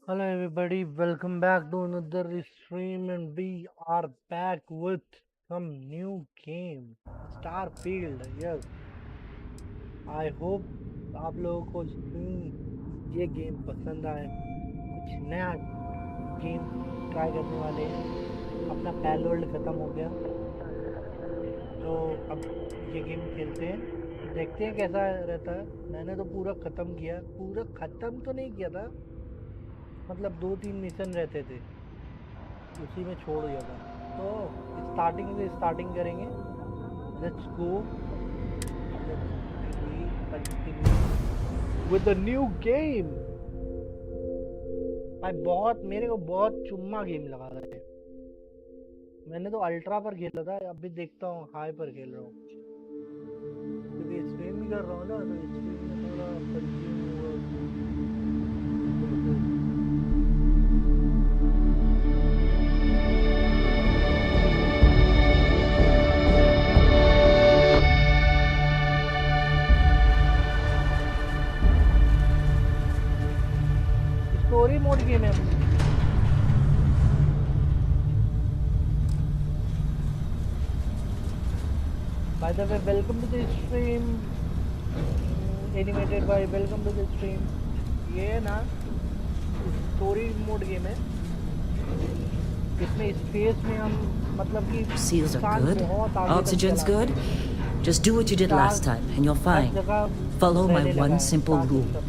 Hello everybody, welcome back to another stream and we are back with some new game, Starfield. Yes, I hope आप लोगों को stream ये game पसंद आए। कुछ नया गेम ट्राई करने वाले हैं। अपना पैल वर्ल्ड खत्म हो गया तो अब ये गेम खेलते हैं, देखते हैं कैसा रहता है। मैंने तो पूरा ख़त्म किया, पूरा ख़त्म तो नहीं किया था, मतलब 2-3 मिशन रहते थे, उसी में छोड़ दिया था। तो स्टार्टिंग से स्टार्टिंग करेंगे। Let's go, continue with the new game. भाई बहुत मेरे को बहुत चुम्मा गेम लगा रहा है। मैंने तो अल्ट्रा पर खेला था, अभी देखता हूँ हाई पर खेल रहा हूँ क्योंकि स्ट्रीम भी कर रहा हूँ ना, तो स्ट्रीम में थोड़ा कंज्यूम स्टोरी मोड गेम है। By the way, welcome to the stream. Animated by welcome to the stream. ये ना स्टोरी मोड गेम है, इसमें स्पेस में हम मतलब कि seals are good, oxygen's good. Just do what you did last time and you're fine. Follow my one simple rule.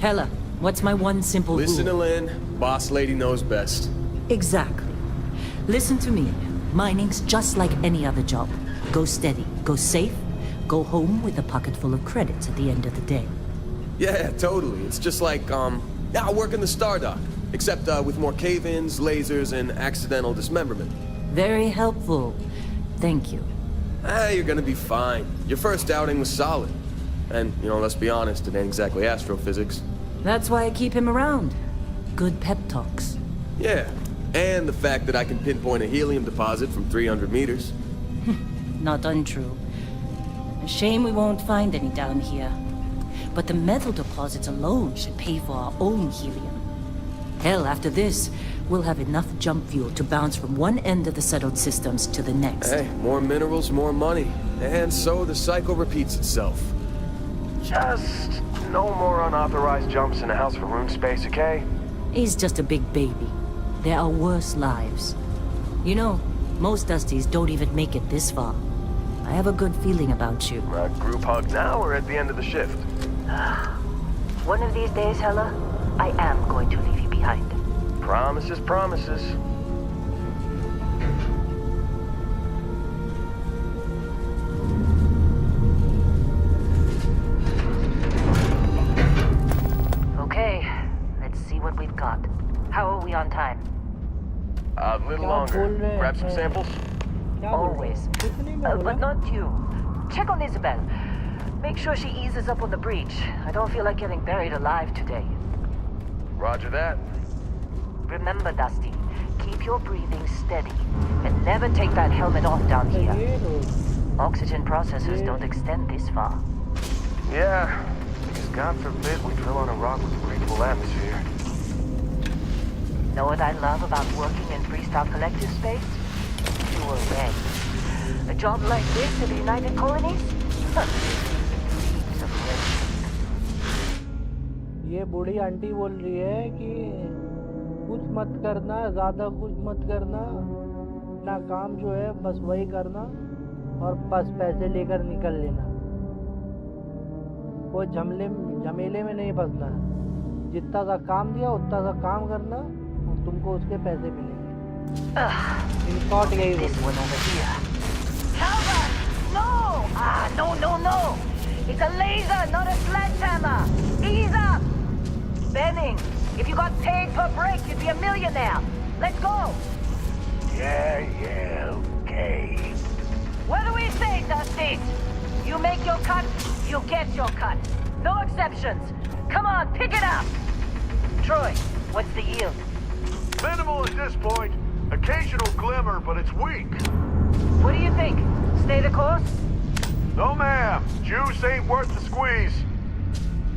Hella, what's my one simple rule? Listen to Lynn. Boss lady knows best. Exactly. Listen to me. Mining's just like any other job. Go steady, go safe, go home with a pocket full of credits at the end of the day. Yeah, totally. It's just like, I work in the Star Dock. Except with more cave-ins, lasers, and accidental dismemberment. Very helpful. Thank you. You're gonna be fine. Your first outing was solid. And, let's be honest, it ain't exactly astrophysics. That's why I keep him around. Good pep talks. Yeah, and the fact that I can pinpoint a helium deposit from 300 meters. Not untrue. A shame we won't find any down here. But the metal deposits alone should pay for our own helium. Hell, after this, we'll have enough jump fuel to bounce from one end of the settled systems to the next. Hey, more minerals, more money. And so the cycle repeats itself. Just no more unauthorized jumps in a house for room space, okay? He's just a big baby. There are worse lives. You know, most Dusties don't even make it this far. I have a good feeling about you. Group hug now or at the end of the shift? One of these days, Hella, I am going to leave you behind. Promises, promises. Okay, let's see what we've got. How are we on time? A little longer. Grab some samples? Always. But not you. Check on Isabel. Make sure she eases up on the breach. I don't feel like getting buried alive today. Roger that. Remember, Dusty, keep your breathing steady and never take that helmet off down here. Oxygen processors don't extend this far. Yeah, because God forbid we drill on a rock with a breathable atmosphere. Know what I love about working in Freestar Collective space? Pure red. A job like this in the United Colonies? Heaps of red. ये बूढ़ी aunty बोल रही है कि कुछ मत करना, ज़्यादा कुछ मत करना, अपना काम जो है बस वही करना और बस पैसे लेकर निकल लेना। कोई झमेले में नहीं फंसना है। जितना सा काम दिया उतना सा काम करना और तुमको उसके पैसे मिलेंगे। This one over here. Calvert! No! No! It's a laser, not a sledgehammer! Ease up! Benning, if you got paid per break, you'd be a millionaire. Let's go! Yeah, okay. What do we say, Dusty? You make your cut, you get your cut. No exceptions. Come on, pick it up! Troy, what's the yield? Minimal at this point. Occasional glimmer, but it's weak. What do you think? Stay the course? No, ma'am. Juice ain't worth the squeeze.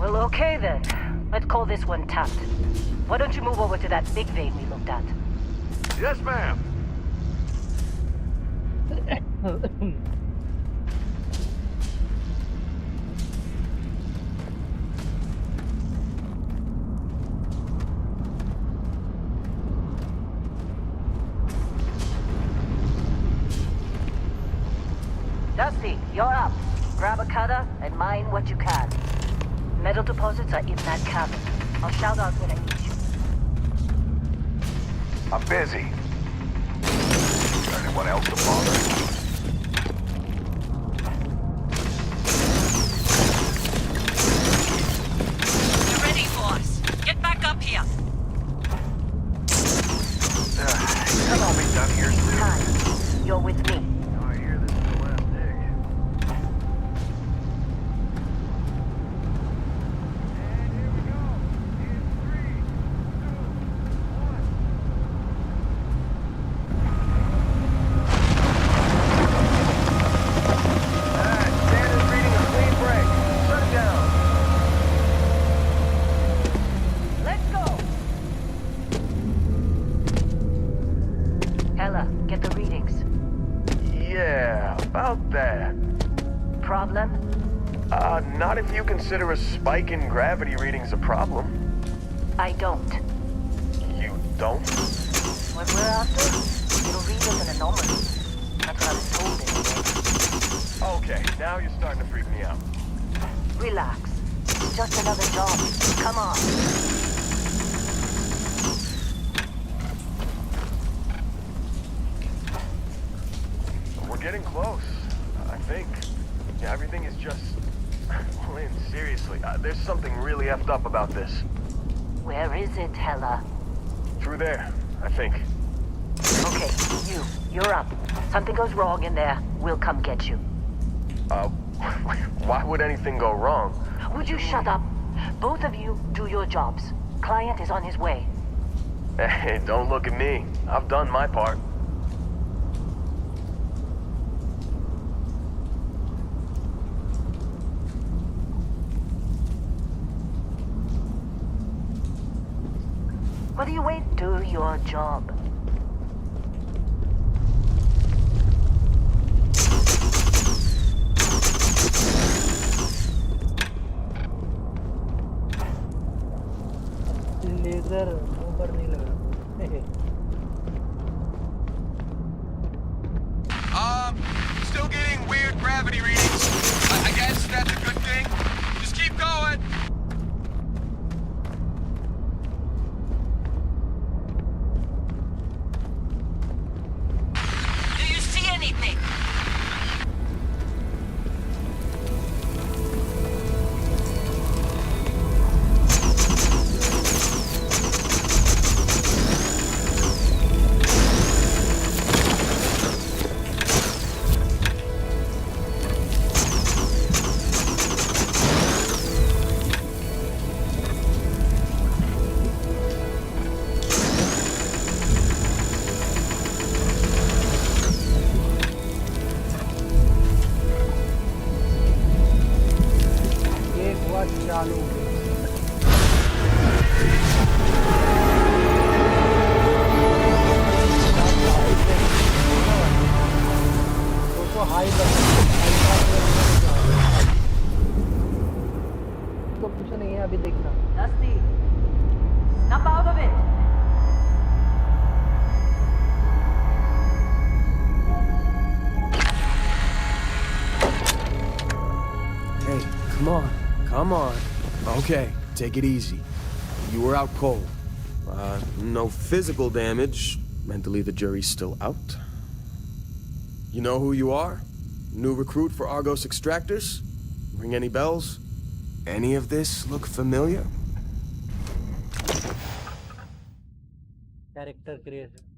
Well, okay then. Let's call this one tapped. Why don't you move over to that big vein we looked at? Yes, ma'am. Dusty, you're up. Grab a cutter and mine what you can. Metal deposits are in that cabin. I'll shout out when I need you. I'm busy. Anyone else to bother? They're ready for us. Get back up here. Come on, be done here soon. Time. You're with me. I hear this is the last dig. And here we go. In 3, 2, 1. Standard reading a clean break. Shut it down. Let's go. Hella, get the readings. Yeah, about that. Problem? Not if you consider a spike in gravity readings a problem. I don't. You don't? What we're after? It'll read as an anomaly. That's what I was told anyway. Okay, now you're starting to freak me out. Relax. It's just another job. Come on. We're getting close, I think. Yeah, everything is just... Lynn, seriously, there's something really effed up about this. Where is it, Hella? Through there, I think. Okay, you're up. Something goes wrong in there, we'll come get you. Why would anything go wrong? Would you shut up? Both of you do your jobs. Client is on his way. Hey, don't look at me. I've done my part. What do you wait? Do your job. Laser ऊपर नहीं लगा Still getting weird gravity readings. I guess that's a good thing. Just keep going. Do you see anything? एक बार चालू तो high तो कुछ नहीं है अभी देखना Dusty, snap out of it. Hey, come on. Come on. Okay, take it easy. You were out cold. No physical damage. Mentally, the jury's still out. You know who you are? New recruit for Argos Extractors? Ring any bells? Any of this look familiar? Character creation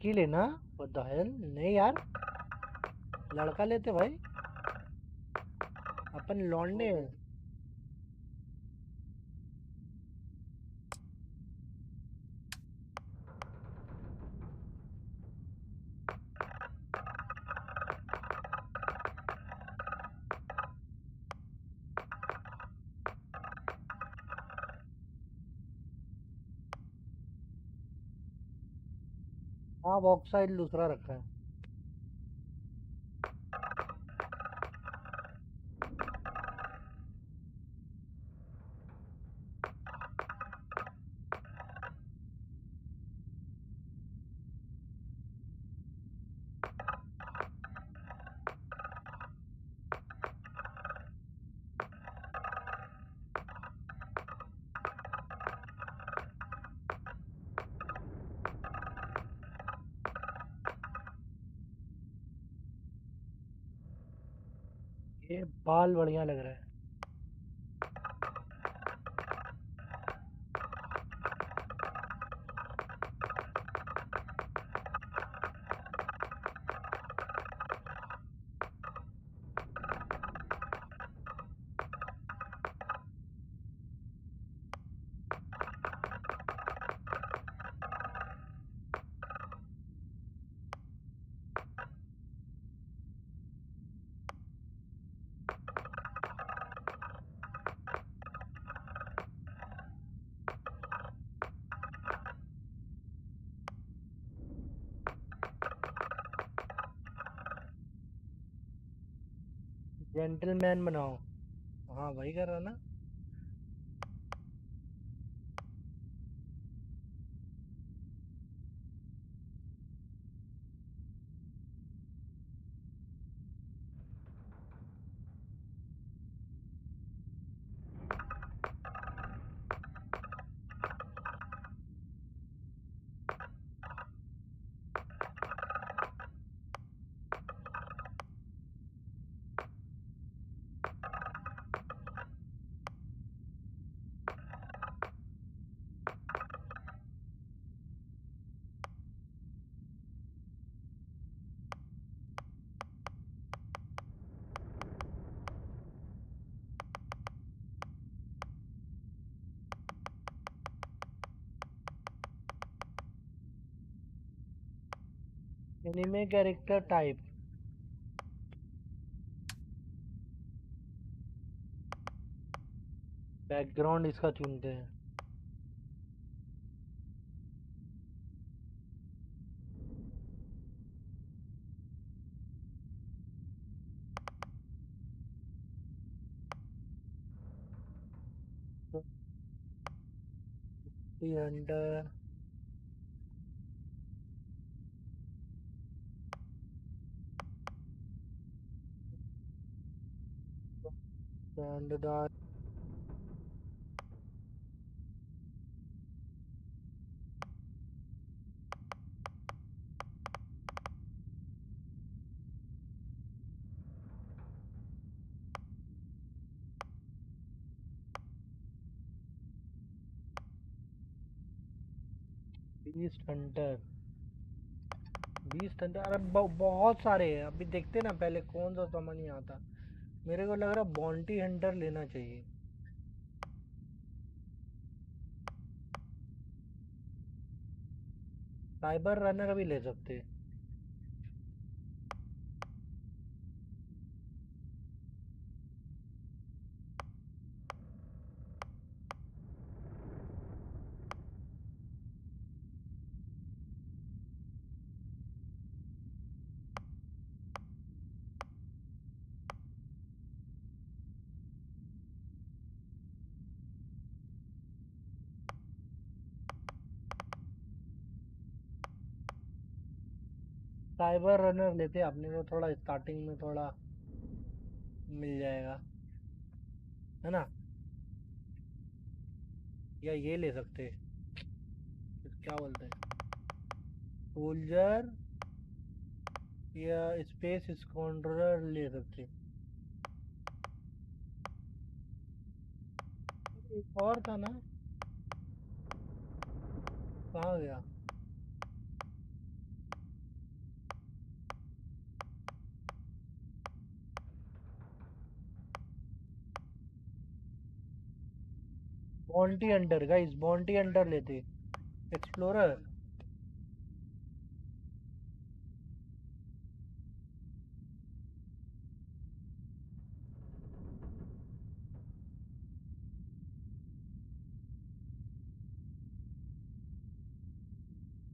लड़की लेना? What the hell? नहीं यार, लड़का लेते भाई, अपन लौंडे हैं। हाँ, ऑक्साइड दूसरा रखा है। ये बाल बढ़िया लग रहा है। जेंटलमैन बनाओ। हाँ वही कर रहा ना। Anime character type. बैकग्राउंड इसका चुनते हैं। Under standard 20 Hunter. 20 हंटर, अरे बहुत सारे हैं। अभी देखते ना, पहले कौन सा समझ नहीं आता। मेरे को लग रहा बॉन्टी हंटर लेना चाहिए। साइबर रनर भी ले सकते। साइबर रनर लेते, अपने को थोड़ा स्टार्टिंग में थोड़ा मिल जाएगा, है ना। या ये ले सकते, क्या बोलते हैं, सोल्जर या स्पेस स्कॉन्ड्रर ले सकते। एक और था ना, कहाँ गया? Bounty hunter guys, bounty hunter लेते। एक्सप्लोरर।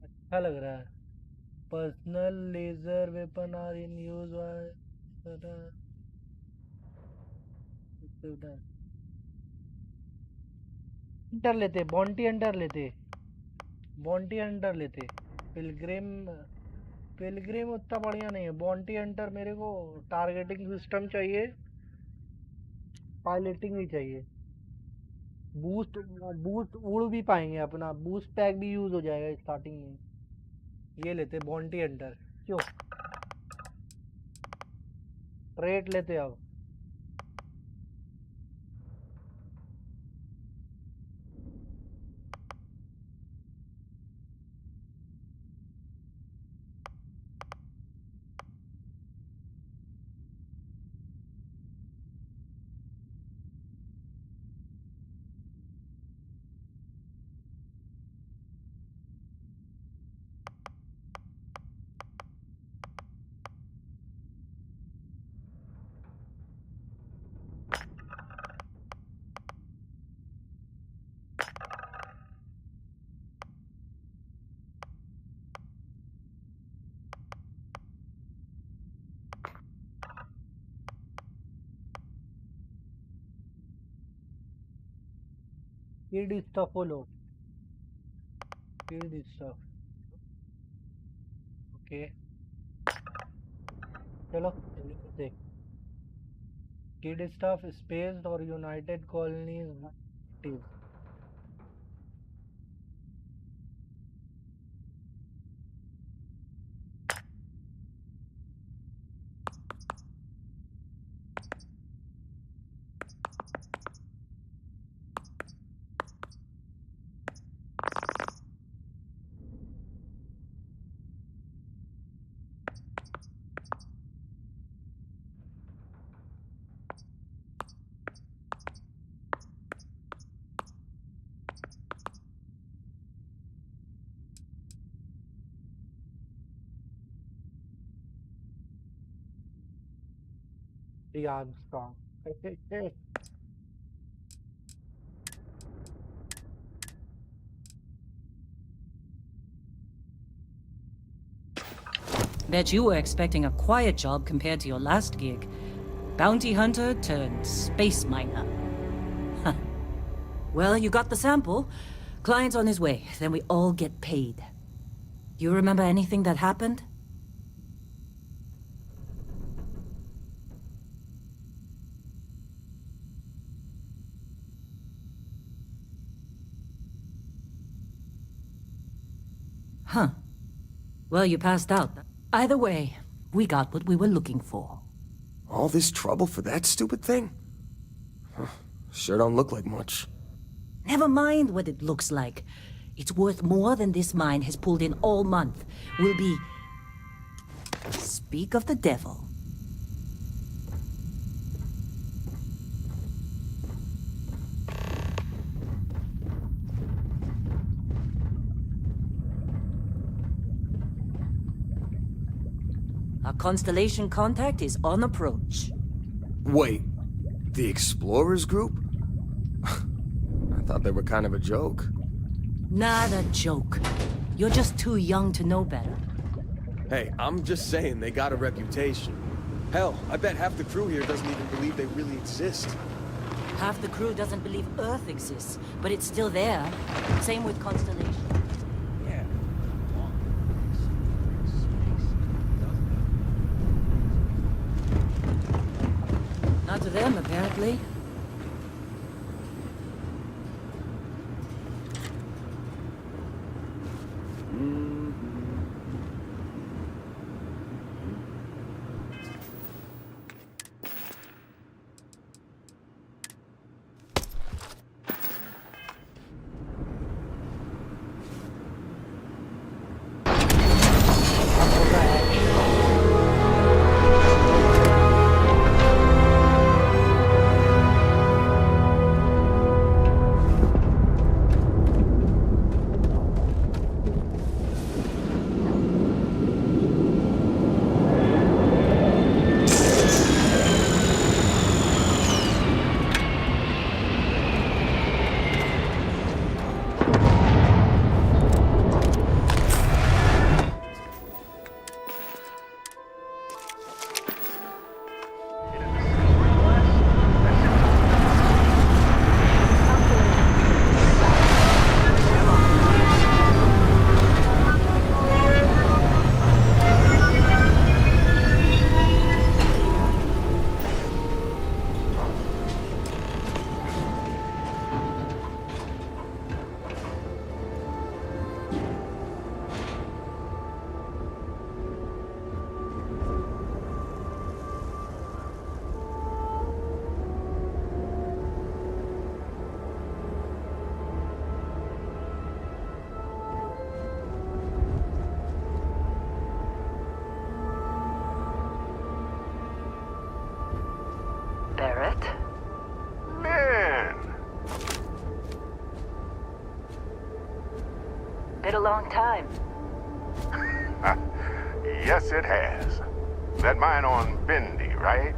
अच्छा लग रहा है। Personal laser weapon are in use. Hunter लेते, बॉन्टी हंटर लेते, बॉन्टी हंटर लेते। पिलग्रिम, पिलग्रिम उतना बढ़िया नहीं है। बॉन्टी हंटर मेरे को टारगेटिंग सिस्टम चाहिए, पायलटिंग भी चाहिए। बूस्ट, बूस्ट उड़ भी पाएंगे अपना, बूस्ट पैक भी यूज हो जाएगा स्टार्टिंग में। ये लेते बॉन्टी हंटर। क्यों, ट्रेट लेते अब। किड स्टफ वो लो, किड स्टफ। ओके चलो देखते। किड स्टफ स्पेस और United colonies. The Armstrong. Bet you were expecting a quiet job compared to your last gig. Bounty hunter turned space miner. Huh. Well, you got the sample. Client's on his way, then we all get paid. You remember anything that happened? Huh. Well, you passed out. Either way, we got what we were looking for. All this trouble for that stupid thing? Huh, sure don't look like much. Never mind what it looks like. It's worth more than this mine has pulled in all month. We'll be... Speak of the devil. Our constellation contact is on approach. Wait, the Explorers group? I thought they were kind of a joke. Not a joke. You're just too young to know better. Hey, I'm just saying they got a reputation. Hell, I bet half the crew here doesn't even believe they really exist. Half the crew doesn't believe Earth exists, but it's still there. Same with Constellation. Yeah. Not to them, apparently. Barrett. Man! Been a long time. Yes, it has. That mine on Bendy, right?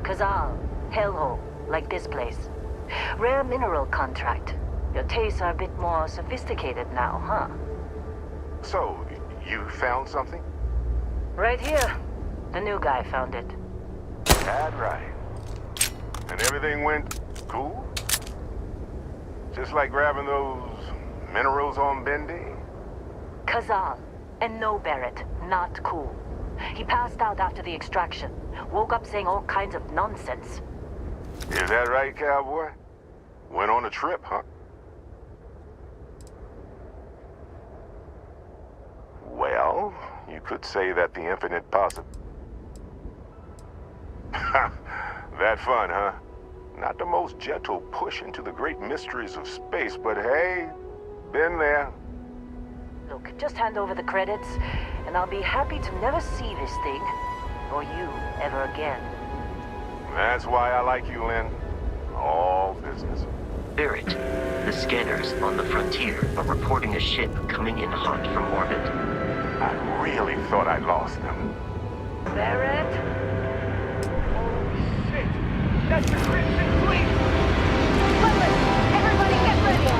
Kazal, hellhole, like this place. Rare mineral contract. Your tastes are a bit more sophisticated now, huh? So, you found something? Right here. The new guy found it. That right. And everything went cool? Just like grabbing those minerals on Bendy? Kazal. And no, Barrett. Not cool. He passed out after the extraction. Woke up saying all kinds of nonsense. Is that right, cowboy? Went on a trip, huh? Well, you could say that the infinite possible. That fun, huh? Not the most gentle push into the great mysteries of space, but hey, been there. Look, just hand over the credits, and I'll be happy to never see this thing, or you, ever again. That's why I like you, Lynn. All business. Barrett, the scanners on the frontier are reporting a ship coming in hot from orbit. I really thought I lost them. Barrett? Holy shit! That's the Crimson Fleet! Everybody get ready!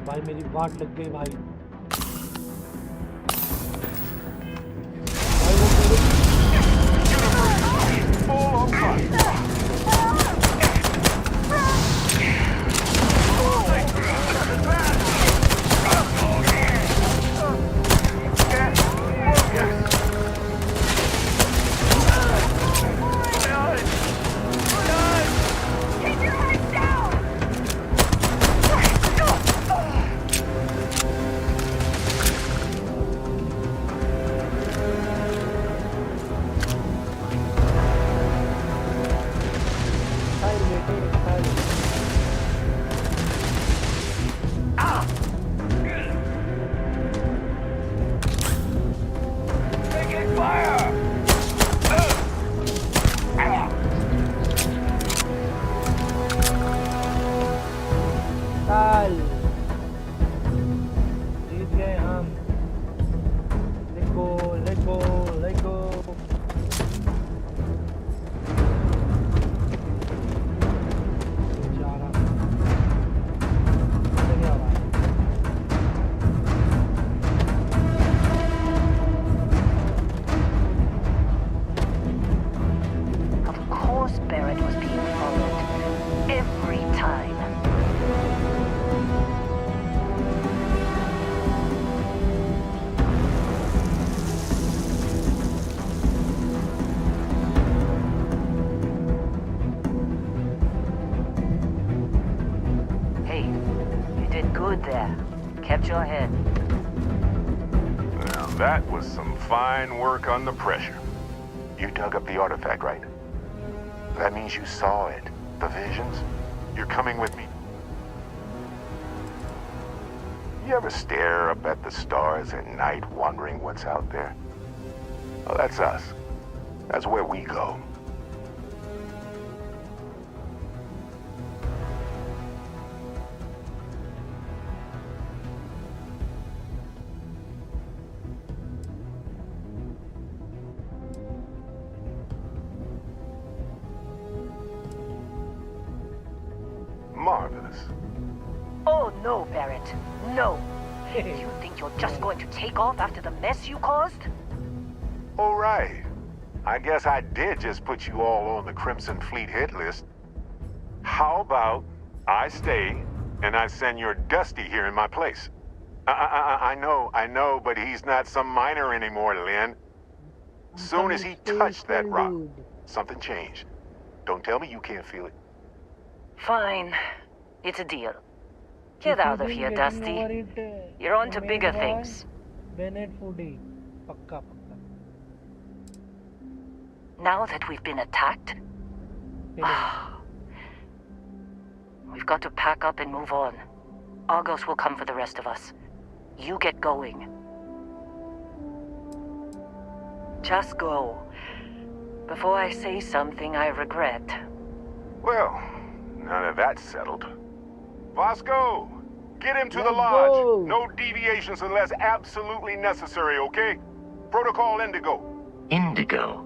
भाई मेरी वाट लग गई भाई Kept your head. Now that was some fine work under pressure. You dug up the artifact, right? That means you saw it. The visions? You're coming with me. You ever stare up at the stars at night wondering what's out there? Well, that's us. That's where we go. Marvelous. Oh, no, Barrett. No. You think you're just going to take off after the mess you caused? All right. I guess I did just put you all on the Crimson Fleet hit list. How about I stay and I send your Dusty here in my place? I know, but he's not some miner anymore, Lynn. Soon as he touched that rock, something changed. Don't tell me you can't feel it. Fine. It's a deal. Get out of here, Dusty. You're on to bigger things. Bennett foodie. Pakka, pakka. Now that we've been attacked, we've got to pack up and move on. Argos will come for the rest of us. You get going. Just go. Before I say something I regret. Well, now that that's settled. Vasco, get him to the Let's lodge. go. No deviations unless absolutely necessary, okay? Protocol Indigo. Indigo.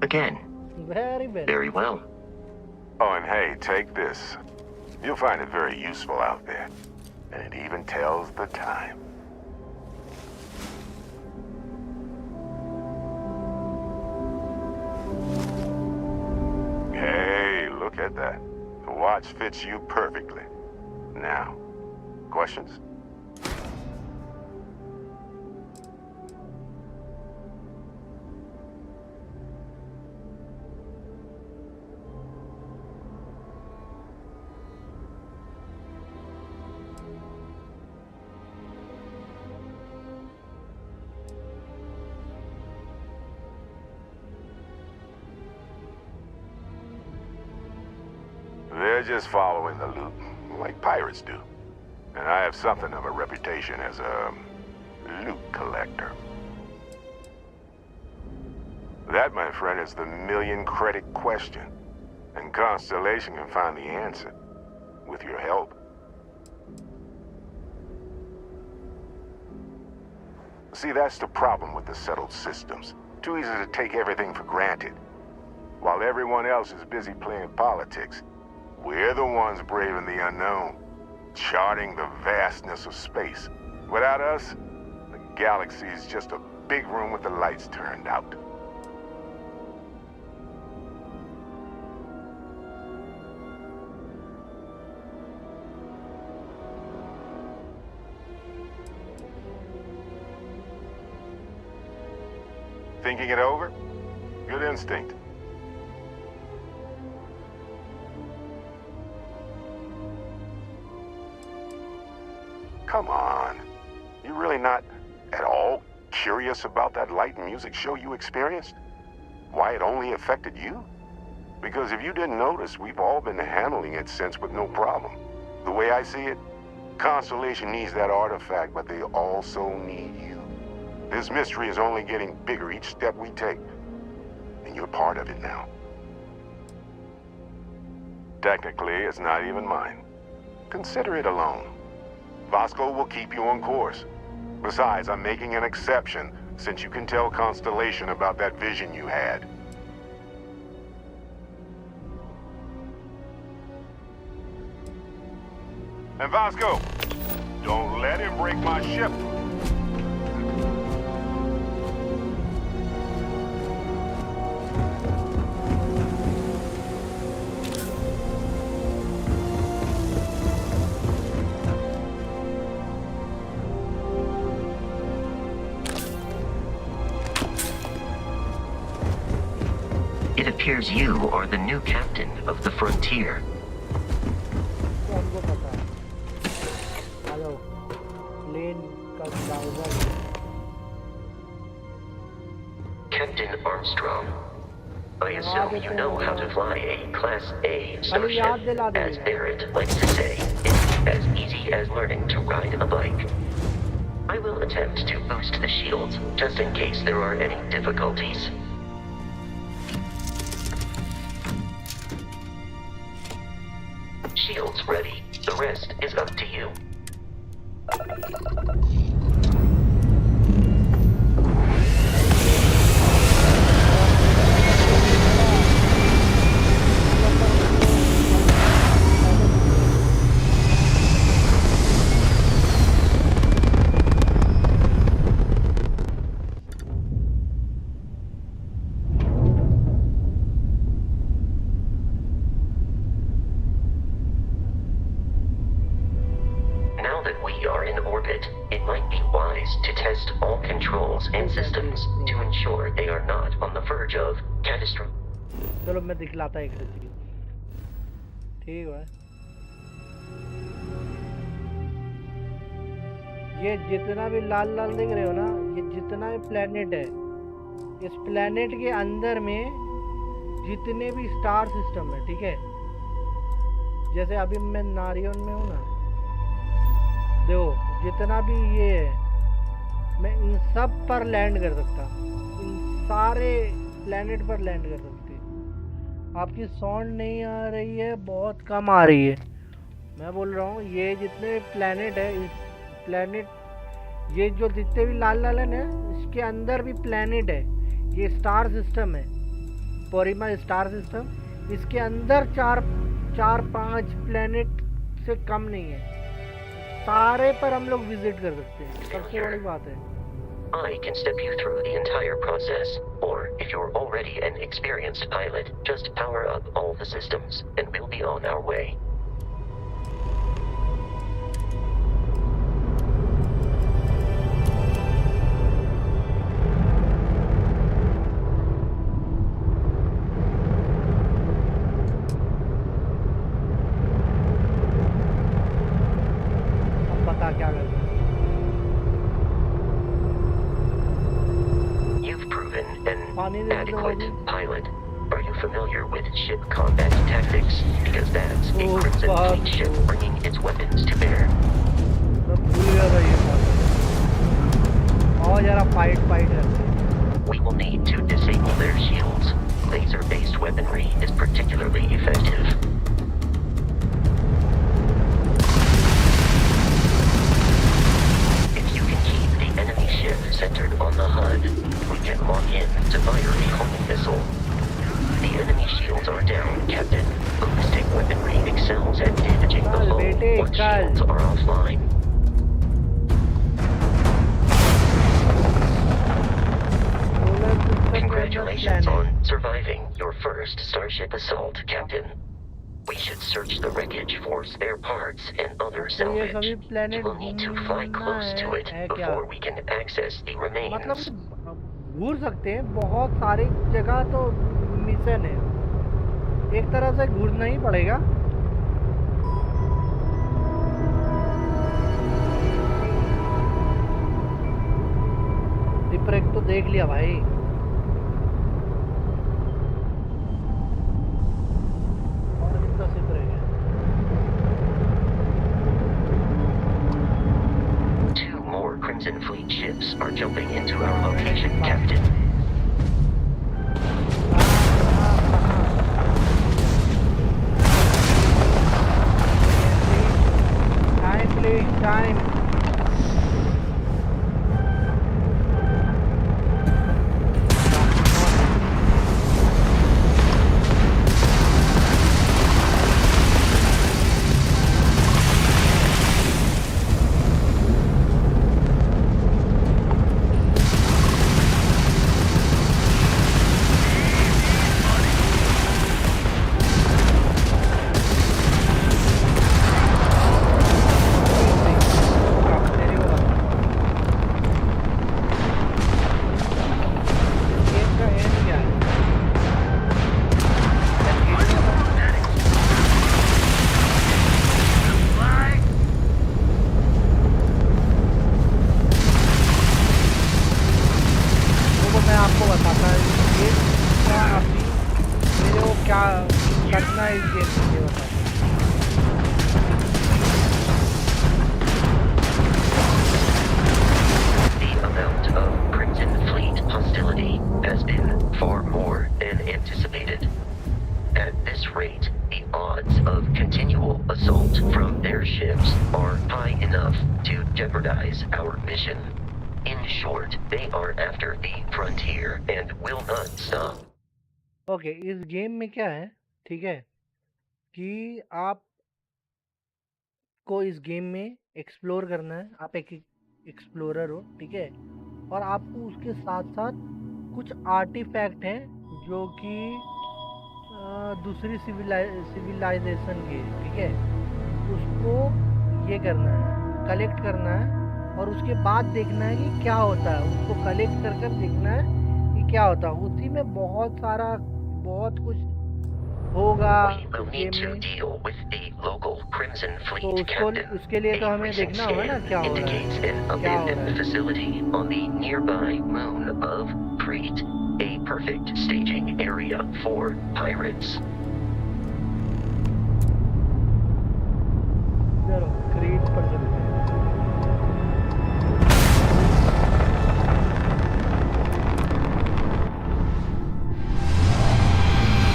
Again. Very well. Very well. Oh, and hey, take this. You'll find it very useful out there. And it even tells the time. Hey, look at that. The watch fits you perfectly. Now, questions? They're just following the loot, like pirates do. And I have something of a reputation as a loot collector. That, my friend, is the million-credit question. And Constellation can find the answer, with your help. See, that's the problem with the settled systems. Too easy to take everything for granted. While everyone else is busy playing politics, we're the ones braving the unknown, charting the vastness of space. Without us, the galaxy is just a big room with the lights turned out. Thinking it over? Good instinct. Come on. You're really not at all curious about that light and music show you experienced? Why it only affected you? Because if you didn't notice, we've all been handling it since with no problem. The way I see it, Constellation needs that artifact, but they also need you. This mystery is only getting bigger each step we take. And you're part of it now. Technically, it's not even mine. Consider it a loan. Vasco will keep you on course. Besides, I'm making an exception, since you can tell Constellation about that vision you had. And Vasco, don't let him break my ship. It appears you are the new captain of the Frontier. तो हमको पता है। Hello, plane का driver. Captain Armstrong. I assume you know how to fly a Class A starship. As Barrett likes to say, it's as easy as learning to ride a bike. I will attempt to boost the shields, just in case there are any difficulties. Shields ready. The rest is up to you. to test all controls and systems to ensure they are not on the verge of catastrophe. चलो मैं दिखलाता एक चीज, ठीक है। ये जितना भी लाल लाल दिख रहे हो ना, ये जितना भी प्लेनेट है, इस प्लेनेट के अंदर में जितने भी स्टार सिस्टम है, ठीक है। जैसे अभी मैं नारियन में हूँ ना, देखो जितना भी ये है, मैं इन सब पर लैंड कर सकता, इन सारे प्लेनेट पर लैंड कर सकती। आपकी साउंड नहीं आ रही है, बहुत कम आ रही है। मैं बोल रहा हूँ ये जितने प्लेनेट है, इस प्लेनेट, ये जो जितने भी लाल लाल है, इसके अंदर भी प्लेनेट है। ये स्टार सिस्टम है, पोरिमा स्टार सिस्टम। इसके अंदर चार पांच प्लेनेट से कम नहीं है, सारे पर हम लोग विजिट कर सकते हैं। सबसे बड़ी बात है, I can step you through the entire process, or if you're already an experienced pilot, just power up all the systems and we'll be on our way. अब बता क्या करना है। You've proven an पानी दे दो adequate भाई। pilot. Are you familiar with ship combat tactics? Because that's a Oh, Crimson fuck. Fleet ship bringing its weapons to bear. मैं भूल गया था ये बात। और जरा फाइट करते हैं। We will need to disable their shields. Laser-based weaponry is particularly effective. If you can keep the enemy ship centered on the HUD, we can lock in to fire a homing missile. The enemy shields are down, Captain. Ballistic weaponry excels at damaging the hull once shields are offline. Congratulations on surviving your first Starship assault, Captain. We should search the wreckage for spare parts and other salvage. You will need to fly close to it before we can access the remains. मतलब घूर सकते हैं, बहुत सारी जगह तो mission है, एक तरह से घूरना ही पड़ेगा। डिप्रेक तो देख लिया भाई। और कितना डिप्रेक है? Two more Crimson Fleet ships are jumping into our location, Captain. Time, please, time. Okay, इस गेम में क्या है, ठीक है, कि आप को इस गेम में एक्सप्लोर करना है। आप एक एक्सप्लोरर हो, ठीक है, और आपको उसके साथ साथ कुछ आर्टिफैक्ट हैं जो कि दूसरी सिविलाइजेशन की, ठीक है, उसको ये करना है, कलेक्ट करना है और उसके बाद देखना है कि क्या होता है, उसको कलेक्ट कर कर देखना है कि क्या होता है। उसी में बहुत कुछ होगा We will इस need गेम to में। deal with the local Crimson तो Fleet उसको captain. उसके लिए तो A हमें recent देखना होगा ना scan क्या हो रहा indicates है, an क्या हो रहा abandoned है। facility on the nearby moon of Crete, a perfect staging area for pirates. चलो क्रीट पर चलते हैं।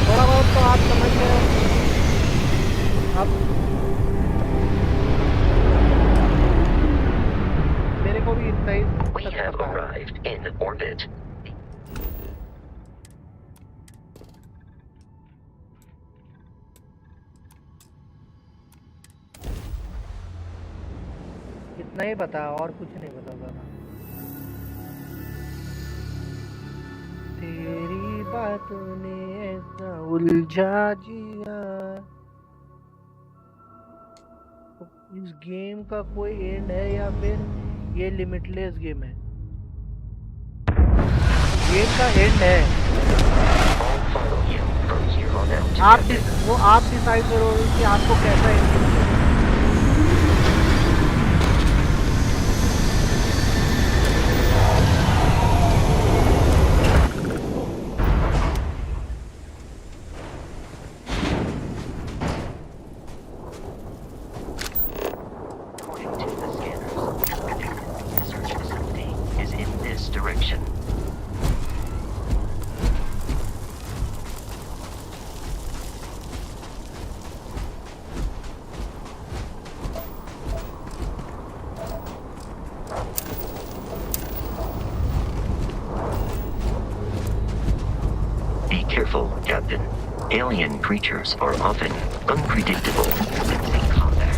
थोड़ा बहुत तो आप समझ गए हो अब। मेरे को भी इतना ही We तक have पता है। arrived in orbit. इतना ही पता है और कुछ नहीं पता था। तेरी बातों ने ऐसा उलझा जिया। तो इस गेम का कोई एंड है या फिर ये लिमिटलेस गेम है? गेम का एंड है, I'll follow you from here on out, आप Captain. वो आप डिसाइड करोगे कि आपको कैसा एंड चाहिए। According to the scanners, the research facility is in this direction. Be careful, Captain. Alien creatures are often unpredictable in combat.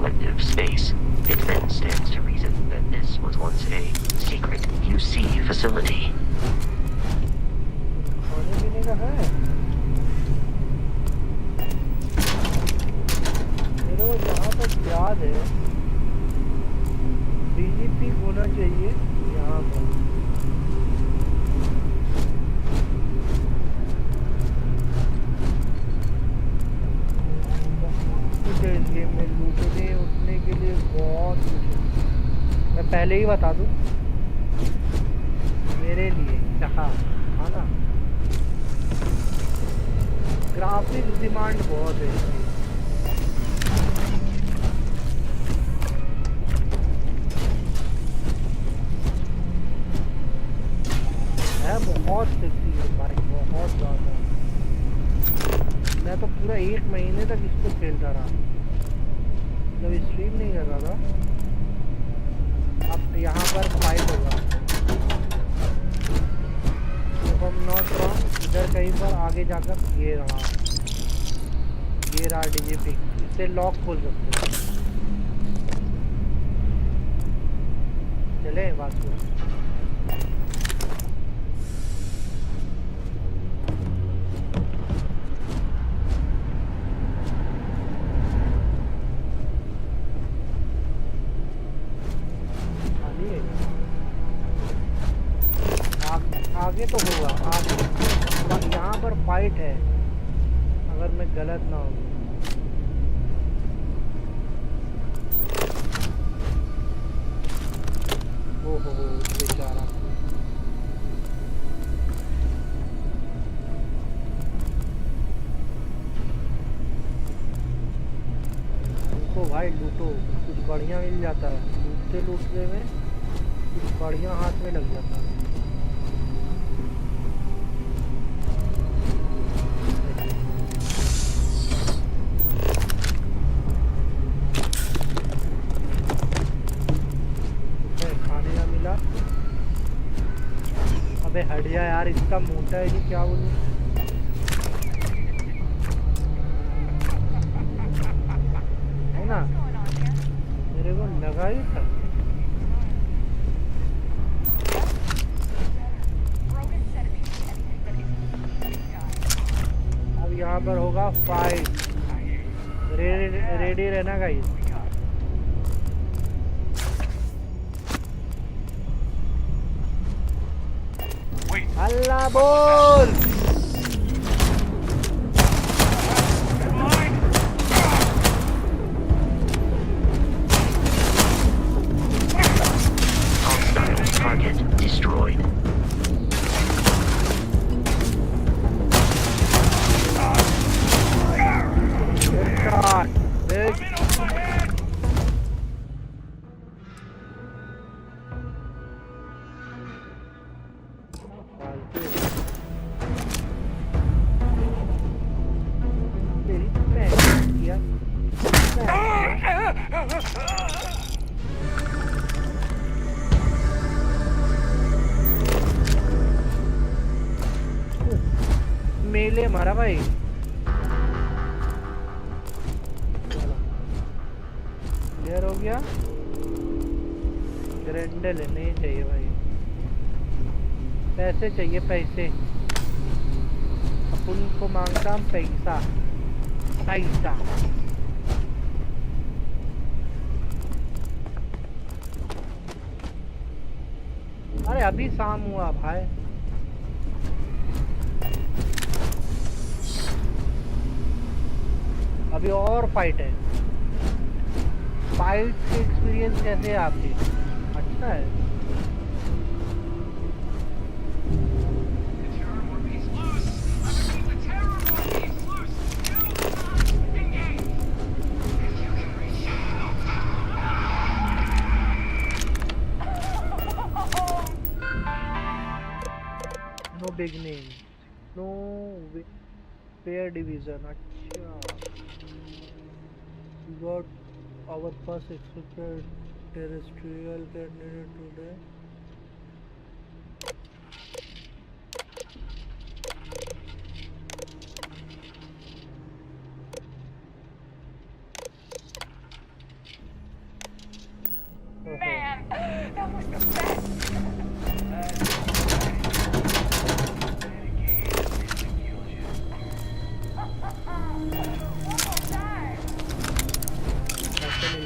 collective space. It then stands to reason that this was once a secret UC facility. खाने पीने का है मेरे को जहाँ तक याद है डीजीपी होना चाहिए यहाँ पर कुछ है इस गेम में लूटने उठने के लिए बहुत कुछ है मैं पहले ही बता दूँ मेरे लिए चाहा है ना ग्राफिक्स डिमांड बहुत है इसकी है बहुत सेक्सी है भाई बहुत ज़्यादा मैं तो पूरा 1 महीने तक इसको खेलता रहा जब स्ट्रीम नहीं कर रहा था अब यहाँ पर फाइट होगा नॉट रॉन्ग इधर कहीं पर आगे जाकर ये रहा डीजीपी इससे लॉक खोल सकते हैं चले बात को आगे तो होगा आगे यहाँ पर फाइट है अगर मैं गलत ना हूँ ओहो बेचारा उनको भाई लूटो कुछ बढ़िया मिल जाता है लूटते में कुछ बढ़िया हाथ में लग जाता है अबे हट जा यार इसका मोटा है कि क्या बोलूं है ना मेरे को लगा ही था अब यहाँ पर होगा फाइट रेडी रहना गाइस अल्लाह बोल Hostile target destroyed. मेले मारा भाई क्लियर हो गया ग्रेंडल नहीं चाहिए भाई पैसे चाहिए पैसे अपन को मांगता पैसा पैसा अरे अभी शाम हुआ भाई अभी और फाइट है फाइट के एक्सपीरियंस कैसे है आपके अच्छा है no beginning no pair division अच्छा we got our first expected terrestrial candidate today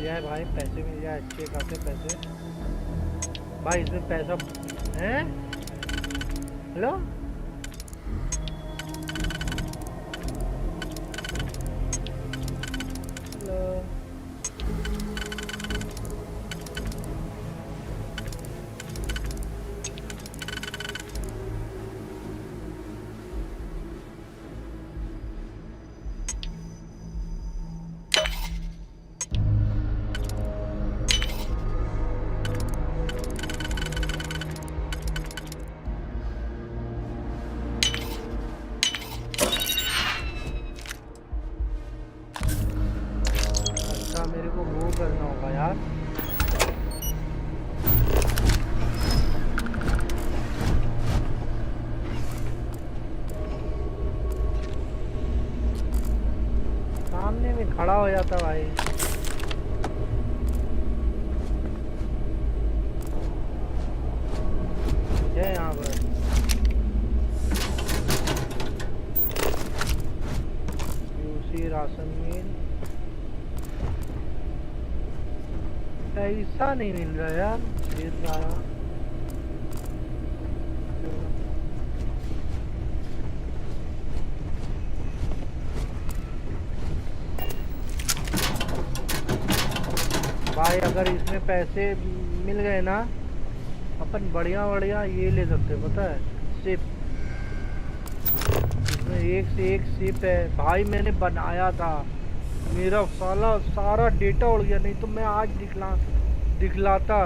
बढ़िया है भाई, पैसे मिल जाए अच्छे खासे पैसे भाई। इसमें पैसा है। हेलो हेलो मेरे को वो करना होगा यार। सामने में खड़ा हो जाता भाई। है यहाँ पर यूसी राशन मिल। पैसा नहीं मिल रहा यार ये सारा। भाई अगर इसमें पैसे मिल गए ना अपन बढ़िया बढ़िया ये ले सकते, पता है सिप। इसमें एक से एक सिप है भाई। मैंने बनाया था, मेरा सारा डेटा उड़ गया, नहीं तो मैं आज दिखलाता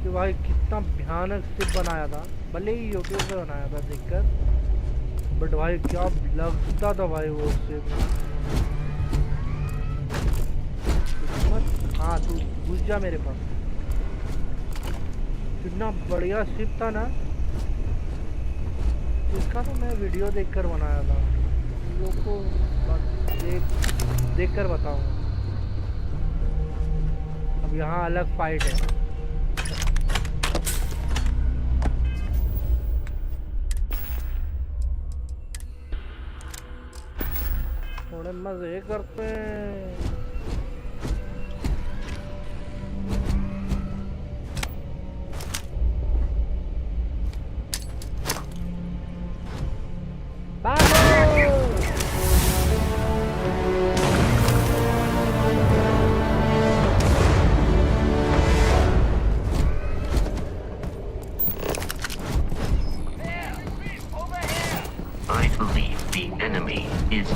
कि भाई कितना भयानक सिप बनाया था। भले ही यूट्यूब पे बनाया था देखकर, बट भाई क्या लगता था भाई वो सिप। हाँ तू घुस जा मेरे पास। कितना बढ़िया सिप था ना, इसका तो मैं वीडियो देखकर बनाया था। लोग को देख कर बताऊंगा। अब यहाँ अलग फाइट है। थोड़े मजे करते हैं।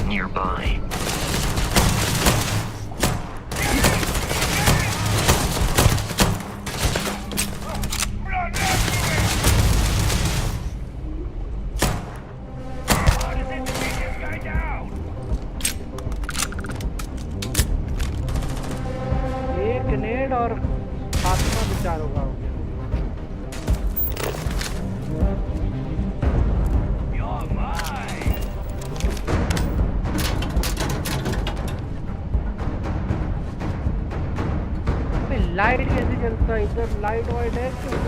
nearby. एक ग्रेनेड और खात्मा विचार होगा हो गया। लाइट कैसे जलता है इधर? लाइट वाइट है क्यों?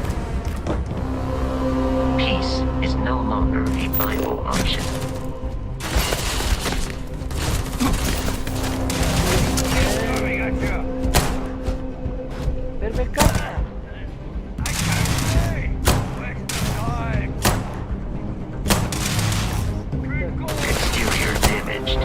Peace is no longer a viable option. फिर मैं कब Exterior damaged.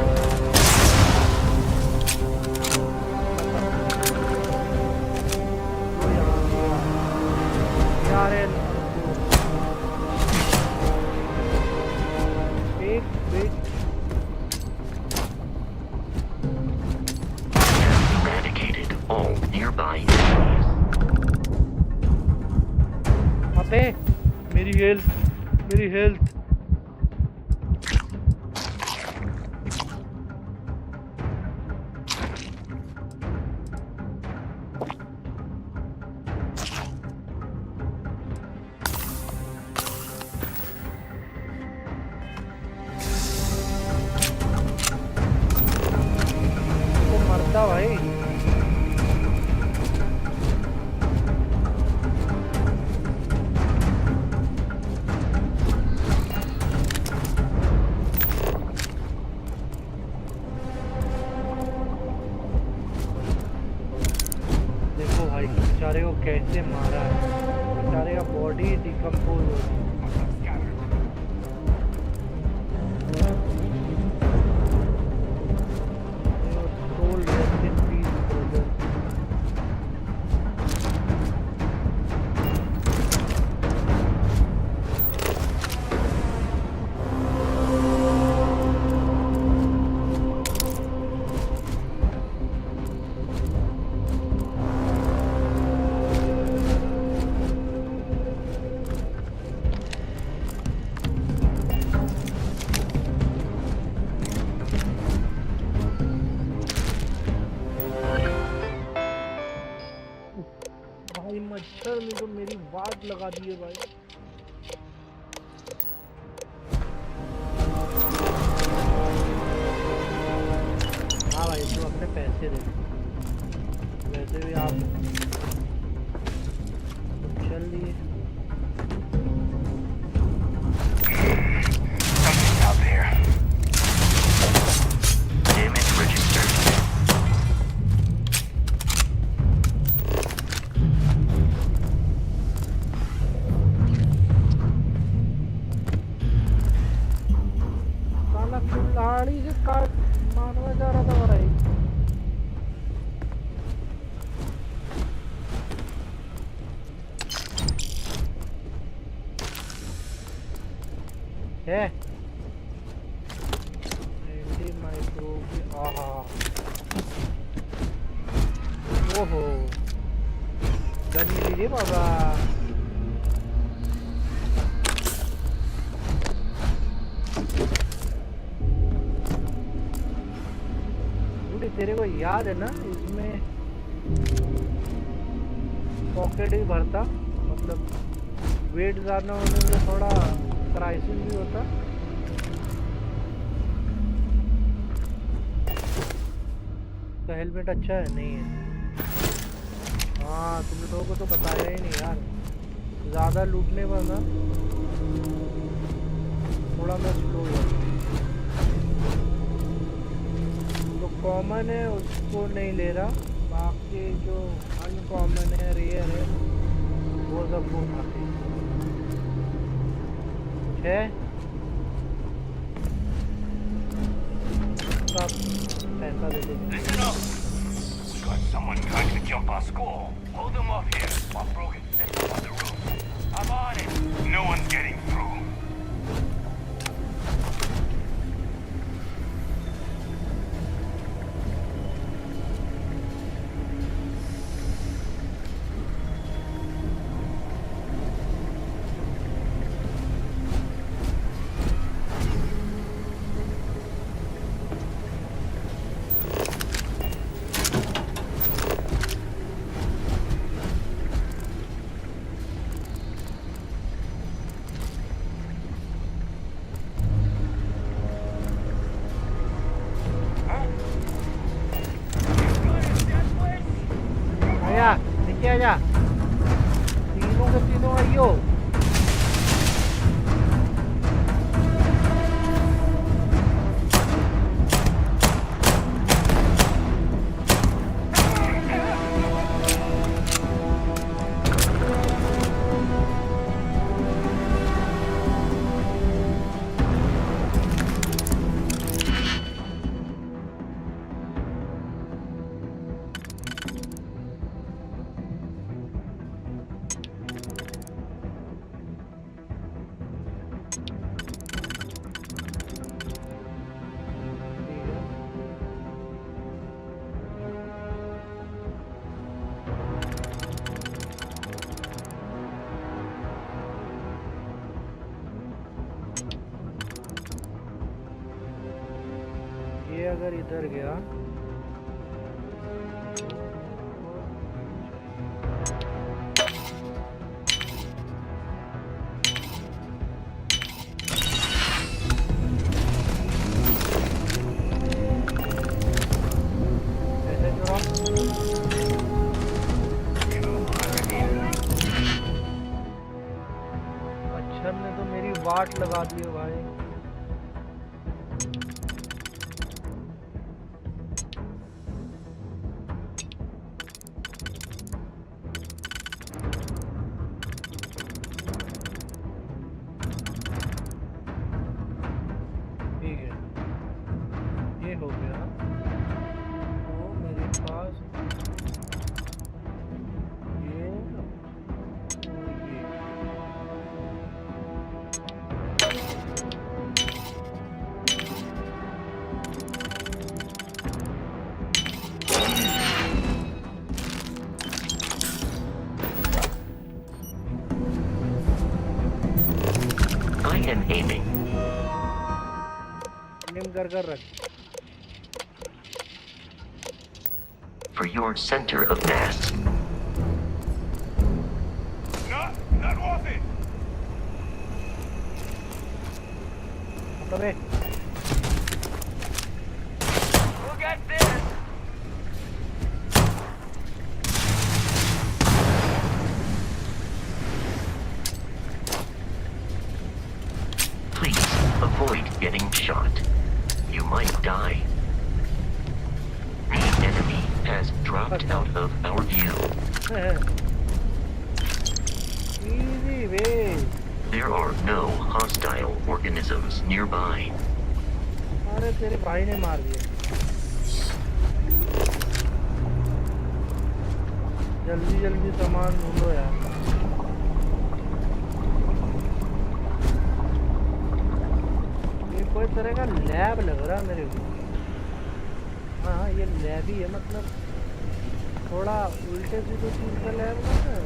Eradicated all nearby enemies. अबे मेरी हेल्थ तो मरता भाई। भाई बेचारे को कैसे मारा है, बेचारे का बॉडी डिकम्पोज हो रहा है। Soul rest in peace, brother. भाई मच्छर ने तो मेरी वाट लगा दी है भाई। हाँ भाई तो अपने पैसे दे, वैसे भी आप चल लिए। Something's out there. Damage registered. साला कुल्हाड़ी से काट मारना जा रहा था भाई। है एंटी माइक्रोब। आहा ओहो गन मिली रे बाबा। बूढ़ी तेरे को याद है ना इसमें पॉकेट भी भरता, मतलब वेट ज़्यादा होने से थोड़ा क्राइसिस भी होता। तो हेलमेट अच्छा है नहीं है? हाँ तुम लोगों को तो बताया ही नहीं यार, ज़्यादा लूटने पर ना थोड़ा मैं स्लो हो। जो कॉमन है उसको नहीं ले रहा, बाकी जो अनकॉमन है रेयर है वो सबको उठाते हैं। सब पैसा दे देंगे। Listen up. We got someone trying to jump our school. Hold them up here while Brogan sets up on the roof. I'm on it. No one's getting through. आया नीचे आजा, तीनों के तीनों आइयो। ये अगर इधर गया ऐसे जुड़ा। मच्छर ने तो मेरी वाट लगा दी है भाई। Begin aiming. एम कर रख. For your center of mass. Not worth it. अबे. We'll get this. Please avoid getting shot. You might die. The enemy has dropped out of our view. Easy way. There are no hostile organisms nearby. अरे तेरे भाई ने मार दिया. जल्दी जल्दी सामान ढूंढो यार. ये कोई तरह का लैब लग रहा है मेरे को. हाँ ये लैब ही है, मतलब थोड़ा उल्टे सीधे चीज का लैब लग रहा है.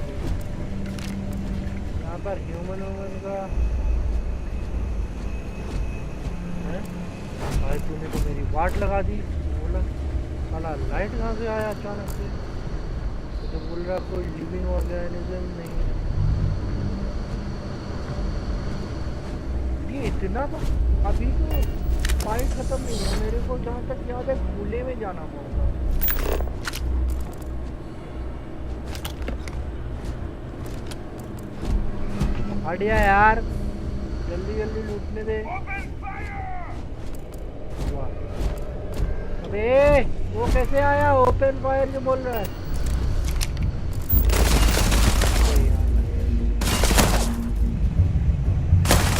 यहाँ पर ह्यूमन का है. भाई तूने तो मेरी वाट लगा दी. बोला साला लाइट कहाँ से आया अचानक से. तो बोल रहा कोई लिविंग ऑर्गेनिज्म नहीं है. ये इतना तो अभी तो फाइट खत्म नहीं है. मेरे को जहाँ तक याद है खुले में जाना पड़ता. हटिया यार, जल्दी जल्दी लूटने दे. अबे वो कैसे आया? ओपन फायर जो बोल रहा है.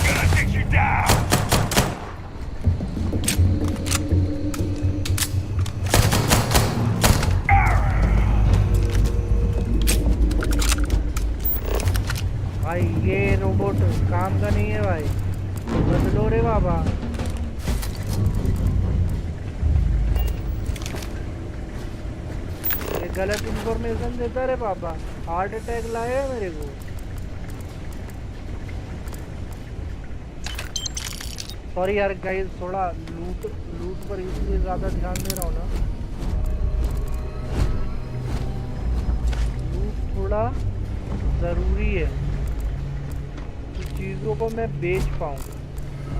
Gonna take you down. भाई ये रोबोट काम का नहीं है भाई. बदलो रे बाबा. ये गलत इंफॉर्मेशन देता रे बाबा. हार्ट अटैक लाया है मेरे को. सॉरी यार गाइस, थोड़ा लूट पर इसलिए ज़्यादा ध्यान दे रहा हूँ ना. लूट थोड़ा ज़रूरी है कि चीज़ों को मैं बेच पाऊँ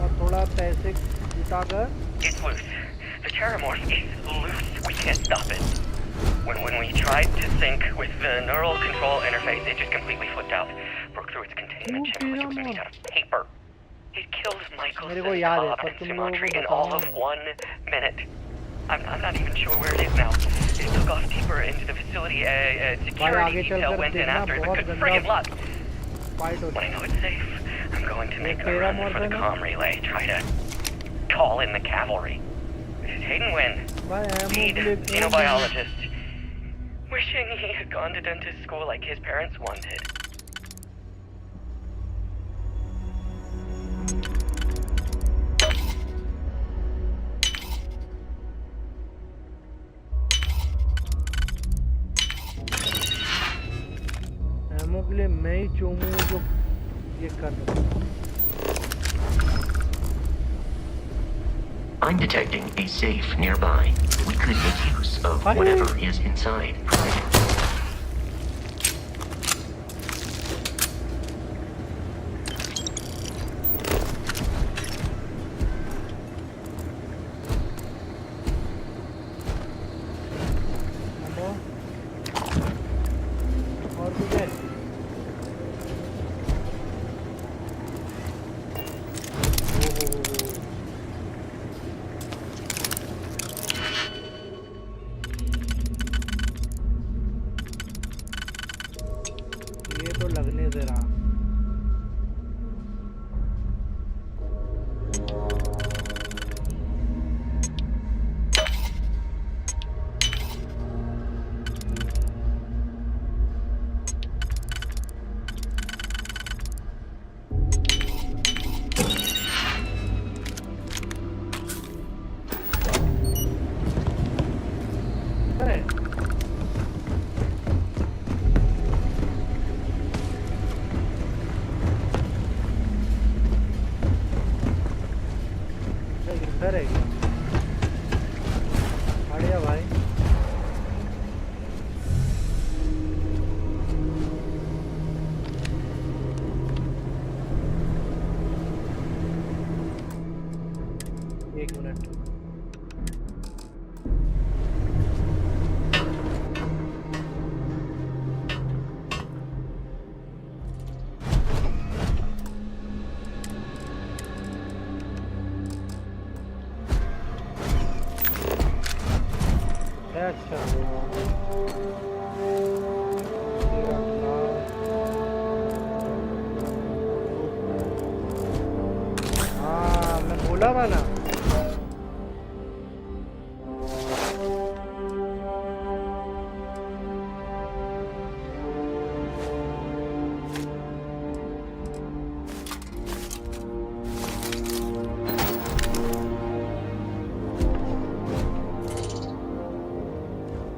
और थोड़ा पैसे जुटाकर. It's loose. The Terramorph is loose. We can't stop it. When we tried to sync with the neural control interface, it just completely flipped out. Broke through its containment chip, which was made out of paper. It killed Michael मेरे को याद है, Cobb पर and तुम लोगों Sumatra को in all बताऊंगा of 1 minute. I'm not even sure where it is now. It took off deeper into the facility. Security आगे detail चलकर went in देखना, after it, but बहुत good गंदा friggin' luck. फाइट When होता I है. know it's safe, I'm going to make a तेरा run for the Morgan है? comm relay. Try to call in the cavalry. This is Hayden Wynn, भाई lead ammo xenobiologist. Wishing he had gone to dentist school like his parents wanted. Ammo के लिए मैं ही चूमू जो ये कर रहा हूँ. I'm detecting a safe nearby. We could make use of whatever is inside. Ammo और कुछ है? ये तो लगने दे रहा. अरे एक मिनट अच्छा हाँ मैं बोला था ना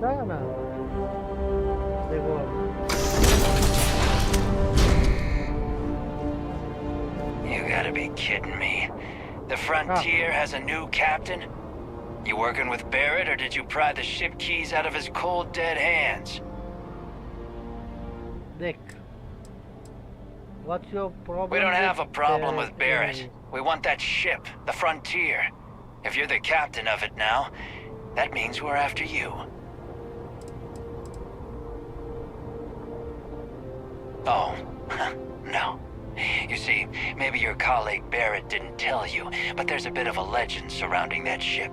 था ना देखो You gotta be kidding me. The Frontier has a new captain? You working with Barrett, or did you pry the ship keys out of his cold, dead hands? देख what's your problem We don't have a with problem the- with Barrett. We want that ship, the Frontier. If you're the captain of it now, that means we're after you. Oh, no. You see, maybe your colleague Barrett didn't tell you, but there's a bit of a legend surrounding that ship.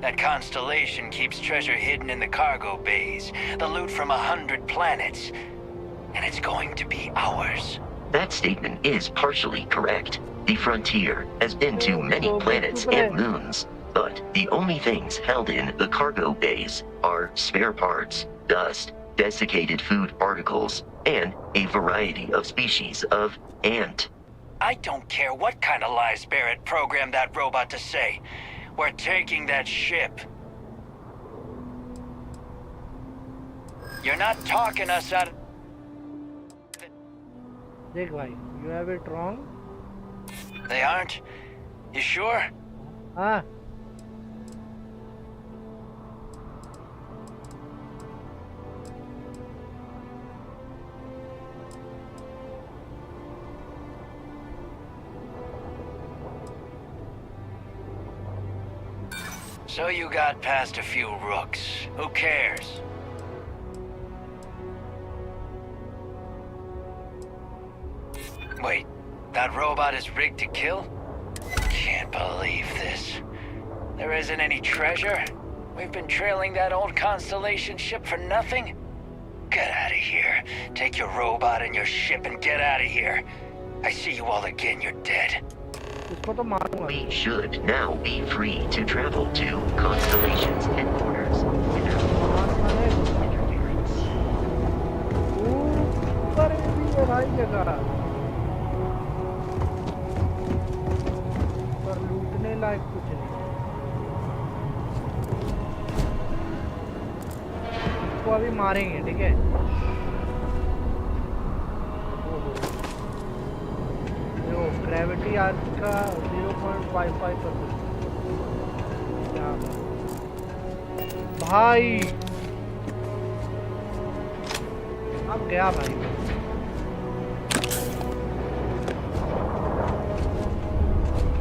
That constellation keeps treasure hidden in the cargo bays, the loot from 100 planets. And it's going to be ours. That statement is partially correct. The Frontier has been to many planets and moons, but the only things held in the cargo bays are spare parts, dust, desiccated food particles, and a variety of species of ant. I don't care what kind of lies Barrett programmed that robot to say. We're taking that ship. You're not talking us out of... देख भाई you have it wrong They aren't? You sure? हाँ So you got past a few rooks. Who cares? Wait, that robot is rigged to kill? Can't believe this. There isn't any treasure? We've been trailing that old Constellation ship for nothing? Get out of here. Take your robot and your ship and get out of here. I see you all again, you're dead. इसको तो मारूंगा We should now be free to travel to Constellation's headquarters without interference. ऊपर भी है भाई जगह पर लूटने लायक कुछ नहीं इसको अभी मारेंगे ठीक है देखो ग्रेविटी आज का 0.55% भाई अब गया भाई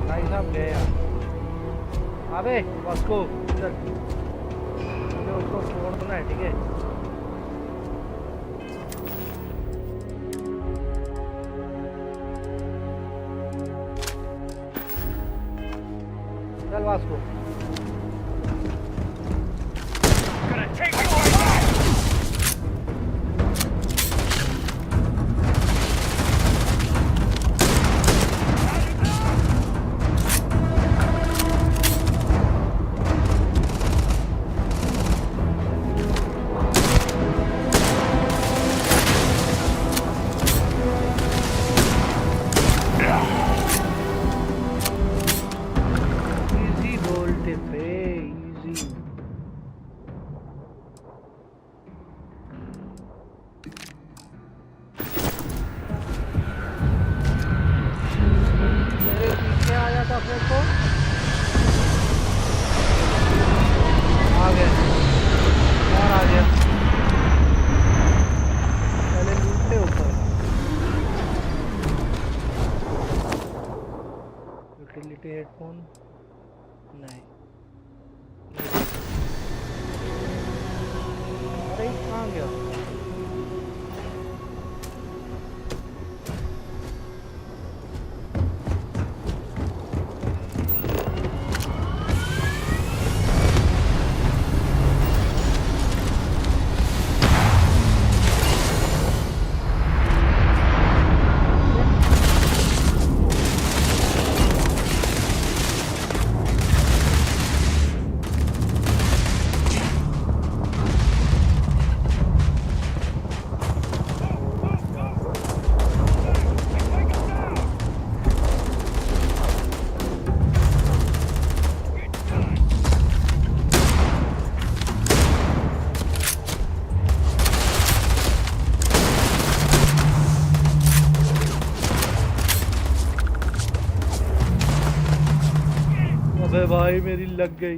भाई साहब गया अबे उसको चल मुझे उसको छोड़ना है ठीक है चल Vasco Gonna take you all back! Easy बोल क्या होगा? अबे भाई मेरी लग गई।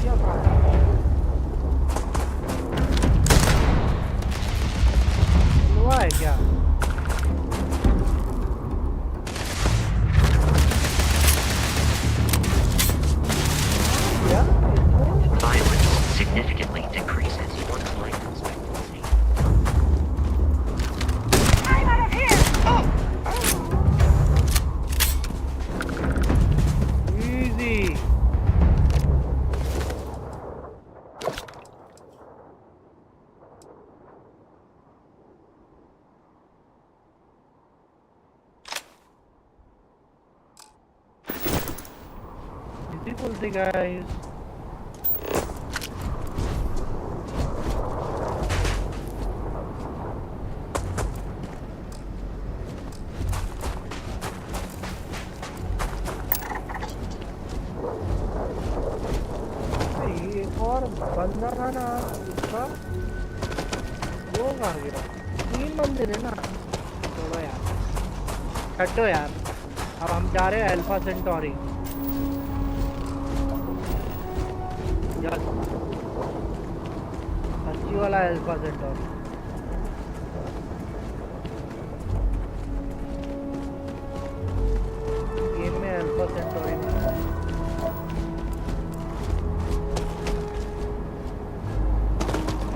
क्या बात है? हुआ है क्या? Violence significantly decreases your life expectancy. I'm out of here! Easy. Difficulty, guys. एक और बंदा था ना उसका, वो कहाँ गया? 3 मंदिर है ना। छोड़ो यार, छड्डो यार। अब हम जा रहे हैं अल्फा सेंटोरी। सच्ची वाला अल्फा सेंटोरी। गेम में अल्फा सेंटोरी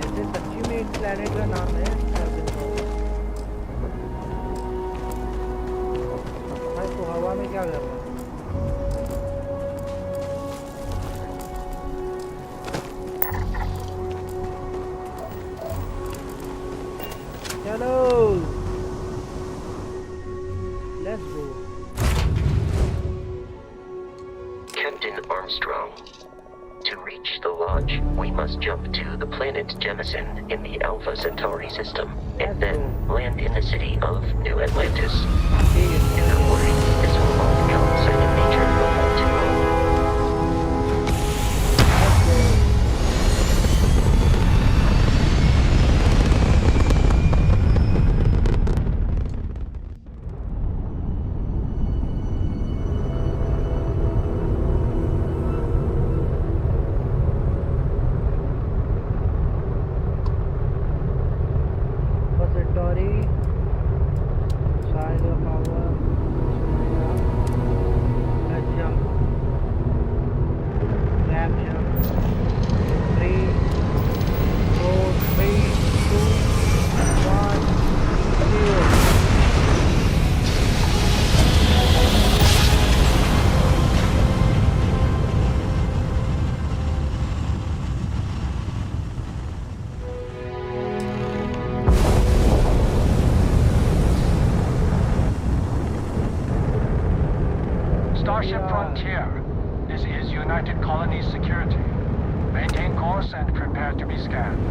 ऐसे सच्ची में एक प्लेनेट का नाम है भाई। तो हवा में क्या कर रहा है? चलो let's go. Captain Armstrong, to reach the lodge, we must jump to the planet Jemison in the Alpha Centauri system, and then land in the city of New Atlantis. Never worry, this will all become second nature before too long. Centauri, Siler Power, let's jump, grab jump, 3, 4, 3, 2, 1, 0. Starship Frontier, this is United Colonies Security. Maintain course and prepare to be scanned.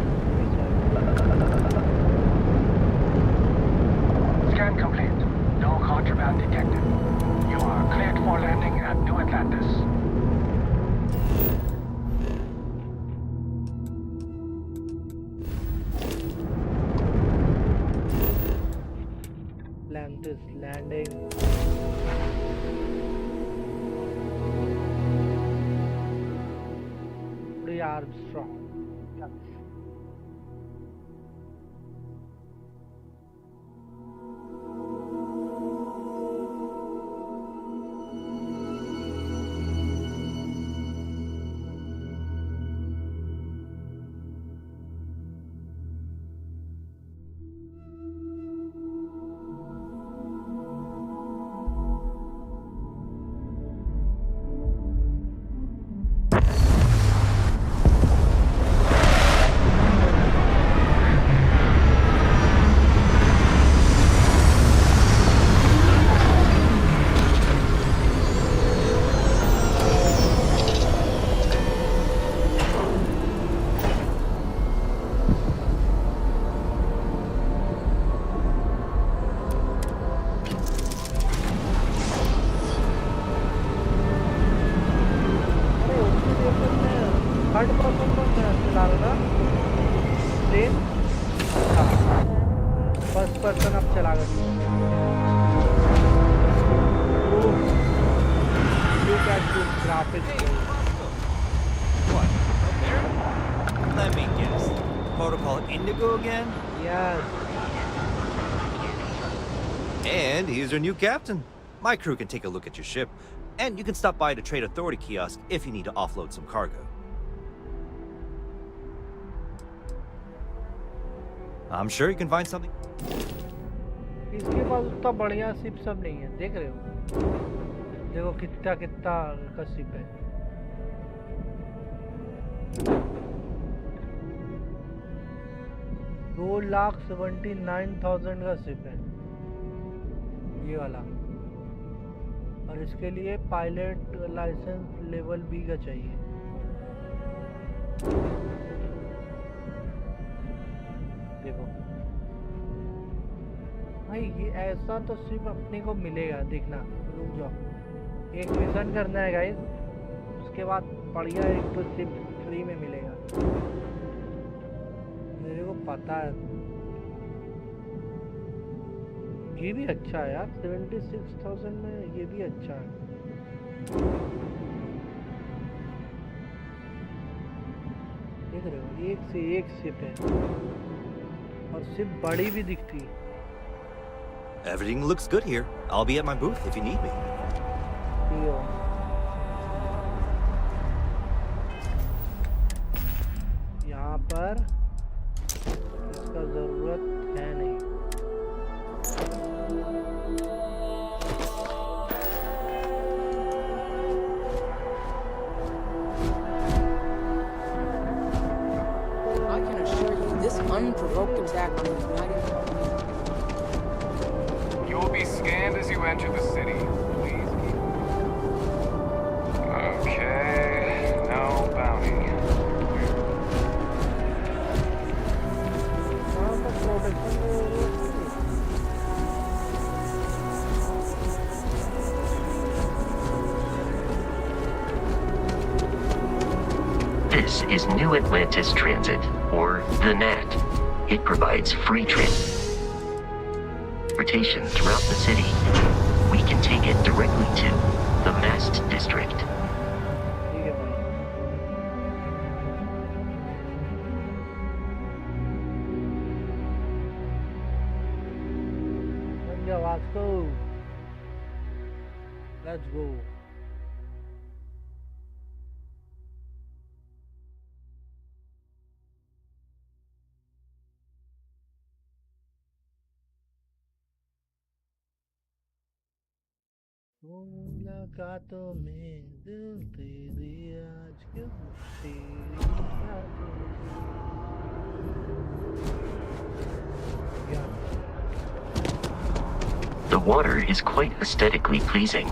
Scan complete. No contraband detected. You are cleared for landing at New Atlantis. Atlantis landing. Armstrong. Plane था। First person अब चला गया। Look at this graphics. What? Up there? Let me guess. Protocol Indigo again? Yes. And he's your new captain. My crew can take a look at your ship, and you can stop by the Trade Authority kiosk if you need to offload some cargo. I'm sure you can find something. इसके पास उतना बढ़िया ship सब नहीं है, देख रहे हो? देखो कितना कितना का शिप है। 2,79,000 का शिप है ये वाला, और इसके लिए पायलट लाइसेंस लेवल बी का चाहिए। देखो भाई, ये ऐसा तो सिर्फ अपने को मिलेगा, देखना। रुक जाओ, एक मिशन करना है गाइस, उसके बाद बढ़िया एक तो सिर्फ फ्री में मिलेगा, मेरे को पता है। ये भी अच्छा है यार, 76,000 में ये भी अच्छा है। देख रहे हो, एक से एक शिप है, और शिप बड़ी भी दिखती है। Everything looks good here. I'll be at my booth if you need me. यहाँ पर इसका जरूरत है नहीं। I can assure you, this unprovoked attack on the United You'll be scanned as you enter the city. Please keep. Okay, no bounty. This is New Atlantis Transit, or the NAT. It provides free transportation throughout the city. We can take it directly to the Mast District. Let's go. Let's go. मुलाकातों में दिल दे दिया आज क्यों तेरी The water is quite aesthetically pleasing,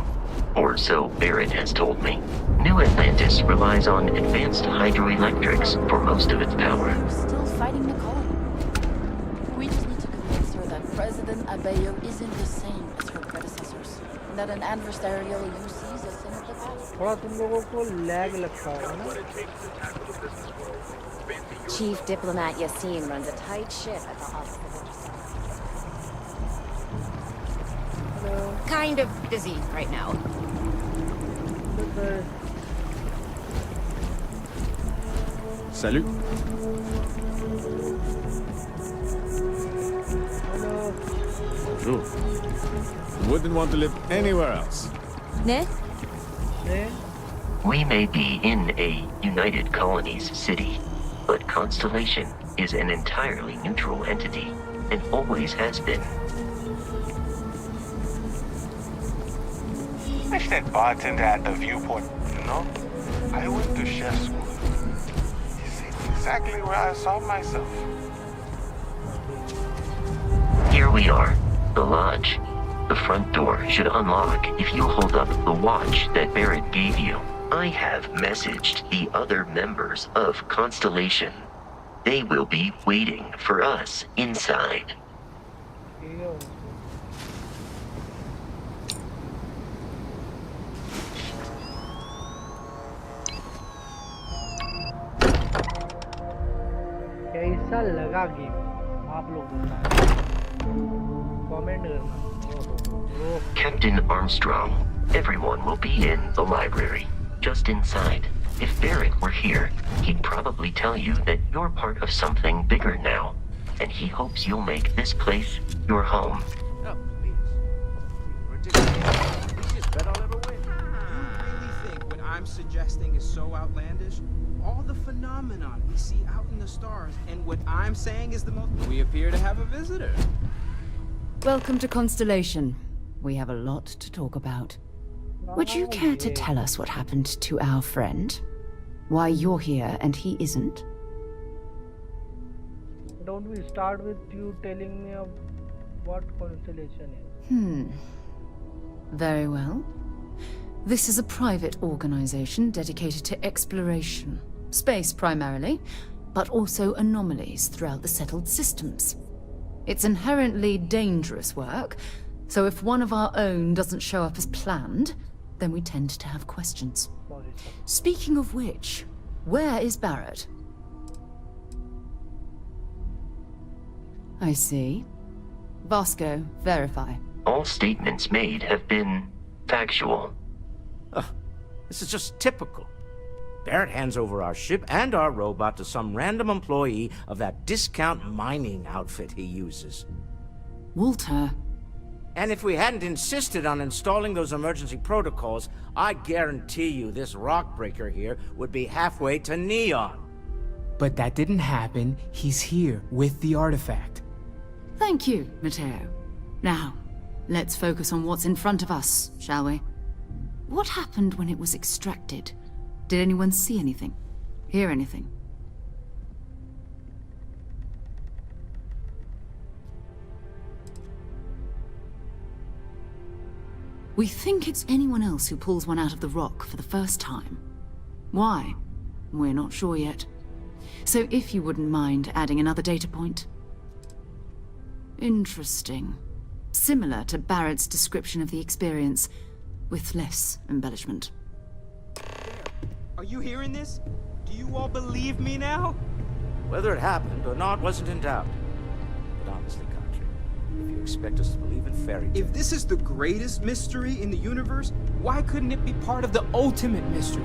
or so Barrett has told me. New Atlantis relies on advanced hydroelectrics for most of its power. still fighting the colony. We just need to convince her that President Abeyo isn't the same as her predecessors, and that an adversarial UC is a thing of the past. थोड़ा तुम लोगों को lag लगता होगा ना? Chief Diplomat Yassine runs a tight ship at the hospital. Kind of busy right now. Salut. True. Wouldn't want to live anywhere else. Ne? We may be in a United Colonies city, but Constellation is an entirely neutral entity, and always has been. I said bartender at the viewport. No, I went to chef school. This is exactly where I saw myself. Here we are, the lodge. The front door should unlock if you hold up the watch that Barrett gave you. I have messaged the other members of Constellation. They will be waiting for us inside. कैसा कैसा लगा game आप लोग बताएं comment करना Captain Armstrong, everyone will be in the library, just inside. If Barrett were here, he'd probably tell you that you're part of something bigger now, and he hopes you'll make this place your home. Oh, please. Ridiculous. Easiest bet I'll ever win. You really think what I'm suggesting is so outlandish? All the phenomenon we see out in the stars, and what I'm saying is the most... We appear to have a visitor. Welcome to Constellation. We have a lot to talk about. Would you care to tell us what happened to our friend? Why you're here and he isn't? Don't we start with you telling me what Constellation is? Very well. This is a private organization dedicated to exploration. Space primarily, but also anomalies throughout the settled systems. It's inherently dangerous work, so if one of our own doesn't show up as planned, then we tend to have questions. Speaking of which, where is Barrett? I see. Vasco, verify. All statements made have been factual. This is just typical. Barrett hands over our ship and our robot to some random employee of that discount mining outfit he uses. Walter. And if we hadn't insisted on installing those emergency protocols, I guarantee you this rock breaker here would be halfway to Neon. But that didn't happen. He's here with the artifact. Thank you, Matteo. Now, let's focus on what's in front of us, shall we? What happened when it was extracted? Did anyone see anything? Hear anything? We think it's anyone else who pulls one out of the rock for the first time. Why? We're not sure yet. So if you wouldn't mind adding another data point. Interesting. Similar to Barrett's description of the experience, with less embellishment. Are you hearing this? Do you all believe me now? Whether it happened or not wasn't in doubt. But honestly, Country, if you expect us to believe in fairy tales... If this is the greatest mystery in the universe, why couldn't it be part of the ultimate mystery?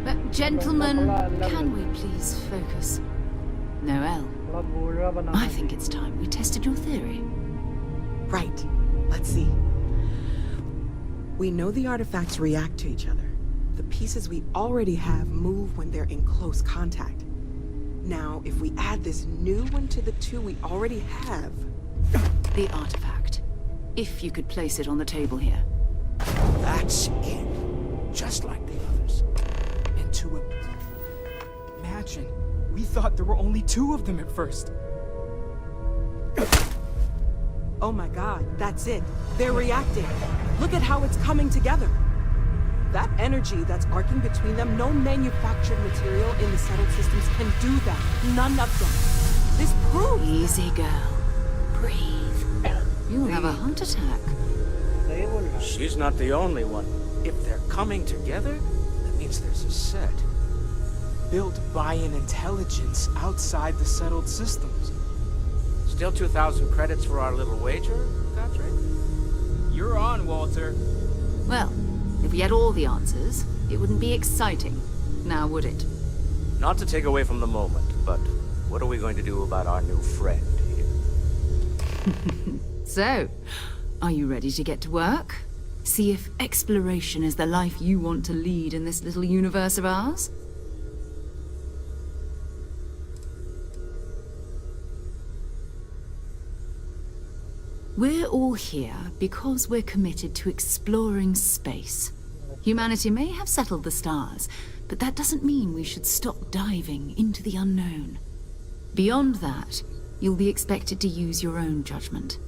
But gentlemen, can we please focus? Noel, I think it's time we tested your theory. Right. Let's see. We know the artifacts react to each other. The pieces we already have move when they're in close contact. Now, if we add this new one to the two we already have... The artifact. If you could place it on the table here. That's it. Just like the others. Into it. Imagine. We thought there were only 2 of them at first. Oh my god, that's it. They're reacting. Look at how it's coming together. That energy that's arcing between them, no manufactured material in the settled systems can do that. None of them. This proves... Easy, girl. Breathe. You'll have a heart attack. She's not the only one. If they're coming together, that means there's a set. Built by an intelligence outside the settled systems. Still 2,000 credits for our little wager, Patrick? You're on, Walter. Well, if we had all the answers, it wouldn't be exciting, now would it? Not to take away from the moment, but what are we going to do about our new friend here? So, are you ready to get to work? See if exploration is the life you want to lead in this little universe of ours? We're all here because we're committed to exploring space. Humanity may have settled the stars, but that doesn't mean we should stop diving into the unknown. Beyond that, you'll be expected to use your own judgment,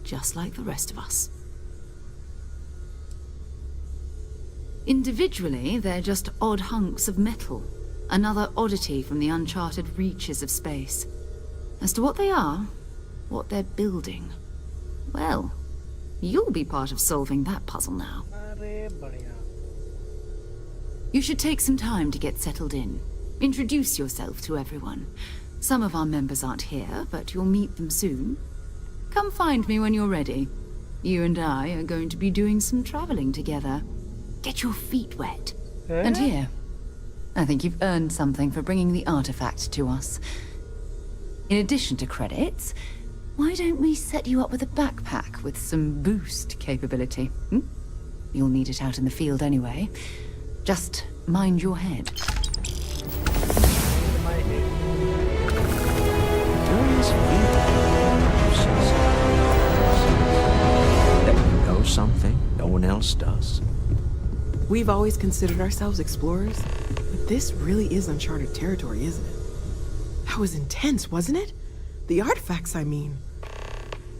just like the rest of us. Individually, they're just odd hunks of metal, another oddity from the uncharted reaches of space. As to what they are, what they're building, well, you'll be part of solving that puzzle now. You should take some time to get settled in. Introduce yourself to everyone. Some of our members aren't here, but you'll meet them soon. Come find me when you're ready. You and I are going to be doing some traveling together. Get your feet wet. And here, I think you've earned something for bringing the artifact to us. In addition to credits, why don't we set you up with a backpack with some boost capability? You'll need it out in the field anyway. Just mind your head. That you know something no one else does. We've always considered ourselves explorers, but this really is uncharted territory, isn't it? That was intense, wasn't it? The artifacts, I mean.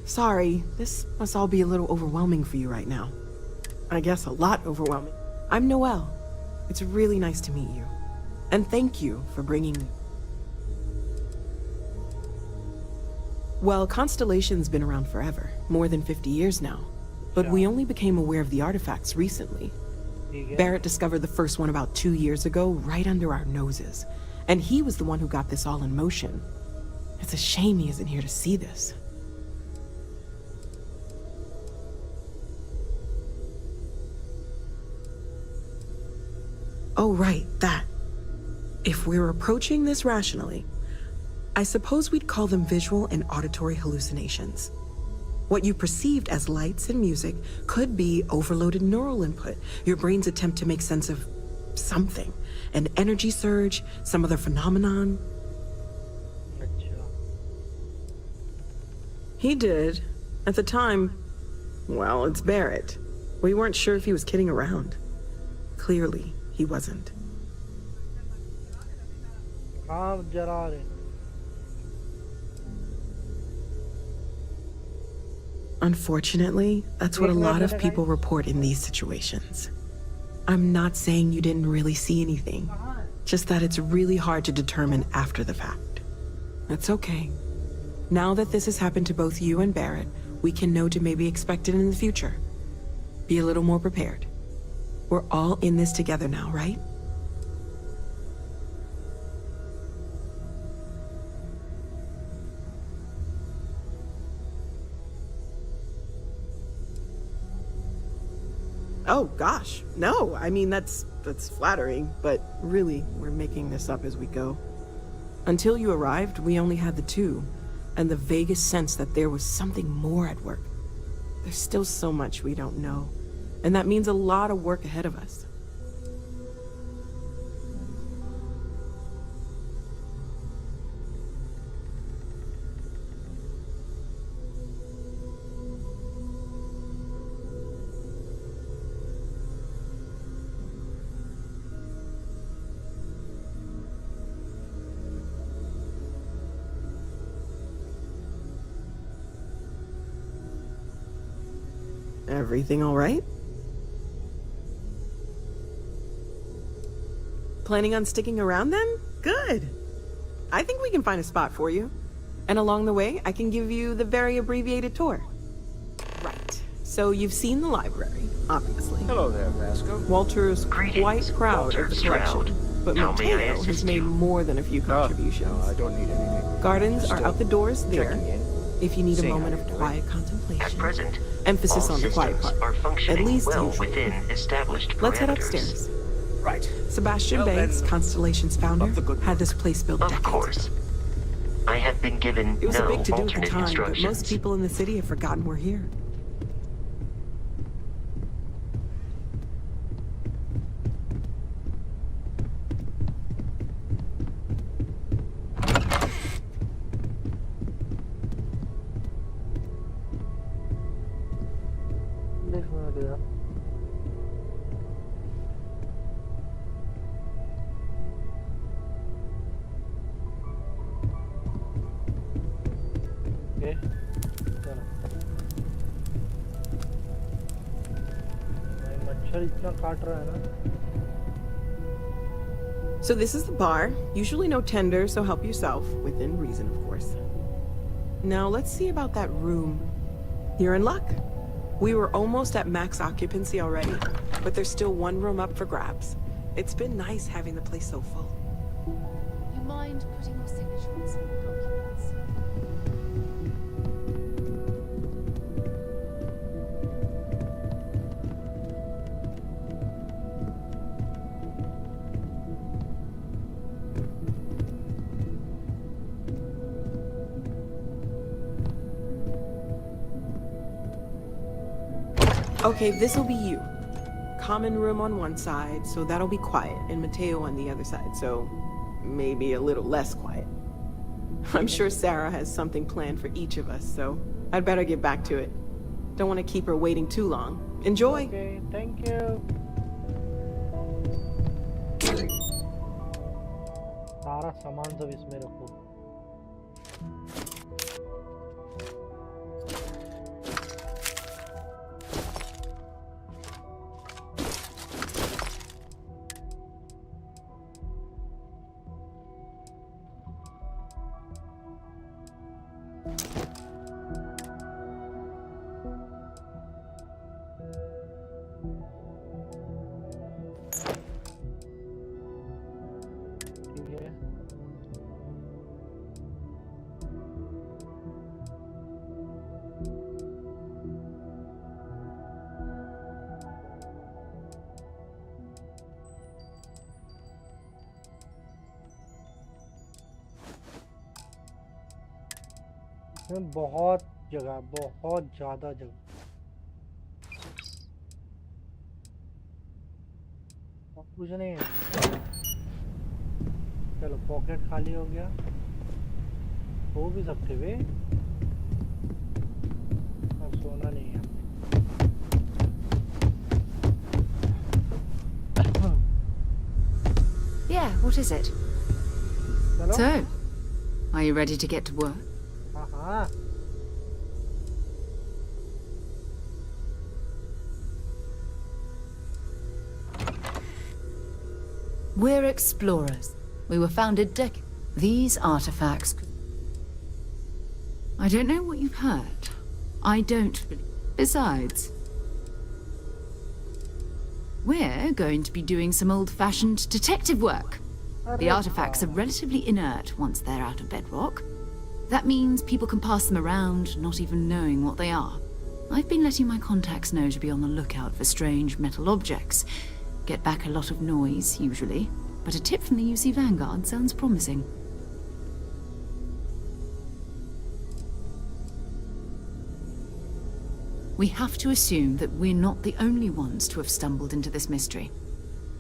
Sorry, this must all be a little overwhelming for you right now. I guess a lot overwhelming. I'm Noelle. It's really nice to meet you. And thank you for bringing me. Well, Constellation's been around forever, more than 50 years now. But we only became aware of the artifacts recently. Barrett discovered the first one about 2 years ago, right under our noses. And he was the one who got this all in motion. It's a shame he isn't here to see this. Oh, right, that. If we're approaching this rationally, I suppose we'd call them visual and auditory hallucinations. What you perceived as lights and music could be overloaded neural input, your brain's attempt to make sense of something. An energy surge, some other phenomenon. He did. At the time, well, it's Barrett. We weren't sure if he was kidding around. Clearly, he wasn't. Unfortunately, that's what a lot of people report in these situations. I'm not saying you didn't really see anything, just that it's really hard to determine after the fact. That's okay. Now that this has happened to both you and Barrett, we can know to maybe expect it in the future. Be a little more prepared. We're all in this together now, right? Oh, gosh, no. I mean, that's flattering, but really, we're making this up as we go. Until you arrived, we only had the two, and the vaguest sense that there was something more at work. There's still so much we don't know, and that means a lot of work ahead of us. Everything all right? Planning on sticking around then? Good. I think we can find a spot for you. And along the way, I can give you the very abbreviated tour. Right. So you've seen the library, obviously. Hello there, Vasco. Walter's quite proud of the collection. But Mateo has made more than a few contributions. No, I don't need anything. Gardens are out the doors there. If you need a Seeing moment how of you're quiet contemplation. At present, Emphasis all on the quiet systems part. are functioning At least well usually. within established parameters. Let's head upstairs. Right. Sebastian Well, Banks, then, Constellation's founder, had this place built Of decades course. ago. I have been given It was no a big to-do at the alternate time, but instructions. most people in the city have forgotten we're here. Okay. चलो। भाई मच्छर इतना काट रहा है ना। So this is the bar. Usually no tender, so help yourself. Within reason, of course. Now let's see about that room. You're in luck. We were almost at max occupancy already, but there's still one room up for grabs. It's been nice having the place so full. You mind mind putting your signature on some documents? Okay, this'll be you. Common room on one side, so that'll be quiet, and Mateo on the other side, so maybe a little less quiet. I'm sure Sarah has something planned for each of us, so I'd better get back to it. Don't want to keep her waiting too long. Enjoy! Okay, thank you. सारा सामान सब इसमें रखो. बहुत जगह, बहुत ज़्यादा जगह. कुछ नहीं है. चलो पॉकेट खाली हो गया. हो भी सकते वे. अब सोना नहीं है. Yeah, what is it? चलो. So, are you ready to get to work? हाँ. We're explorers. We were founded These artifacts... I don't know what you've heard. I don't... Besides... We're going to be doing some old-fashioned detective work. The artifacts are relatively inert once they're out of bedrock. That means people can pass them around, not even knowing what they are. I've been letting my contacts know to be on the lookout for strange metal objects. Get back a lot of noise, usually. But a tip from the UC Vanguard sounds promising. We have to assume that we're not the only ones to have stumbled into this mystery.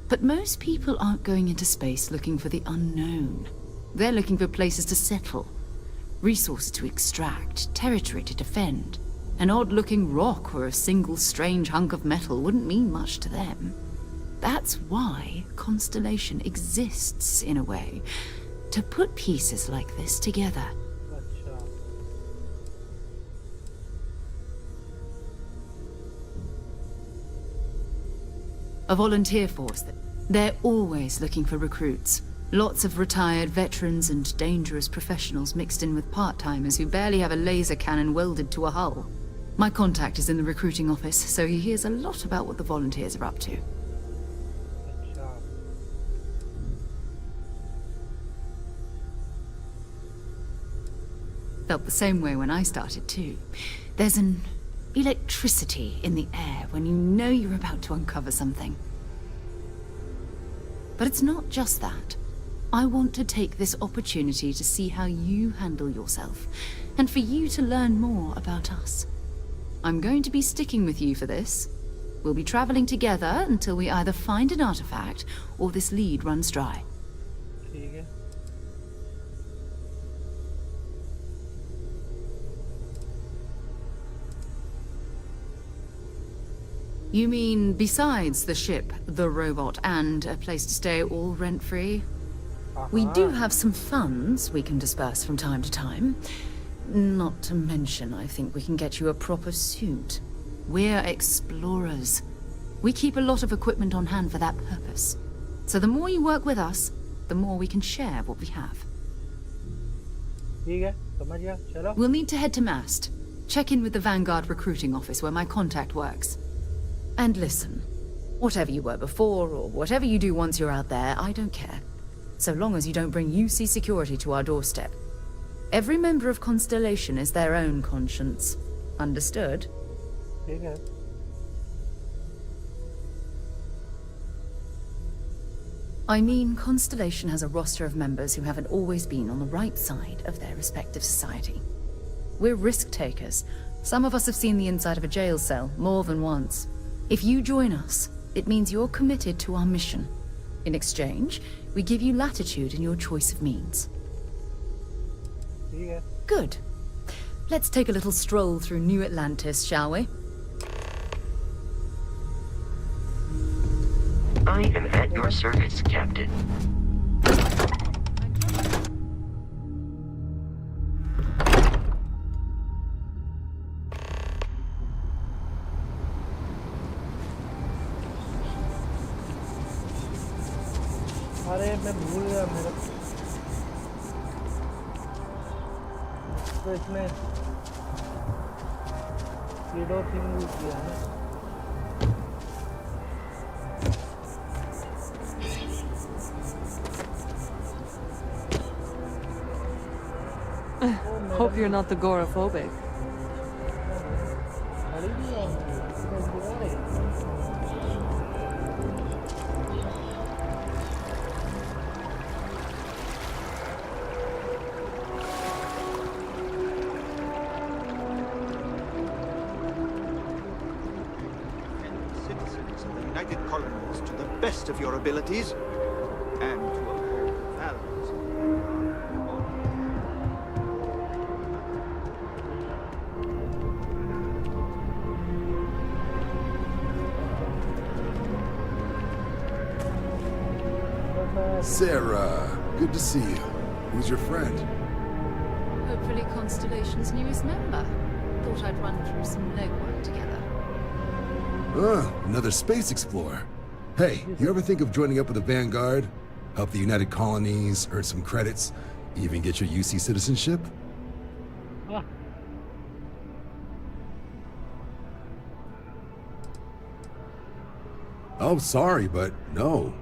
But most people aren't going into space looking for the unknown. They're looking for places to settle. Resources to extract, territory to defend. An odd-looking rock or a single strange hunk of metal wouldn't mean much to them. That's why Constellation exists, in a way. To put pieces like this together. A volunteer force. They're always looking for recruits. Lots of retired veterans and dangerous professionals mixed in with part-timers who barely have a laser cannon welded to a hull. My contact is in the recruiting office, so he hears a lot about what the volunteers are up to. Felt the same way when I started too. There's an electricity in the air when you know you're about to uncover something. But it's not just that. I want to take this opportunity to see how you handle yourself, and for you to learn more about us. I'm going to be sticking with you for this. We'll be traveling together until we either find an artifact or this lead runs dry. You mean besides the ship, the robot, and a place to stay all rent-free? We do have some funds we can disperse from time to time. Not to mention, I think we can get you a proper suit. We're explorers. We keep a lot of equipment on hand for that purpose. So the more you work with us, the more we can share what we have. We'll need to head to Mast. Check in with the Vanguard recruiting office where my contact works. And listen, whatever you were before or whatever you do once you're out there, I don't care. so long as you don't bring UC security to our doorstep. Every member of Constellation is their own conscience. Understood? Okay. I mean, Constellation has a roster of members who haven't always been on the right side of their respective society. We're risk takers. Some of us have seen the inside of a jail cell more than once. If you join us, it means you're committed to our mission. In exchange, we give you latitude in your choice of means. Yeah. Good. Let's take a little stroll through New Atlantis, shall we? I am at your service, Captain. अरे मैं भूल गया मेरा तो इसमें kiddo thing use किया है Hope you're not agoraphobic. Citizens of the United Colonies to the best of your abilities and to uphold the values. Sarah, good to see you. Who's your friend? Hopefully Constellation's newest member. Thought I'd run through some legwork together. Another space explorer. Hey, you ever think of joining up with the Vanguard? Help the United Colonies, earn some credits, even get your UC citizenship? Oh, sorry, but no.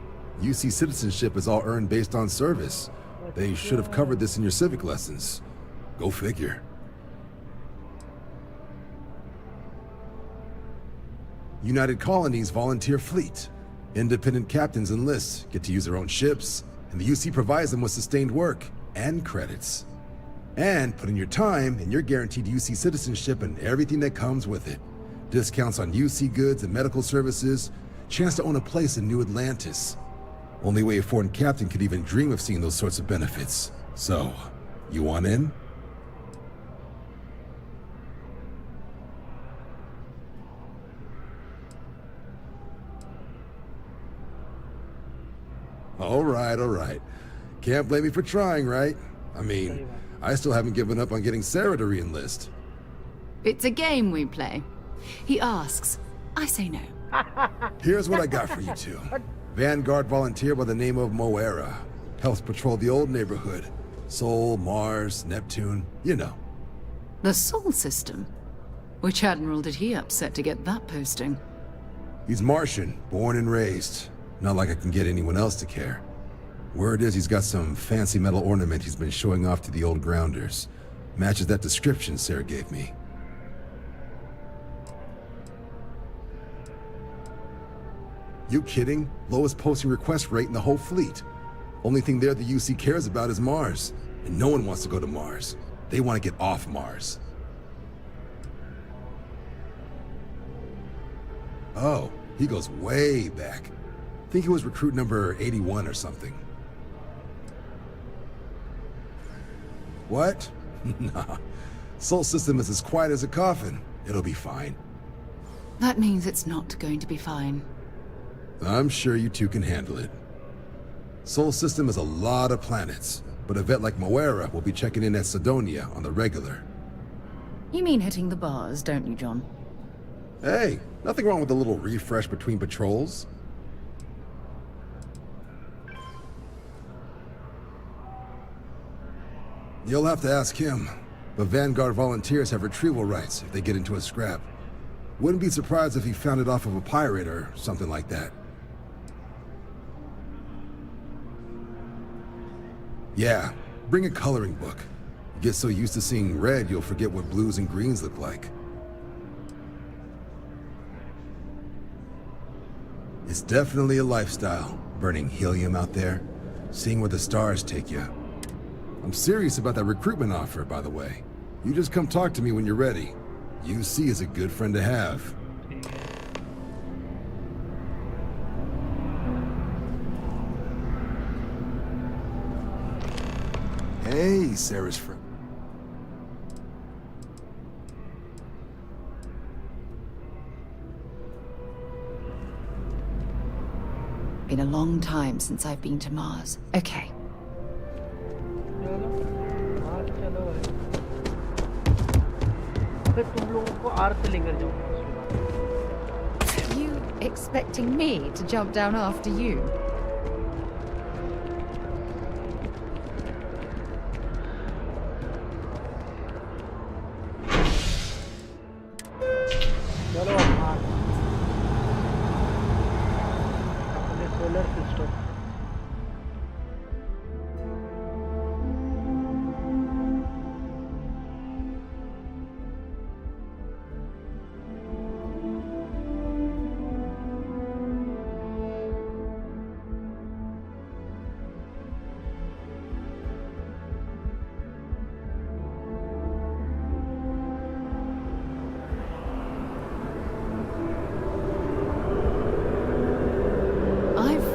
UC citizenship is all earned based on service. They should have covered this in your civic lessons. Go figure. United Colonies Volunteer Fleet. Independent captains enlist, get to use their own ships, and the UC provides them with sustained work and credits. And put in your time, and you're guaranteed UC citizenship and everything that comes with it. Discounts on UC goods and medical services, chance to own a place in New Atlantis. Only way a foreign captain could even dream of seeing those sorts of benefits. So, you want in? All right. Can't blame me for trying, right? I mean, I still haven't given up on getting Sarah to re-enlist. It's a game we play. He asks, I say no. Here's what I got for you two. Vanguard volunteer by the name of Moera. Helps patrol the old neighborhood. Sol, Mars, Neptune, you know. The Sol system? Which admiral did he upset to get that posting? He's Martian, born and raised. Not like I can get anyone else to care. Word is he's got some fancy metal ornament he's been showing off to the old grounders. Matches that description Sarah gave me. You kidding? Lowest posting request rate in the whole fleet. Only thing there the UC cares about is Mars. And no one wants to go to Mars. They want to get off Mars. Oh, he goes way back. Think he was recruit number 81 or something. What? Nah. Sol system is as quiet as a coffin. It'll be fine. That means it's not going to be fine. I'm sure you two can handle it. Sol system is a lot of planets, but a vet like Moera will be checking in at Sidonia on the regular. You mean hitting the bars, don't you, John? Hey, nothing wrong with a little refresh between patrols. You'll have to ask him, but Vanguard volunteers have retrieval rights if they get into a scrap. Wouldn't be surprised if he found it off of a pirate or something like that. Yeah, bring a coloring book. You get so used to seeing red, you'll forget what blues and greens look like. It's definitely a lifestyle, burning helium out there, seeing where the stars take you. I'm serious about that recruitment offer, by the way. You just come talk to me when you're ready. UC is a good friend to have. Hey, Sarah's friend. Been a long time since I've been to Mars. Okay. You expecting me to jump down after you?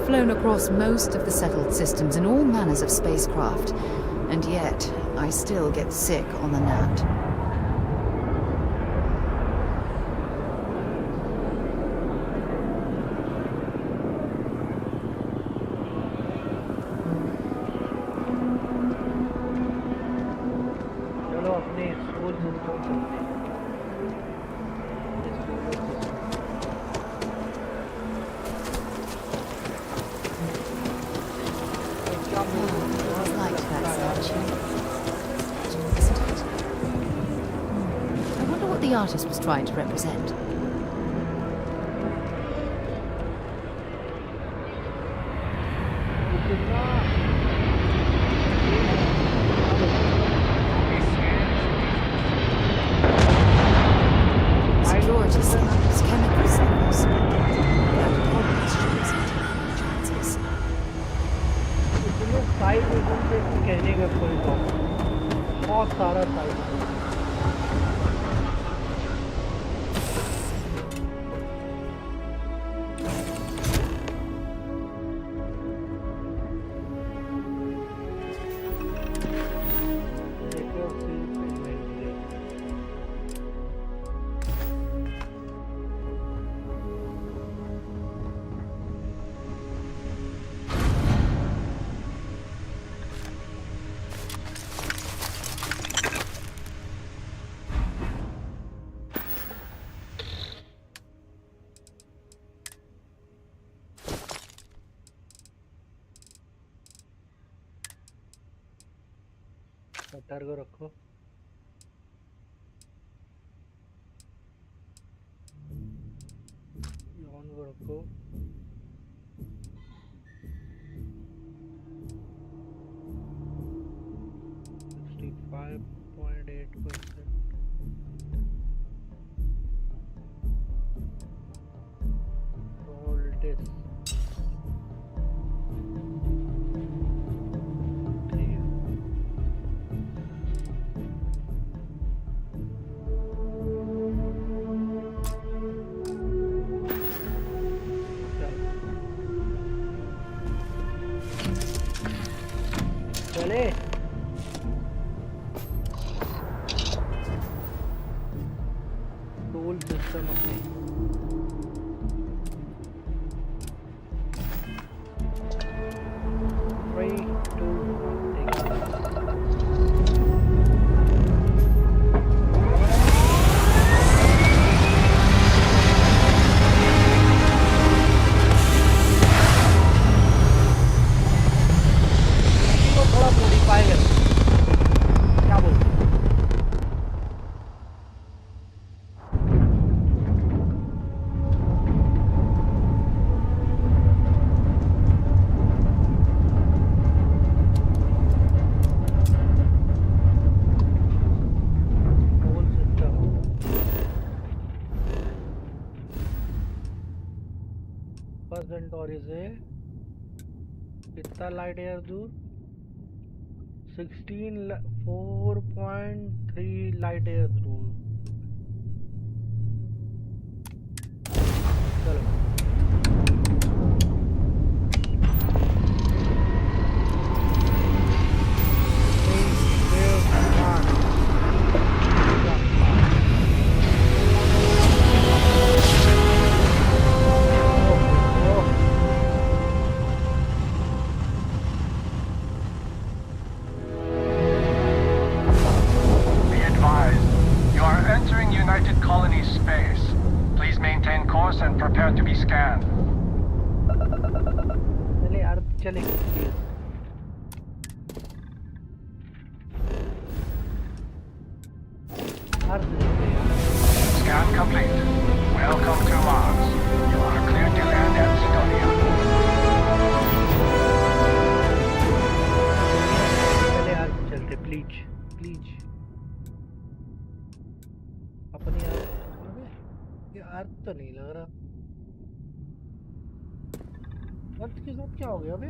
Flown across most of the settled systems in all manners of spacecraft, and yet I still get sick on the nat. The artist was trying to represent. Security signals, chemical signals, chances. Side से कहने का कोई बहुत सारा side cutter को रखो on को रखो 65.8% roll this चले टूल सिस्टम अपने ऑक्यूपस सेंटोरी से कितना लाइट ईयर दूर? 4.3 लाइट ईयर दूर। चलो and prepare to be scanned. चले अर्थ चले। Scan complete. Welcome to Mars. You are cleared to land at Sidonia. चले अर्थ चलते प्लीज प्लीज। अपनी ये अर्थ तो नहीं लग रहा। अर्थ के साथ क्या हो गया बे?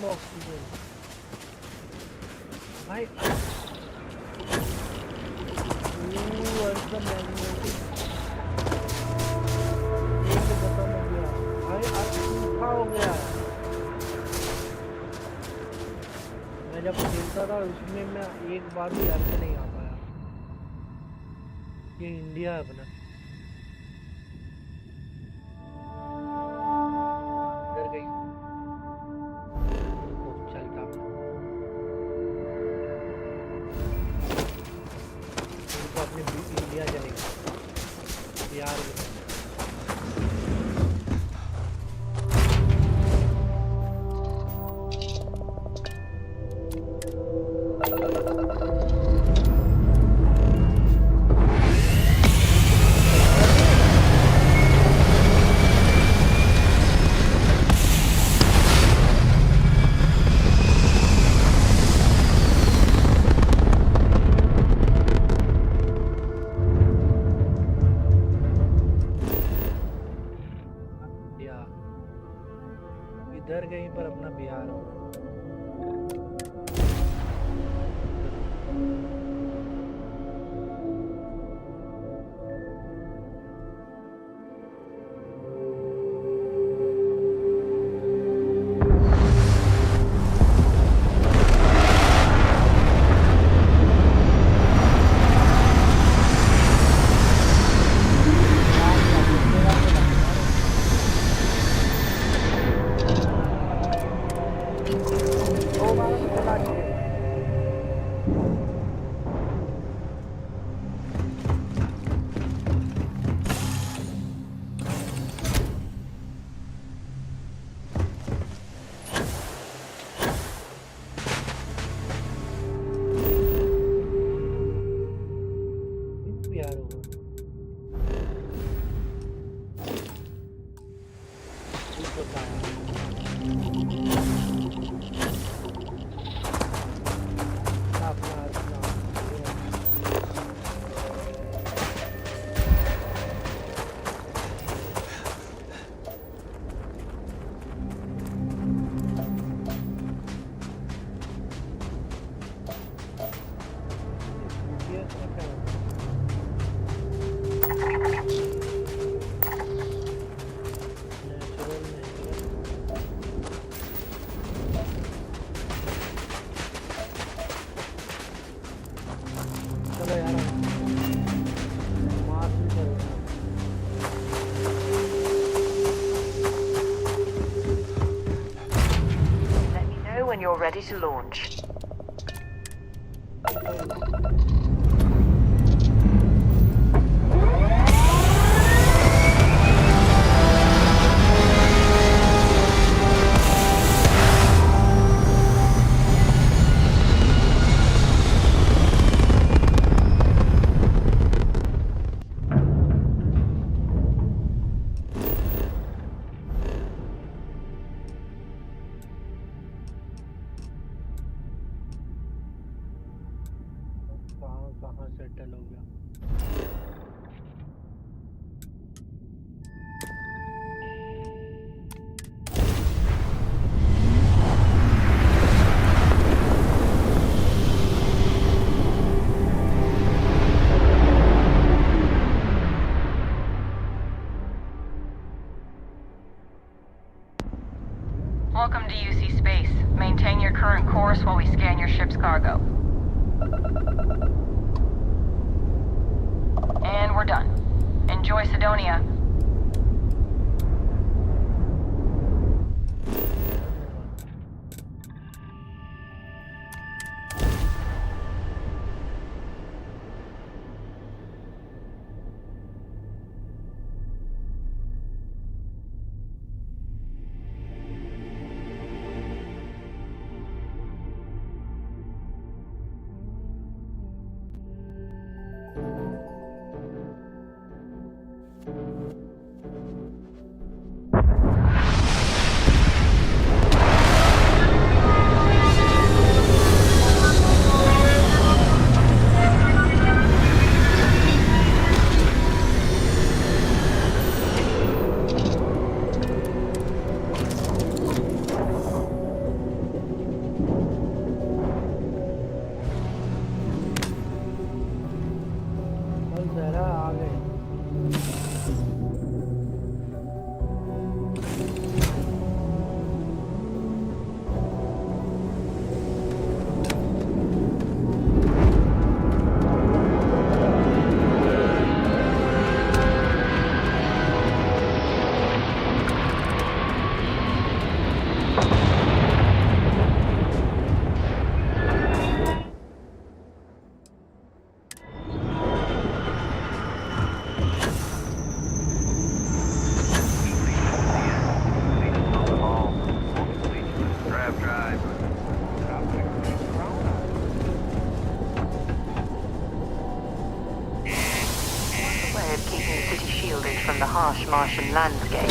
ऑक्सीजन भाई हो गया। मैं जब खेलता था उसमें मैं एक बार भी अर्थ नहीं आ पाया। ये इंडिया है अपना। डर गई चलता तो अपने इंडिया चलेगा बिहार में। इधर कहीं पर अपना बिहार हो। When you're ready to launch. कहाँ सेटल हो गया। Welcome to UC Space. Maintain your current course while we scan your ship's cargo. And we're done. Enjoy Sidonia. From the harsh Martian landscape.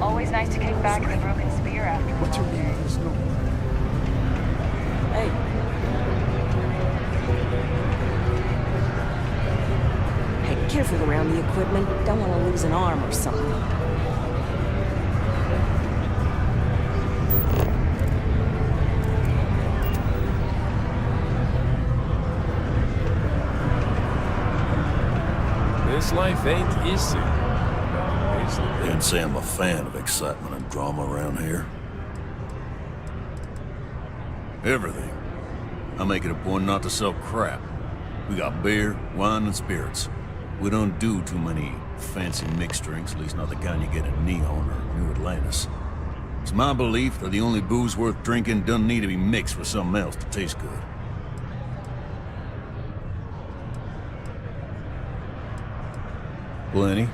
Always nice to kick back the broken spear after. What's your name? Hey. Hey, careful around the equipment. Don't want to lose an arm or something. This life ain't easy. Can't say I'm a fan of excitement and drama around here. Everything. I make it a point not to sell crap. We got beer, wine, and spirits. We don't do too many fancy mixed drinks, at least not the kind you get in Neon or New Atlantis. It's my belief that the only booze worth drinking doesn't need to be mixed with something else to taste good. Plenty.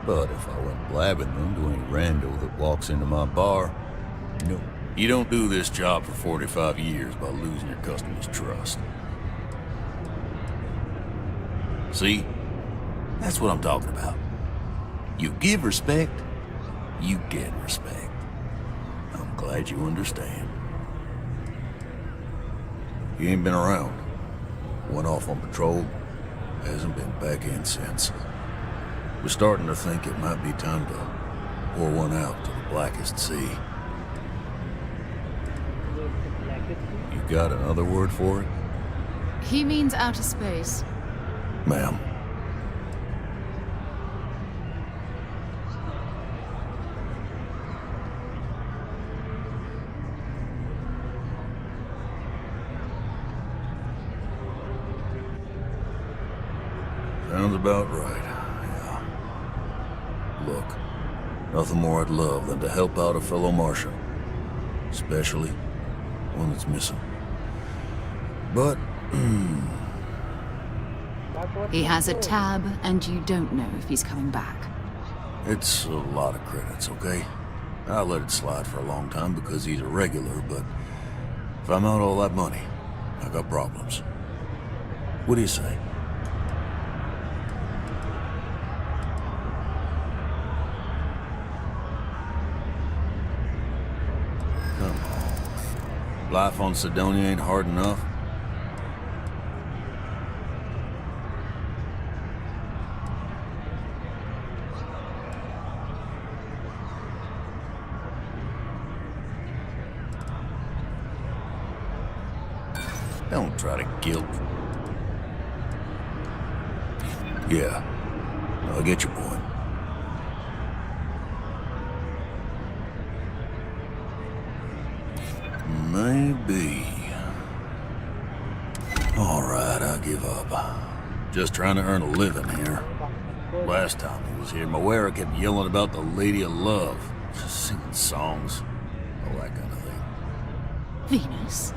But if I went blabbing them to any rando that walks into my bar, no. You don't do this job for 45 years by losing your customers' trust. See? That's what I'm talking about. You give respect, you get respect. I'm glad you understand. He ain't been around. Went off on patrol, hasn't been back in since. We're starting to think it might be time to pour one out to the blackest sea. You got another word for it? He means outer space. Ma'am. Sounds about right, yeah. Look, nothing more I'd love than to help out a fellow Martian. Especially one that's missing. But, He has a tab, and you don't know if he's coming back. it's a lot of credits, okay? I let it slide for a long time because he's a regular, but if I'm out all that money, I got problems. What do you say? Come on. Life on Sidonia ain't hard enough. Don't try to guilt. Yeah, I get your point. Maybe. All right, I give up. Just trying to earn a living here. Last time he was here, Moera kept yelling about the Lady of Love. Just singing songs. All that kind of thing. Venus?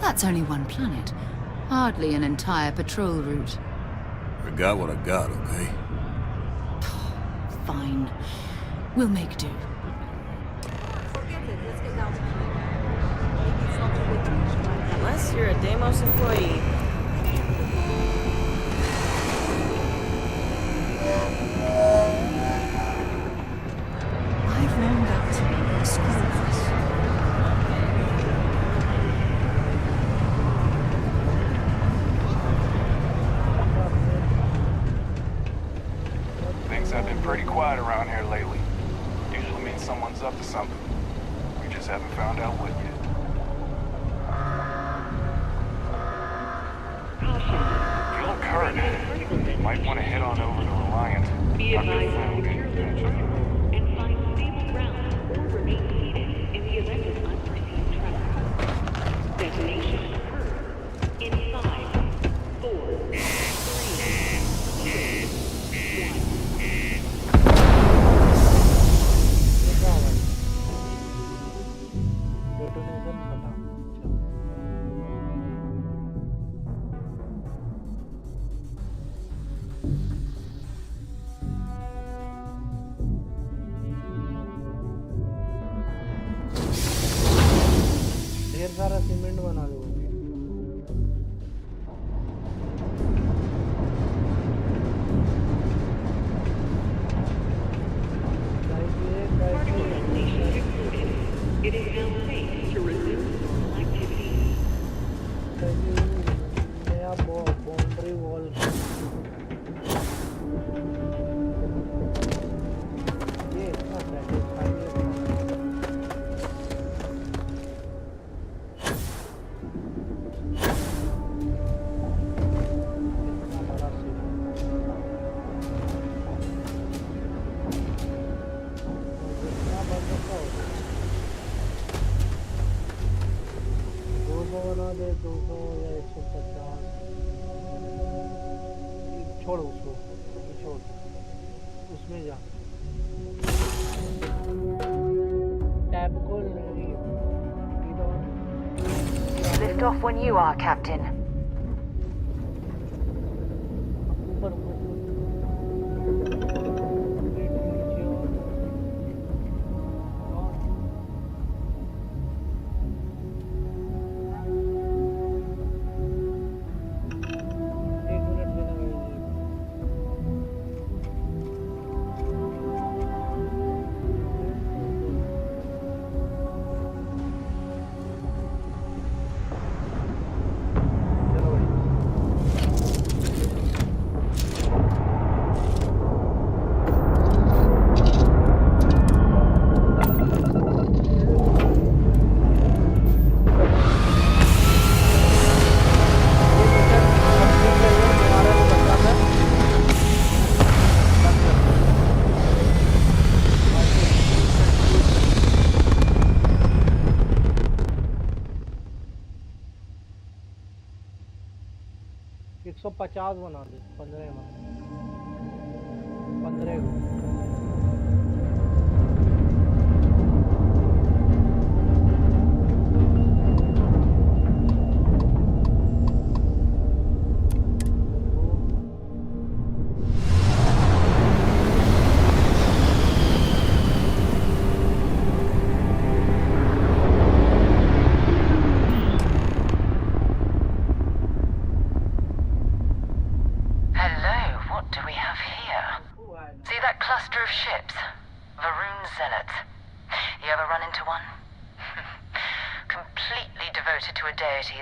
That's only one planet. Hardly an entire patrol route. I got what I got, okay? Fine. We'll make do. Unless you're a Deimos employee. I've longed up to be scrupulous. Things have been pretty quiet around here lately. Usually means someone's up to something. We just haven't found out what yet. If you look hurt, you might want to head on over to Reliant. Our good friend will get your attention. And find stable ground or remain seated in the event of unforeseen travel. Detonation occurs in 5, 4, 3, 2, ढेर सारा cement बना दो It is now safe to resume normal activities. नया boundary wall ये इतना satisfying है बना दे 200 या 150 छोड़ उसको छोड़ उसमें जा टैब को Lift off when you are, Captain. ऊपर 150 बना दे 15 में 15 को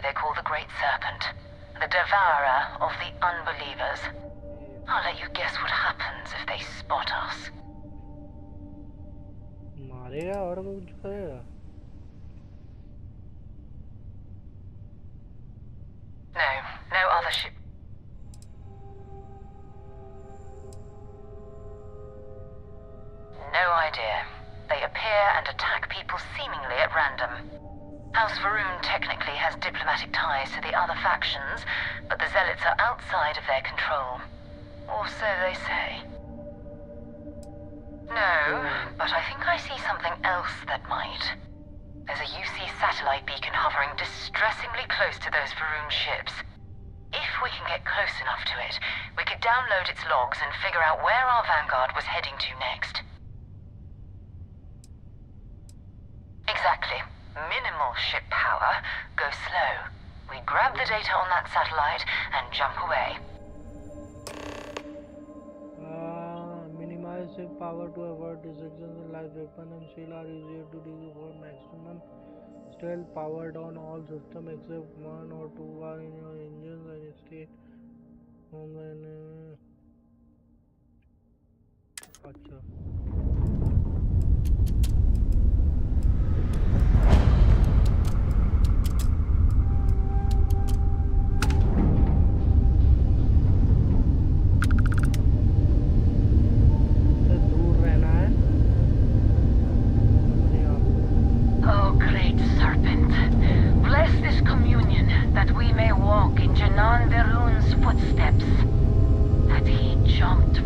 they call the Great Serpent, the devourer of the unbelievers. I'll let you guess what happens if they spot us. मारेगा और कुछ करेगा? No other ship. No idea. They appear and attack people seemingly at random. House Varun technically has diplomatic ties to the other factions, but the Zealots are outside of their control. Or so they say. No, but I think I see something else that might. There's a UC satellite beacon hovering distressingly close to those Varun ships. If we can get close enough to it, we could download its logs and figure out where our vanguard was heading to next. Exactly. Minimal ship power, go slow. We grab the data on that satellite and jump away. Minimize ship power to avoid disruptions in live weapon and shield are easier to do for maximum stealth. Power down all systems except 1 or 2 are in your engines and stay home when अच्छा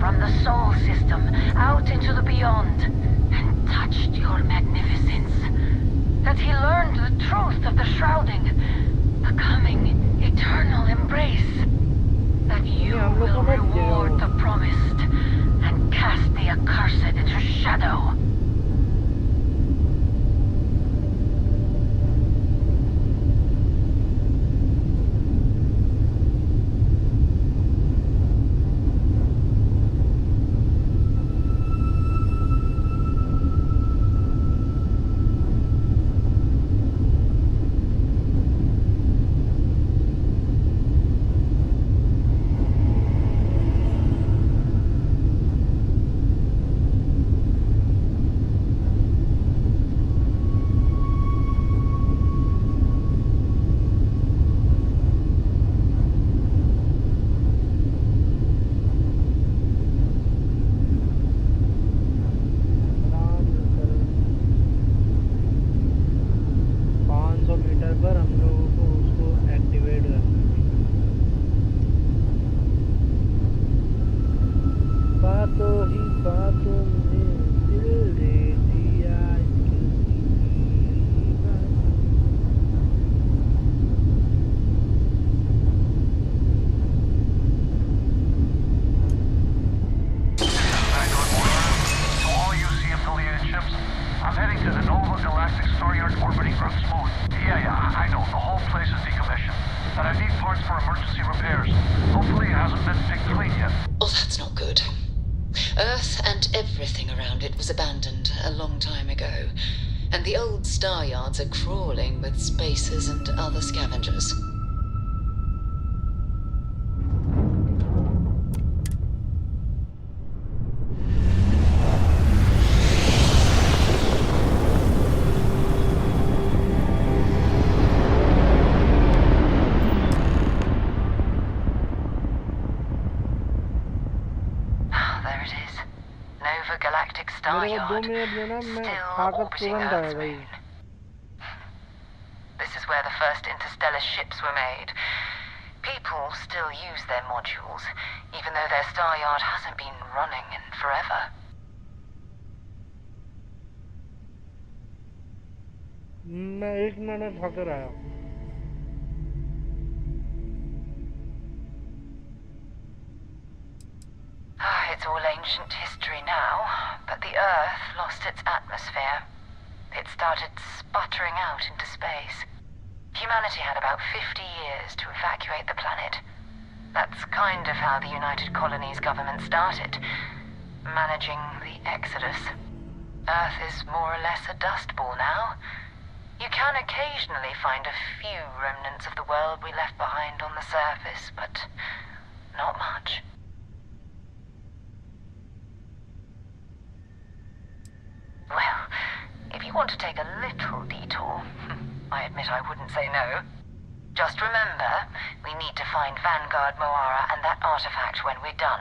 from the Sol system out into the beyond and touched your magnificence. That he learned the truth of the shrouding, the coming eternal embrace. That you will reward the promised and cast the accursed into shadow. Are crawling with spacers and other scavengers. There it is. Nova Galactic Star Yard. Still orbiting Earth's moon. This is where the first interstellar ships were made. People still still use their modules, even though their star yard hasn't been running in forever. मैं 1 minute खाकर आया. It's all ancient history now, but the Earth lost its atmosphere. It started sputtering out into space. Humanity had about 50 years to evacuate the planet. That's kind of how the United Colonies government started, managing the exodus. Earth is more or less a dust ball now. You can occasionally find a few remnants of the world we left behind on the surface, but not much. Well, if you want to take a little detour, I admit I wouldn't say no. Just remember, we need to find Vanguard Moara and that artifact when we're done.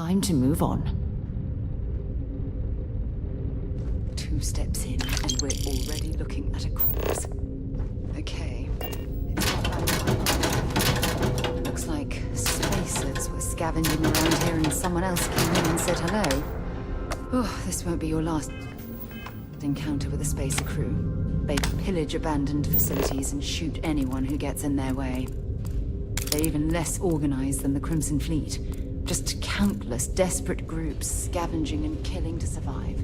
time to move on. 2 steps in, and we're already looking at a corpse. Okay, it's not that far. Looks like spacers were scavenging around here and someone else came in and said hello. Oh, this won't be your last encounter with a spacer crew. They pillage abandoned facilities and shoot anyone who gets in their way. They're even less organized than the Crimson Fleet. Just countless desperate groups scavenging and killing to survive.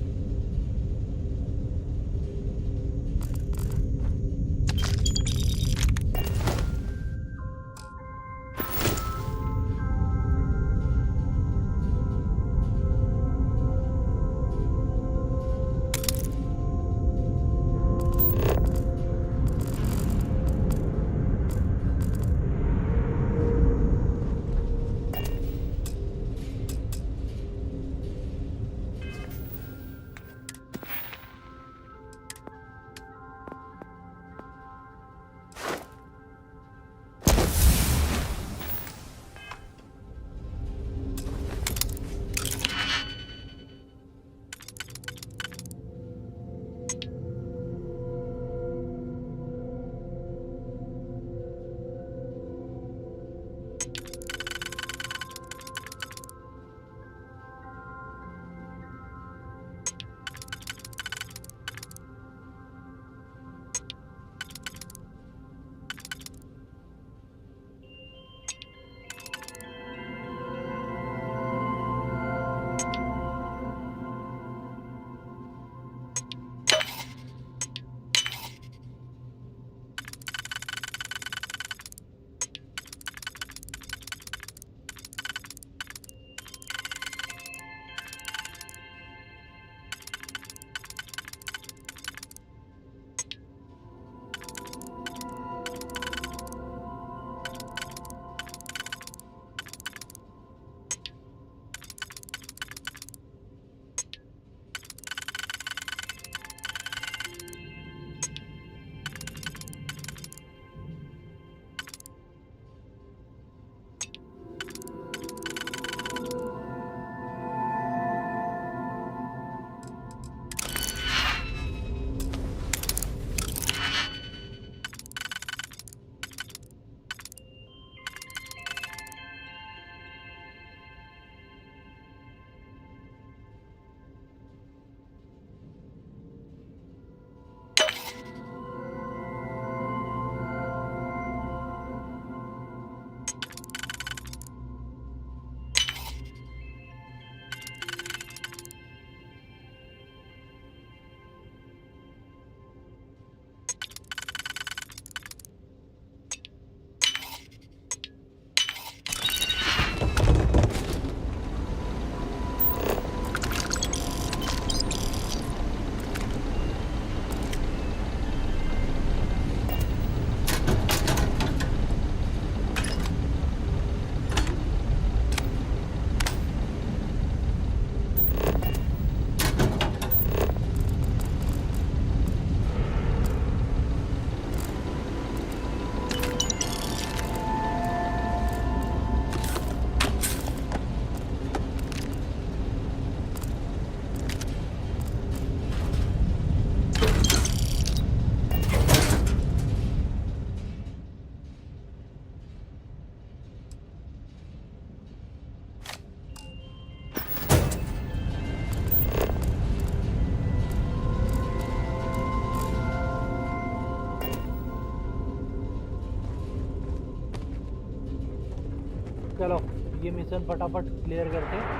चलो ये mission फटाफट clear करते हैं।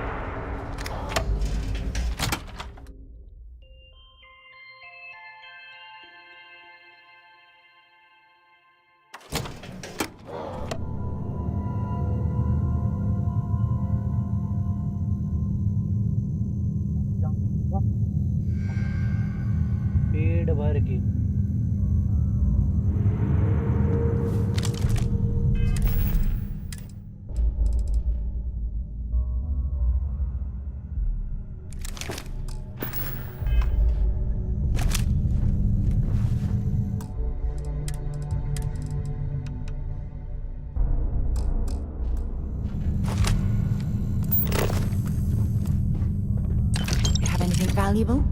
पेड़ भर के valuable?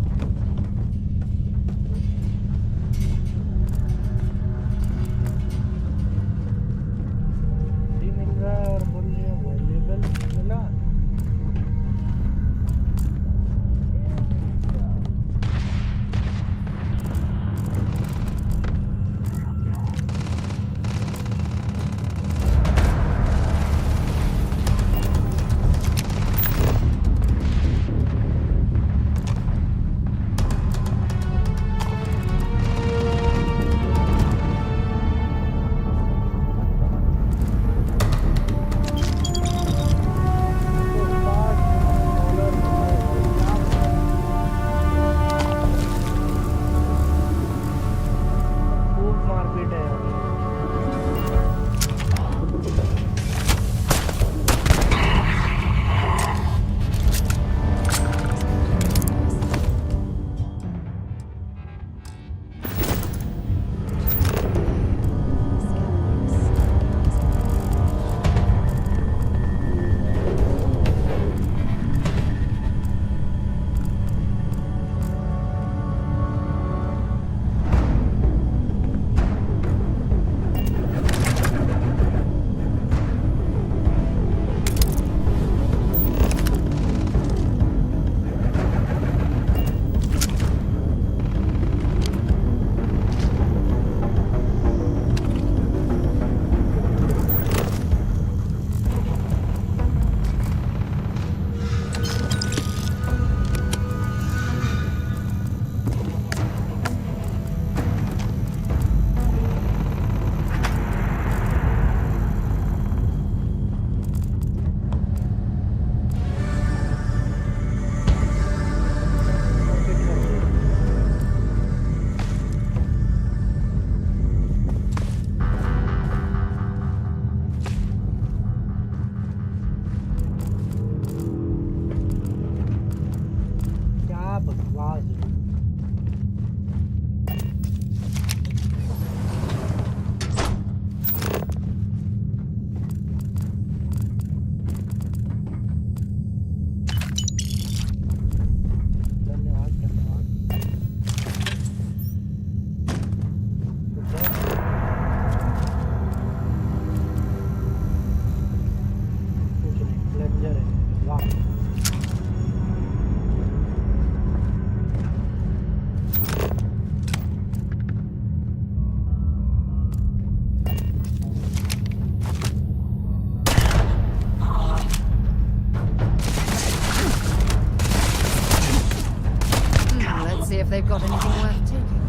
They've got anything worth taking.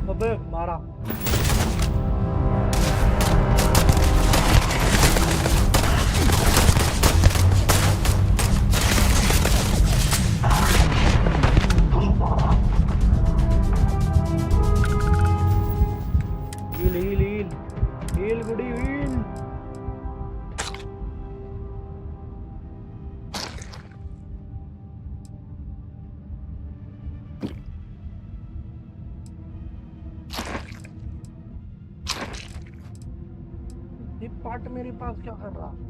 अबे मारा heal goody heal ये पार्ट मेरे पास क्या कर रहा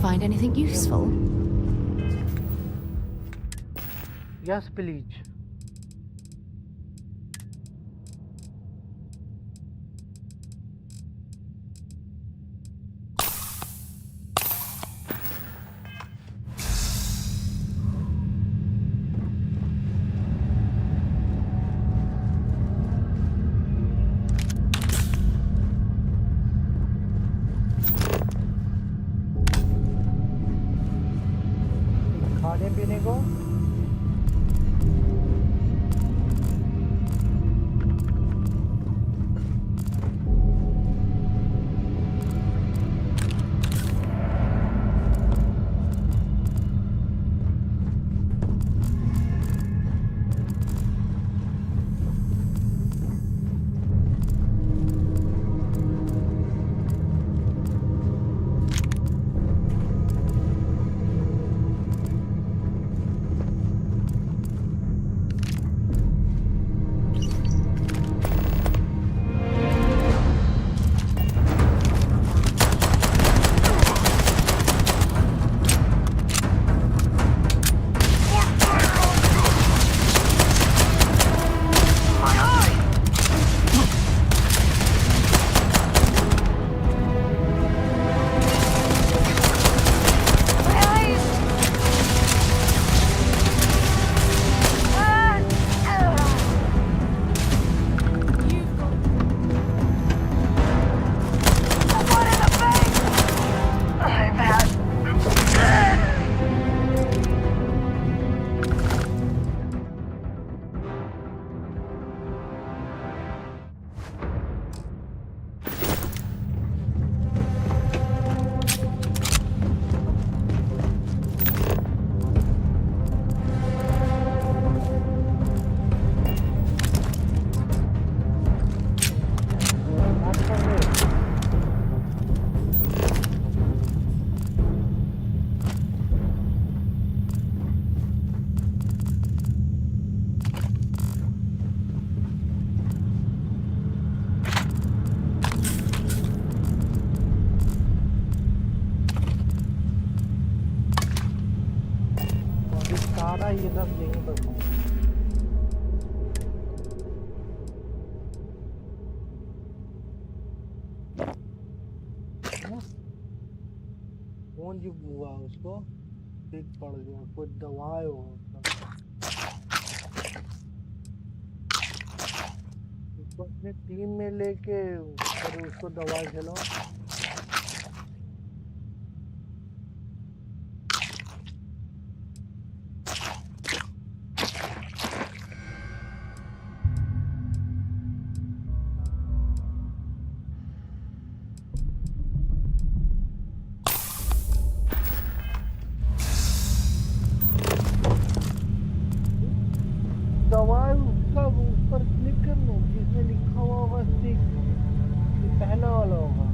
Find anything useful? Yes, please. खाने पीने को सारा ये सब यहीं पर कौन जी हुआ उसको ठीक पड़ गया कुछ दवाई हो उसको अपने टीम में लेके और उसको दवाई खिलाओ दवाई उसका उस पर क्लिक कर लो जिसमें लिखा हुआ होगा सिक ये पहला वाला होगा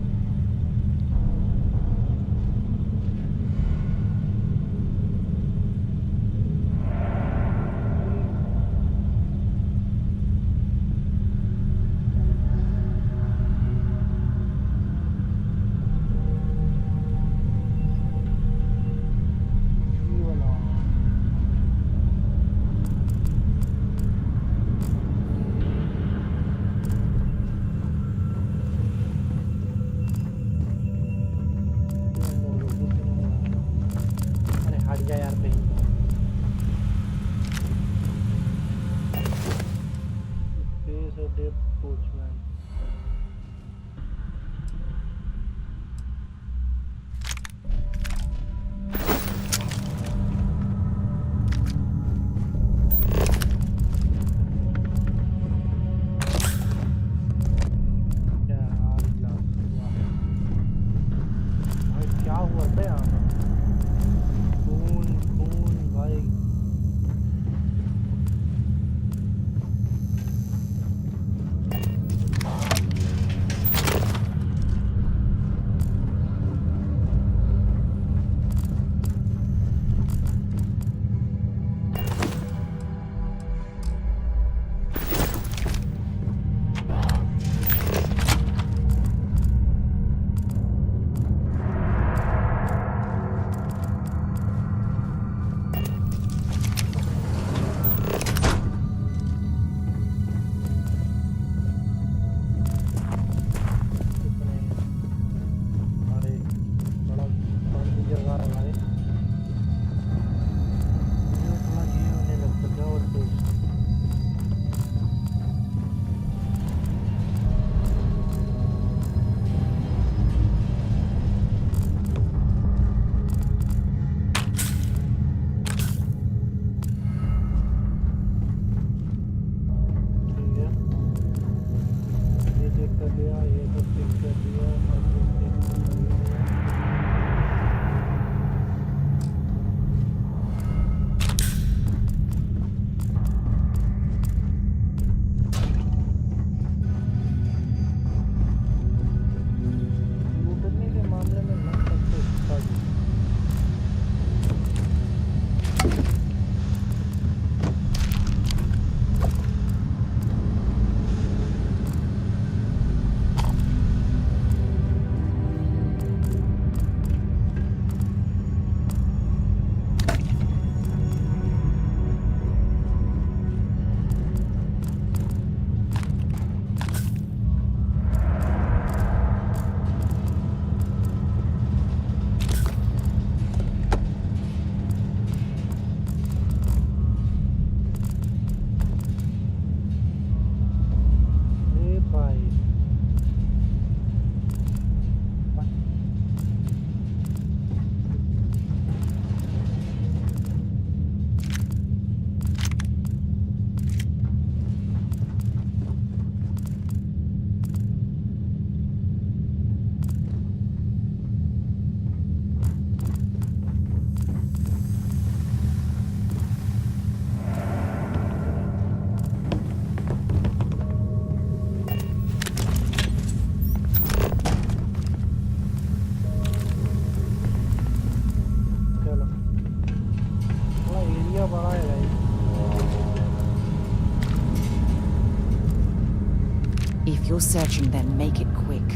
you're searching, then make it quick.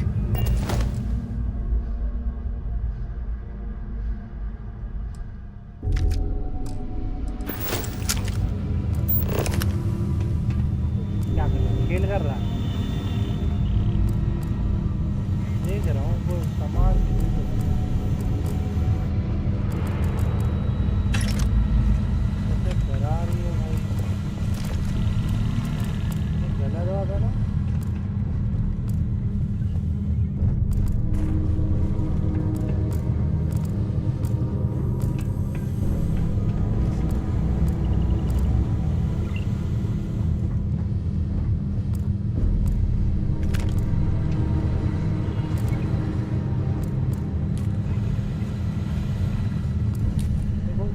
क्या कर रहा है? खेल कर रहा है? देख रहा हूँ वो सामान कैसे करा रही है भाई। गलत हुआ था ना।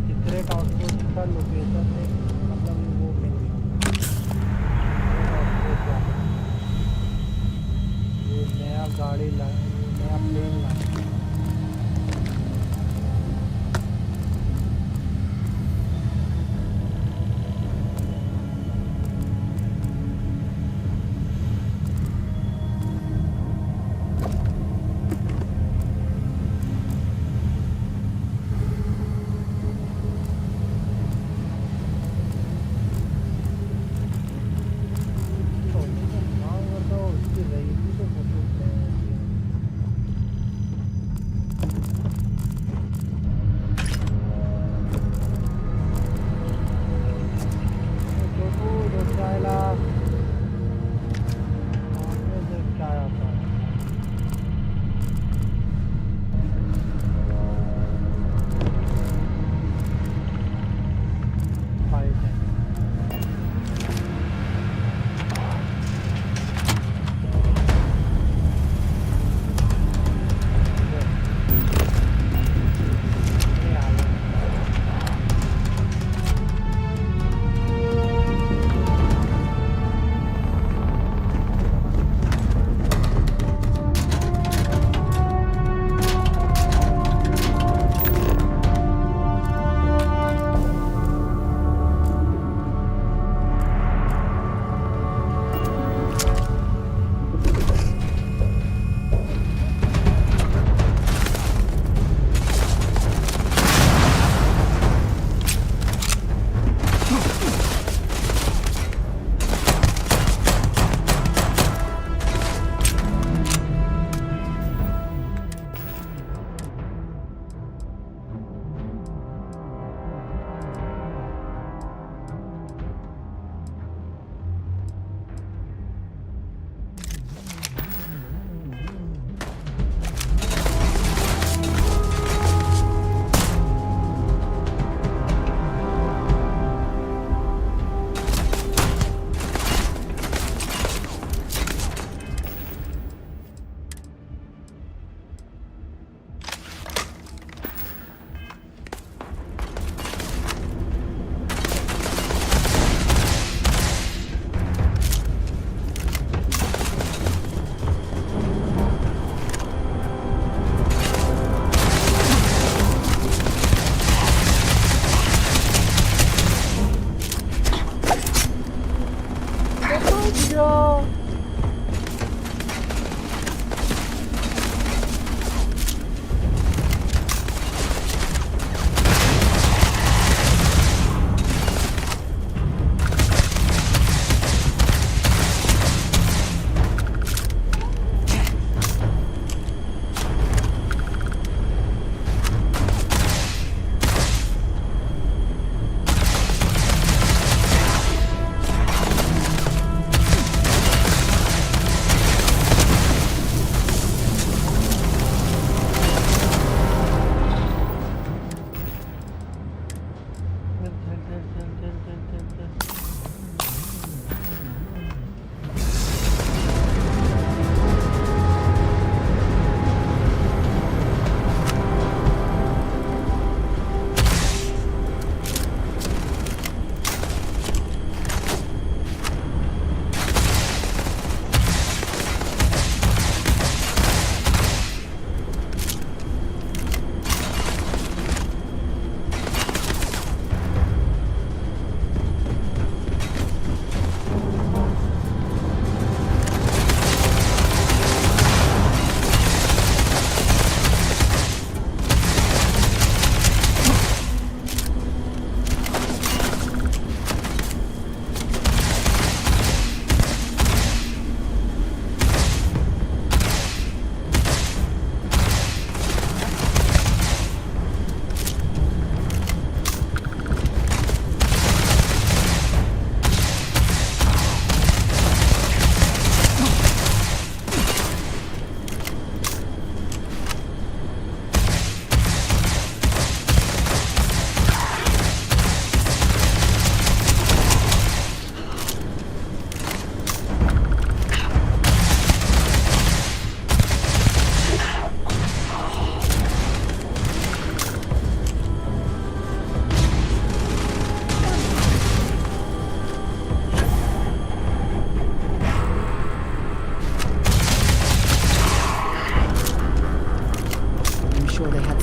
सीक्रेट आउटपोस्ट का लोकेशन है, मतलब वो मिल गया। वो नया गाड़ी ला, नया प्लेन ला।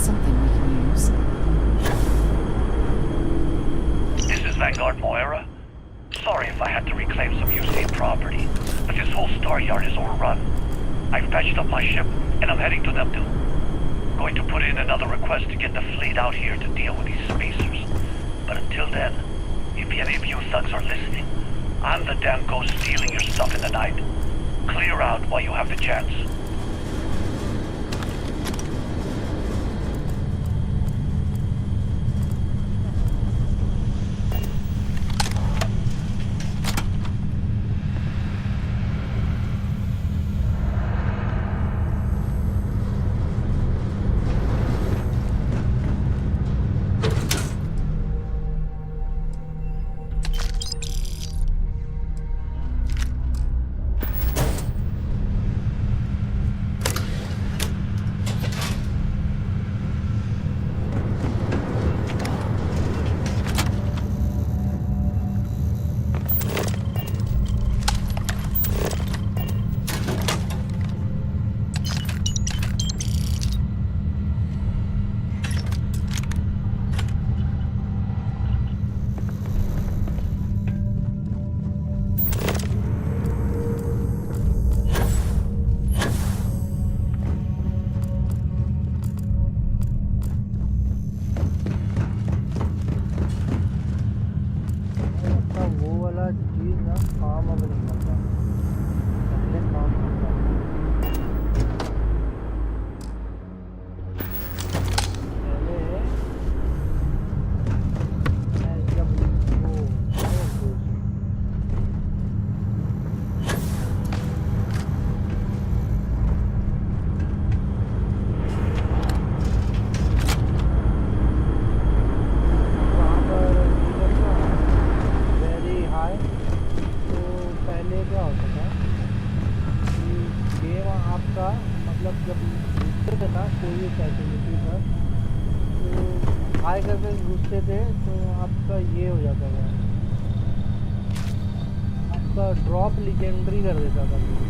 something we can use. This is Vanguard Moira. Sorry if I had to reclaim some UC property, but this whole star yard is overrun. I've patched up my ship, and I'm heading to Neptune. Going to put in another request to get the fleet out here to deal with these spacers. But until then, if any of you thugs are listening, I'm the damn ghost stealing your stuff in the night. Clear out while you have the chance. Drop legendary कर देता था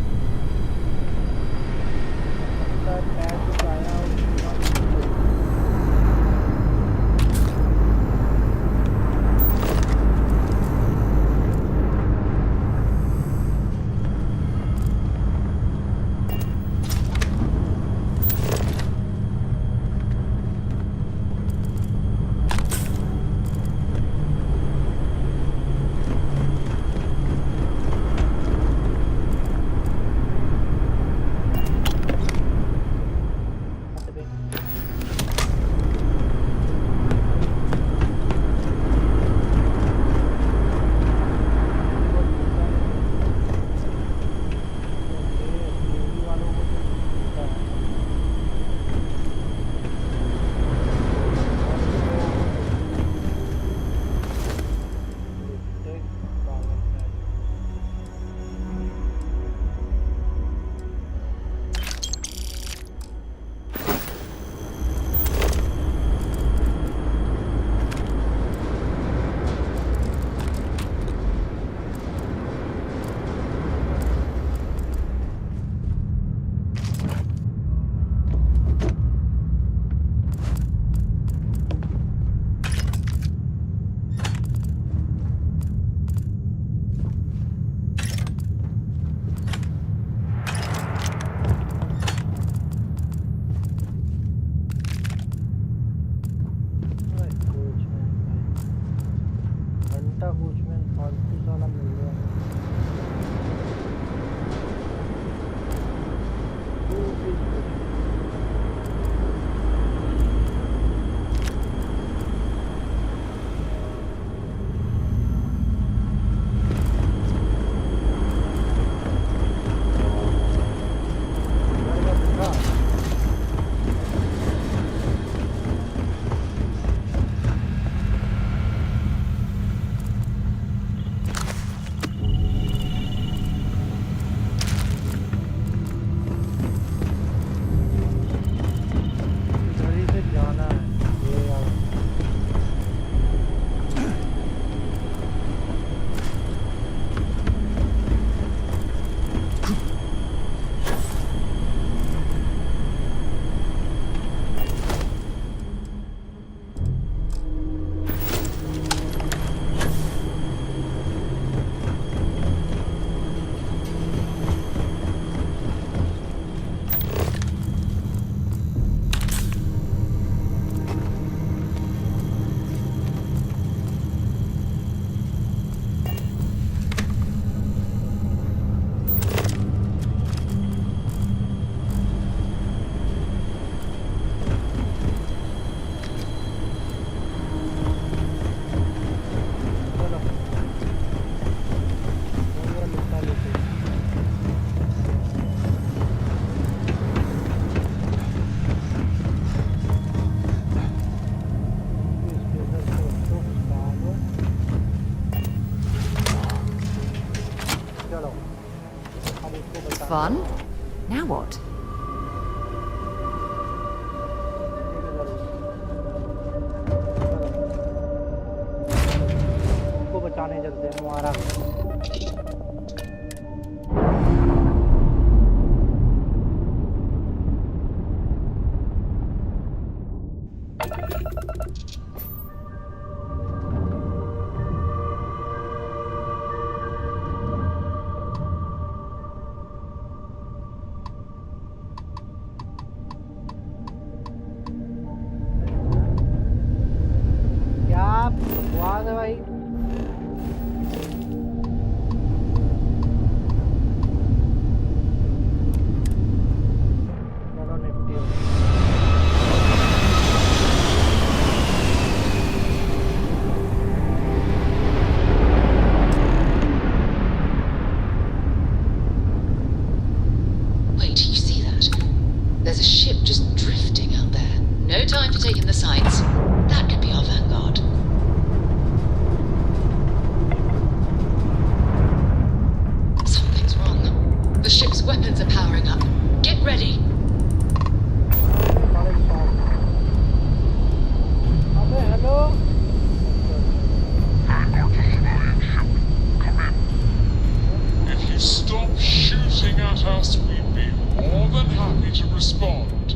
fun. Now what? को बचाने चलते हैं हमारा क्या बकवास है भाई चलो निपटी Wait, you see that? There's a ship just drifting out there. No time to take in the sights. That could be our vanguard. Something's wrong. The ship's weapons are powering up. Get ready. अबे hello If you stop shooting at us, we'd be more than happy to respond.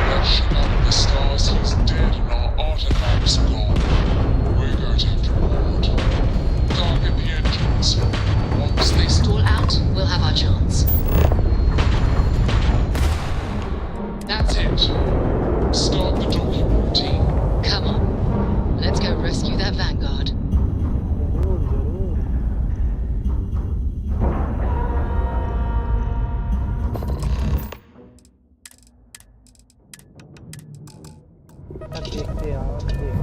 Election out of the stars, he's dead and our artifacts are gone. We're going to have to board. Target the engines. Once they Stall out, we'll have our chance. That's it. Start the docking routine. Come on. Let's go rescue that vanguard. देखते यार देखते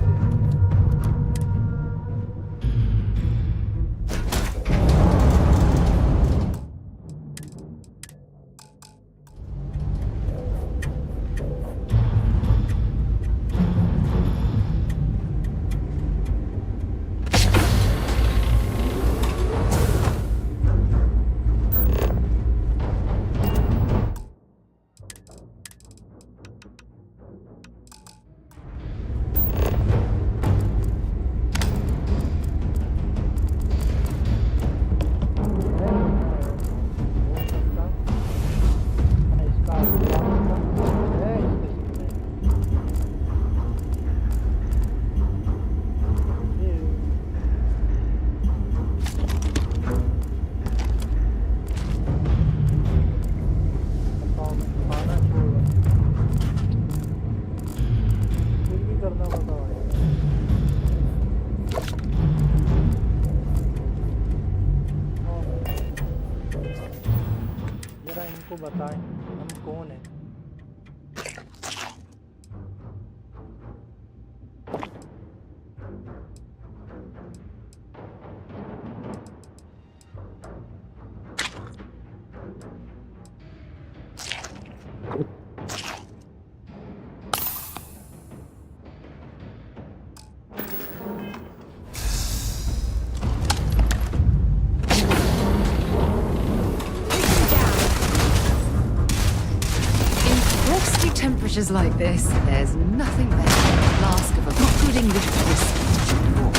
इनको बताएं हम कौन है Temperatures like this, there's nothing better than a flask of a good English whiskey to keep warm.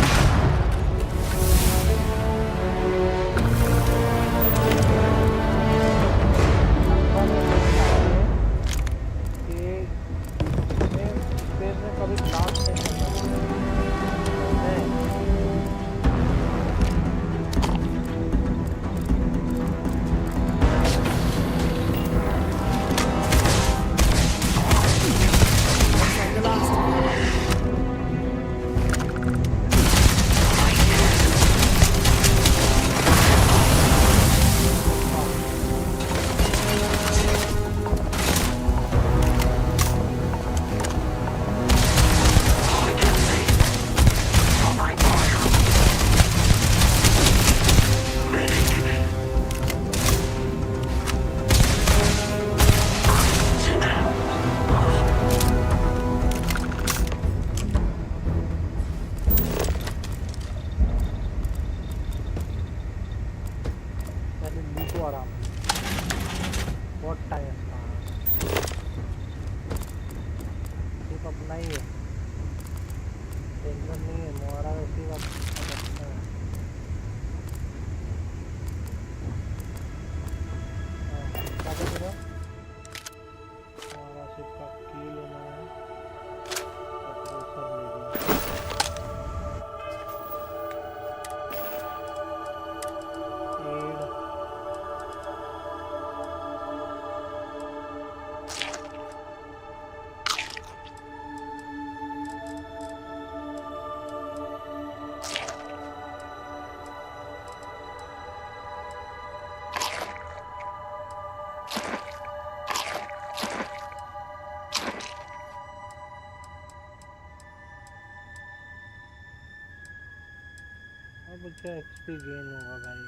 अब क्या XP गेन होगा भाई?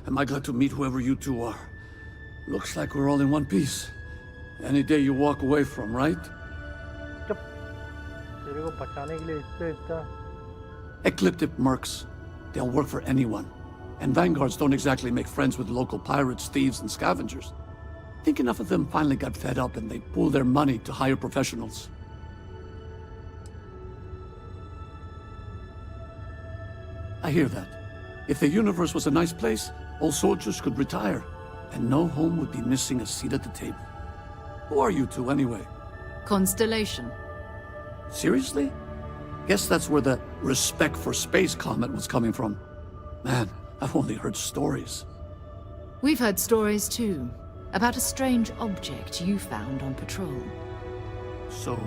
Am I glad to meet whoever you two are? Looks like we're all in one piece. Any day you walk away from, right? तेरे को बचाने के लिए इतना Ecliptic mercs. They'll work for anyone. And vanguards don't exactly make friends with local pirates, thieves, and scavengers. Think enough of them finally got fed up and they pooled their money to hire professionals. I hear that. If the universe was a nice place, all soldiers could retire, and no home would be missing a seat at the table. Who are you two, anyway? Constellation. Seriously? Guess that's where the respect for space comment was coming from. Man, I've only heard stories. We've heard stories too, about a strange object you found on patrol. So,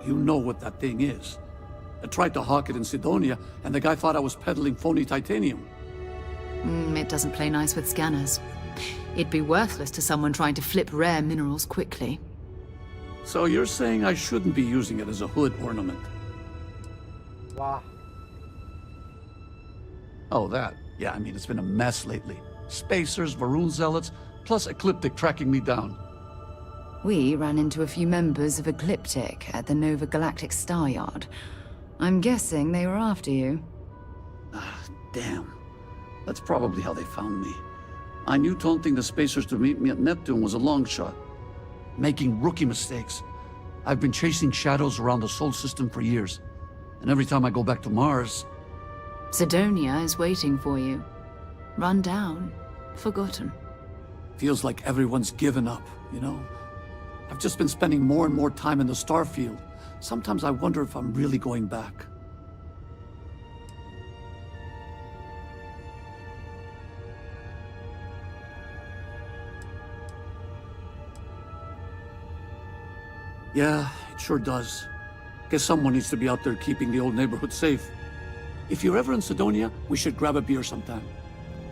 you know what that thing is? I tried to hawk it in Sidonia, and the guy thought I was peddling phony titanium. It doesn't play nice with scanners. It'd be worthless to someone trying to flip rare minerals quickly. So you're saying I shouldn't be using it as a hood ornament? Wow. Oh, that. Yeah, I mean, it's been a mess lately. Spacers, Varun zealots, plus Ecliptic tracking me down. We ran into a few members of Ecliptic at the Nova Galactic Star Yard. I'm guessing they were after you. Damn. That's probably how they found me. I knew taunting the Spacers to meet me at Neptune was a long shot. Making rookie mistakes. I've been chasing shadows around the Sol system for years. And every time I go back to Mars... Sidonia is waiting for you. Run down. Forgotten. Feels like everyone's given up, you know? I've just been spending more and more time in the Starfield. Sometimes I wonder if I'm really going back. Yeah, it sure does. Guess someone needs to be out there keeping the old neighborhood safe. If you're ever in Sidonia, we should grab a beer sometime.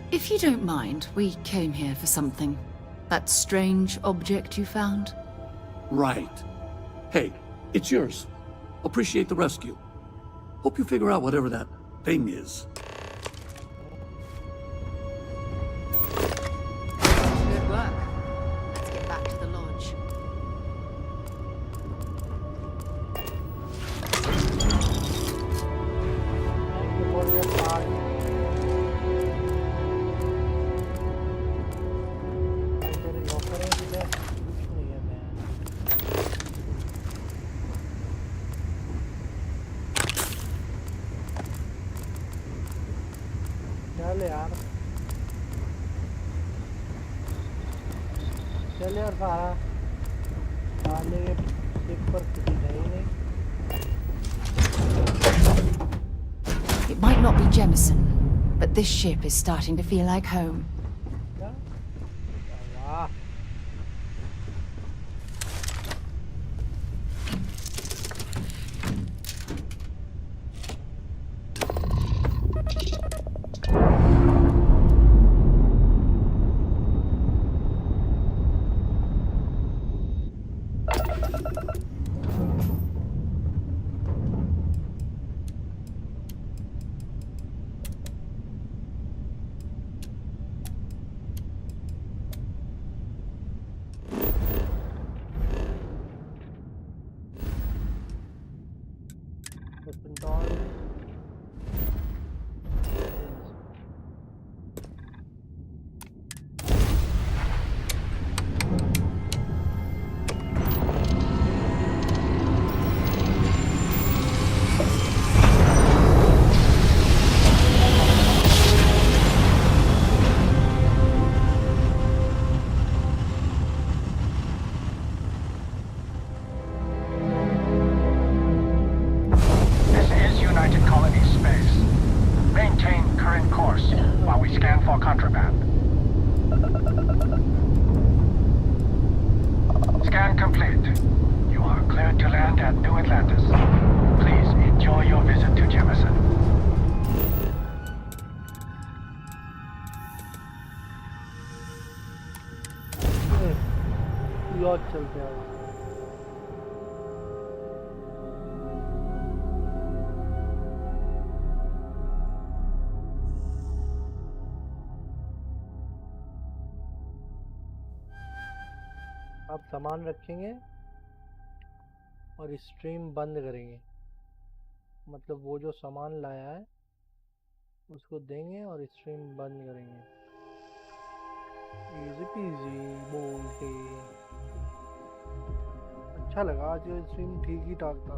If you don't mind, we came here for something. That strange object you found? Right. Hey, it's yours. Appreciate the rescue. Hope you figure out whatever that thing is. Good work. Let's get back to the lodge. Thank you for your part. तेरे नौकरों के लिए कुछ नहीं है man. चल यार. चल यार सारा. साले के सिर पर किसी है ही नहीं. It might not be Jemison, but this ship is starting to feel like home. वाह. This is United Colony Space. Maintain current course. while we scan for contraband. Scan complete. You are cleared to land at New Atlantis. Please enjoy your visit to Jefferson. Lodge चलते हैं अब सामान रखेंगे और stream बंद करेंगे मतलब वो जो सामान लाया है उसको देंगे और स्ट्रीम बंद करेंगे इजी पीजी बोल के अच्छा लगा आज स्ट्रीम ठीक ही ठाक था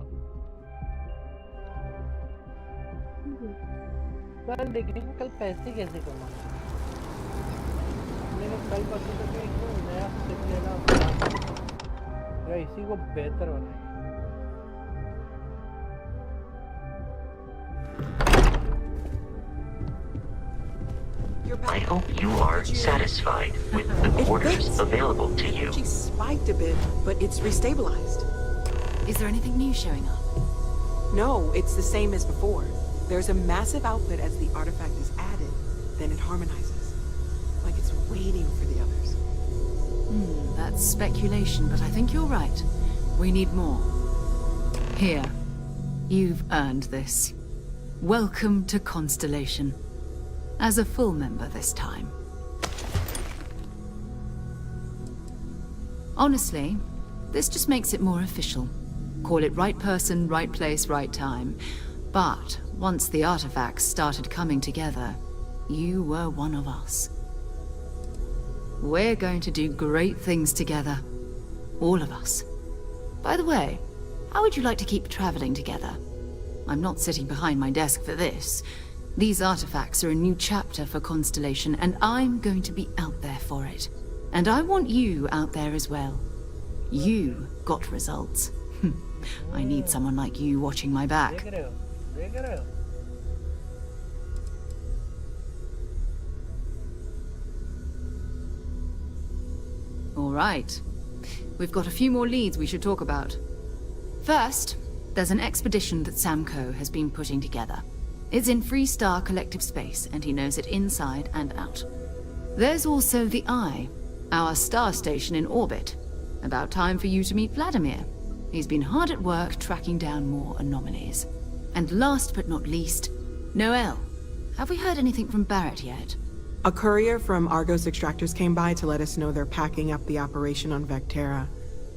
कल देखेंगे कल पैसे कैसे कमाएंगे मैंने कल परसों तक एक नया स्टेप लेना या इसी को बेहतर बनाए I hope you are satisfied with the quarters available to you. She spiked a bit, but it's restabilized. Is there anything new showing up? No, it's the same as before. There's a massive output as the artifact is added, then it harmonizes. Like it's waiting for the others. That's speculation, but I think you're right. We need more. Here. You've earned this. Welcome to Constellation. As a full member this time. Honestly, this just makes it more official. Call it right person, right place, right time. But once the artifacts started coming together, you were one of us. We're going to do great things together. All of us. By the way, how would you like to keep traveling together? I'm not sitting behind my desk for this. These artifacts are a new chapter for Constellation, and I'm going to be out there for it. And I want you out there as well. You got results. I need someone like you watching my back. All right. We've got a few more leads we should talk about. First, there's an expedition that Samco has been putting together. It's in Freestar Collective Space, and he knows it inside and out. There's also the Eye, our star station in orbit. About time for you to meet Vladimir. He's been hard at work tracking down more anomalies. And last but not least, Noel. Have we heard anything from Barrett yet? A courier from Argos Extractors came by to let us know they're packing up the operation on Vectera.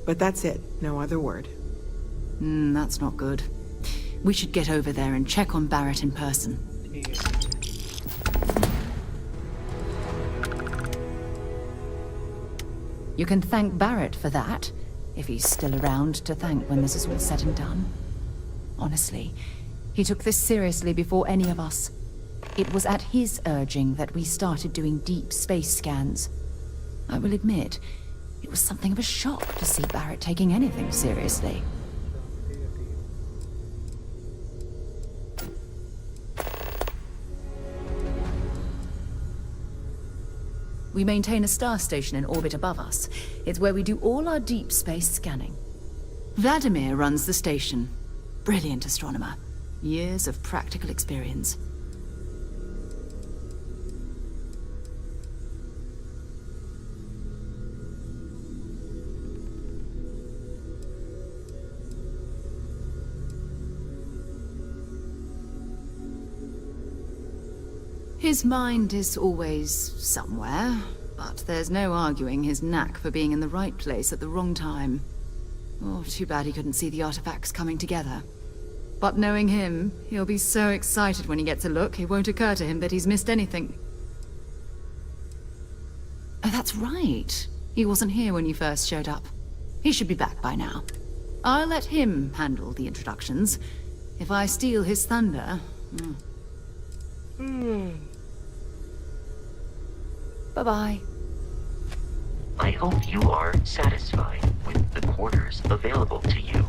But that's it, no other word. That's not good. We should get over there and check on Barrett in person. You can thank Barrett for that, if he's still around to thank when this is all said and done. Honestly, he took this seriously before any of us. It was at his urging that we started doing deep space scans. I will admit, it was something of a shock to see Barrett taking anything seriously. We maintain a star station in orbit above us. It's where we do all our deep space scanning. Vladimir runs the station. Brilliant astronomer. Years of practical experience. His mind is always somewhere, but there's no arguing his knack for being in the right place at the wrong time. Oh, too bad he couldn't see the artifacts coming together. But knowing him, he'll be so excited when he gets a look, it won't occur to him that he's missed anything. Oh, that's right. He wasn't here when you first showed up. He should be back by now. I'll let him handle the introductions. If I steal his thunder... Bye-bye. I hope you are satisfied with the quarters available to you.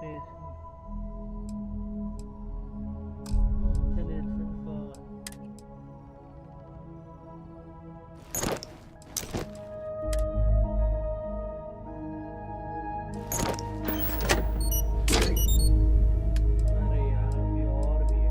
Destination for अरे यार अभी और भी है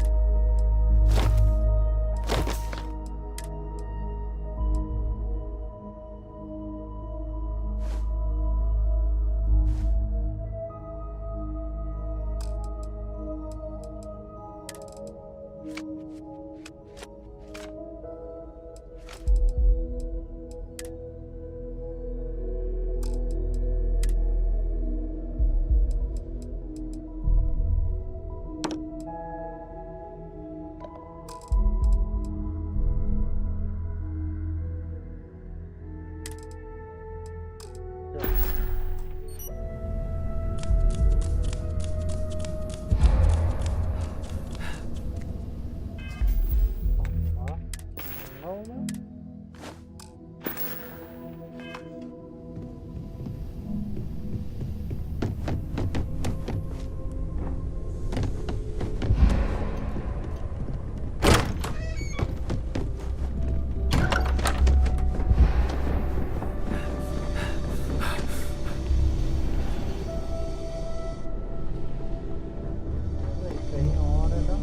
कहीं और है ना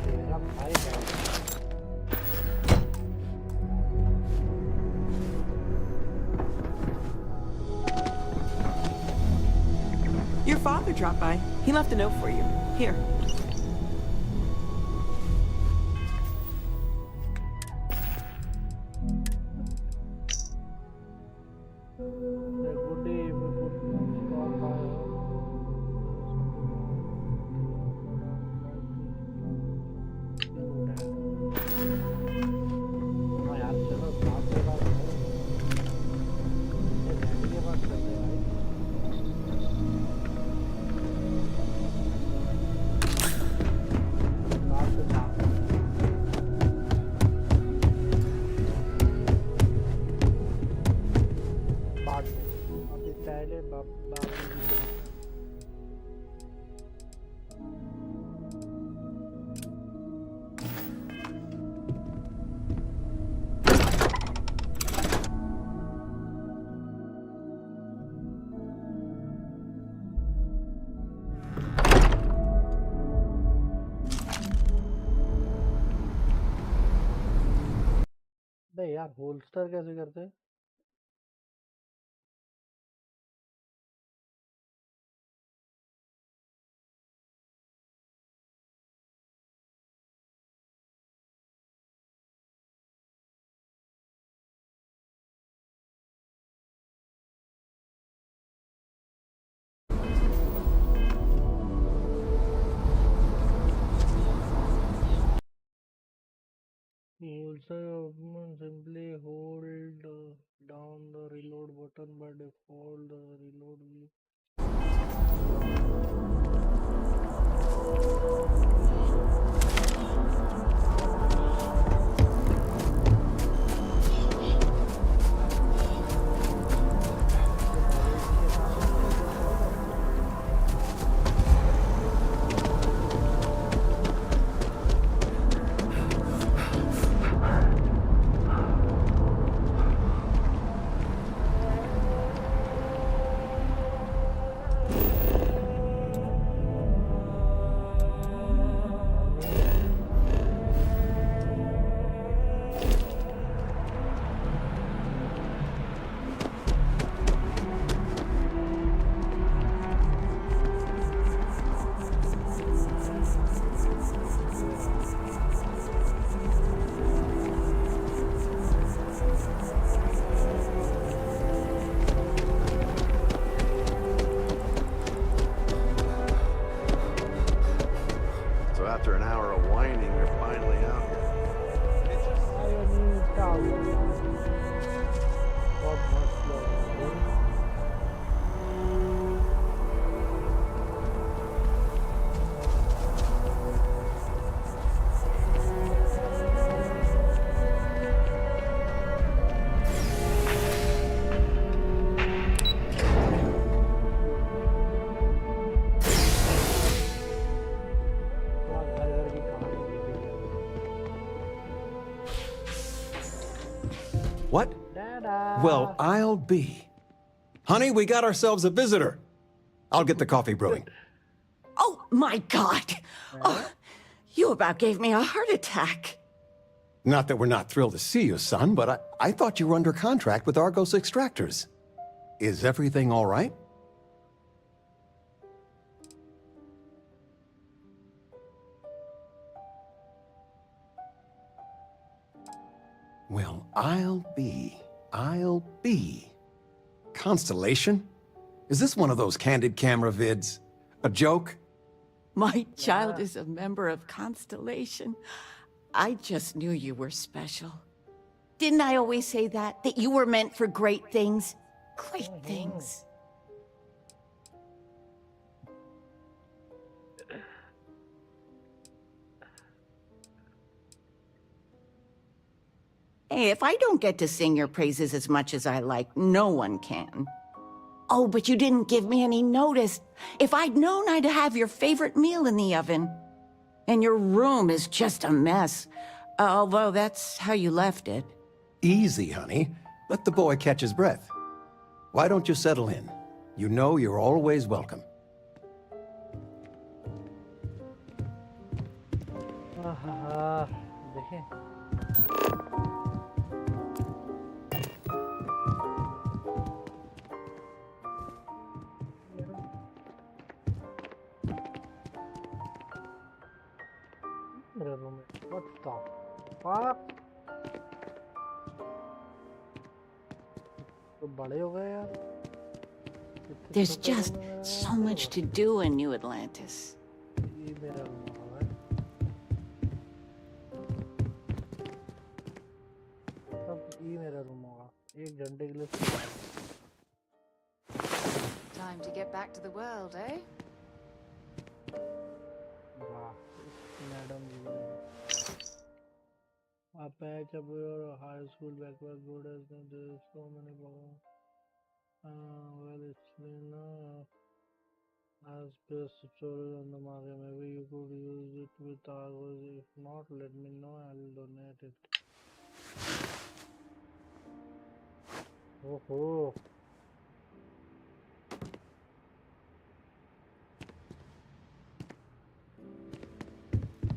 तेरा भाई है Your father dropped by. He left a note for you. Here. Good day, we could stop by हाँ यार चलो बात के बाद डैडी के पास करते हैं भाई बात तो साफ बाद में अभी पहले बाबू जी को बे यार होल्स्टर कैसे करते हैं holster simply hold down the reload button by default the reload will After an hour of whining, you're finally out here. What? Dada. Well, I'll be. Honey, we got ourselves a visitor. I'll get the coffee brewing. Oh, my God. Oh, you about gave me a heart attack. Not that we're not thrilled to see you, son, but I thought you were under contract with Argos Extractors. Is everything all right? Well, I'll be. Constellation? Is this one of those candid camera vids? A joke? My child is a member of Constellation. I just knew you were special. Didn't I always say that? That you were meant for great things? Great things. Hey, if I don't get to sing your praises as much as I like, no one can. Oh, but you didn't give me any notice. If I'd known, I'd have your favorite meal in the oven. And your room is just a mess. Although that's how you left it. Easy, honey. Let the boy catch his breath. Why don't you settle in? You know you're always welcome. देखें मेरा room है what the fuck तो बड़े हो गए यार There's just so much to do in New Atlantis. ये मेरा रूम है सब ये मेरा रूम होगा एक घंटे के लिए Time to get back to the world, eh? वाह madam ji I patch up your high school backward good as there's so many problems. Well, it's been as best story on the market. Maybe you could use it with Argos. If not, let me know. I'll donate it. Oh.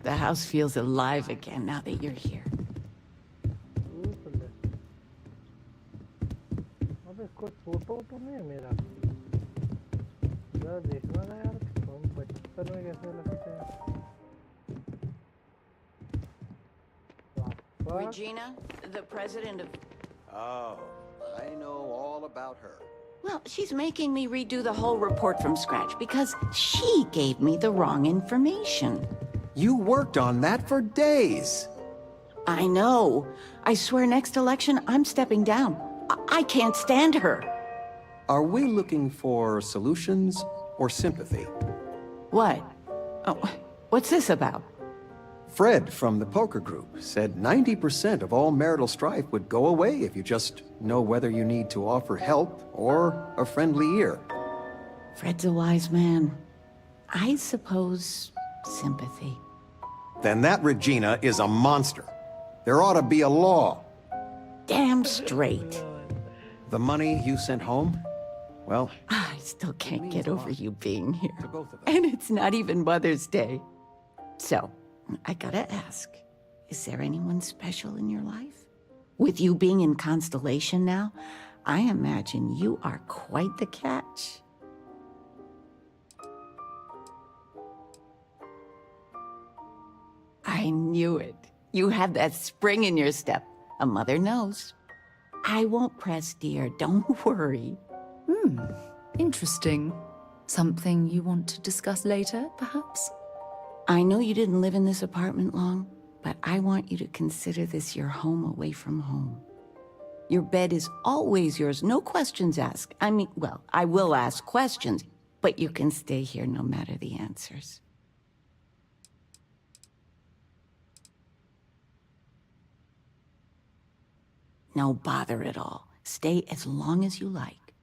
The house feels alive again now that you're here. अबे कोई photo तो नहीं है मेरा जरा देखना ना यार हम बचपन में कैसे लगते हैं Regina, the president of... Oh, I know all about her. Well, she's making me redo the whole report from scratch because she gave me the wrong information. You worked on that for days. I know. I swear next election, I'm stepping down. I can't stand her. Are we looking for solutions or sympathy? What? Oh, what's this about? Fred from the poker group said 90% of all marital strife would go away if you just know whether you need to offer help or a friendly ear. Fred's a wise man. I suppose sympathy. Then that Regina is a monster. There ought to be a law. Damn straight. The money you sent home? Well, I still can't get over you being here. And it's not even Mother's Day. So, I gotta ask, is there anyone special in your life? With you being in Constellation now, I imagine you are quite the catch. I knew it. You have that spring in your step. A mother knows. I won't press, dear. Don't worry. Interesting. Something you want to discuss later, perhaps? I know you didn't live in this apartment long, but I want you to consider this your home away from home. Your bed is always yours, no questions asked. I mean, well, I will ask questions, but you can stay here no matter the answers. No bother at all. Stay as long as you like.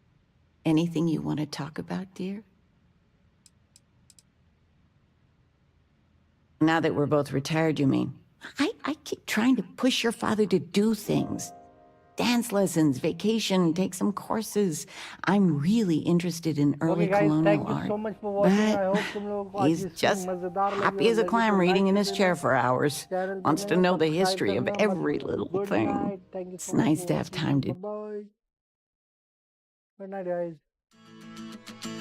Anything you want to talk about, dear? Now that we're both retired, you mean? I keep trying to push your father to do things. Dance lessons, vacation, take some courses. I'm really interested in early Okay guys, colonial thank you art. so much for watching. I hope But तुम लोगों को आज he's ये stream just मजेदार लगी happy और as a लगी clam तो reading like in कर his देना, chair for hours. channel पे Wants नए to हो know the subscribe history of करना मत every भूलो. little Good thing. night. Thank you It's so much nice for to have watching. time to Bye bye. Good night guys.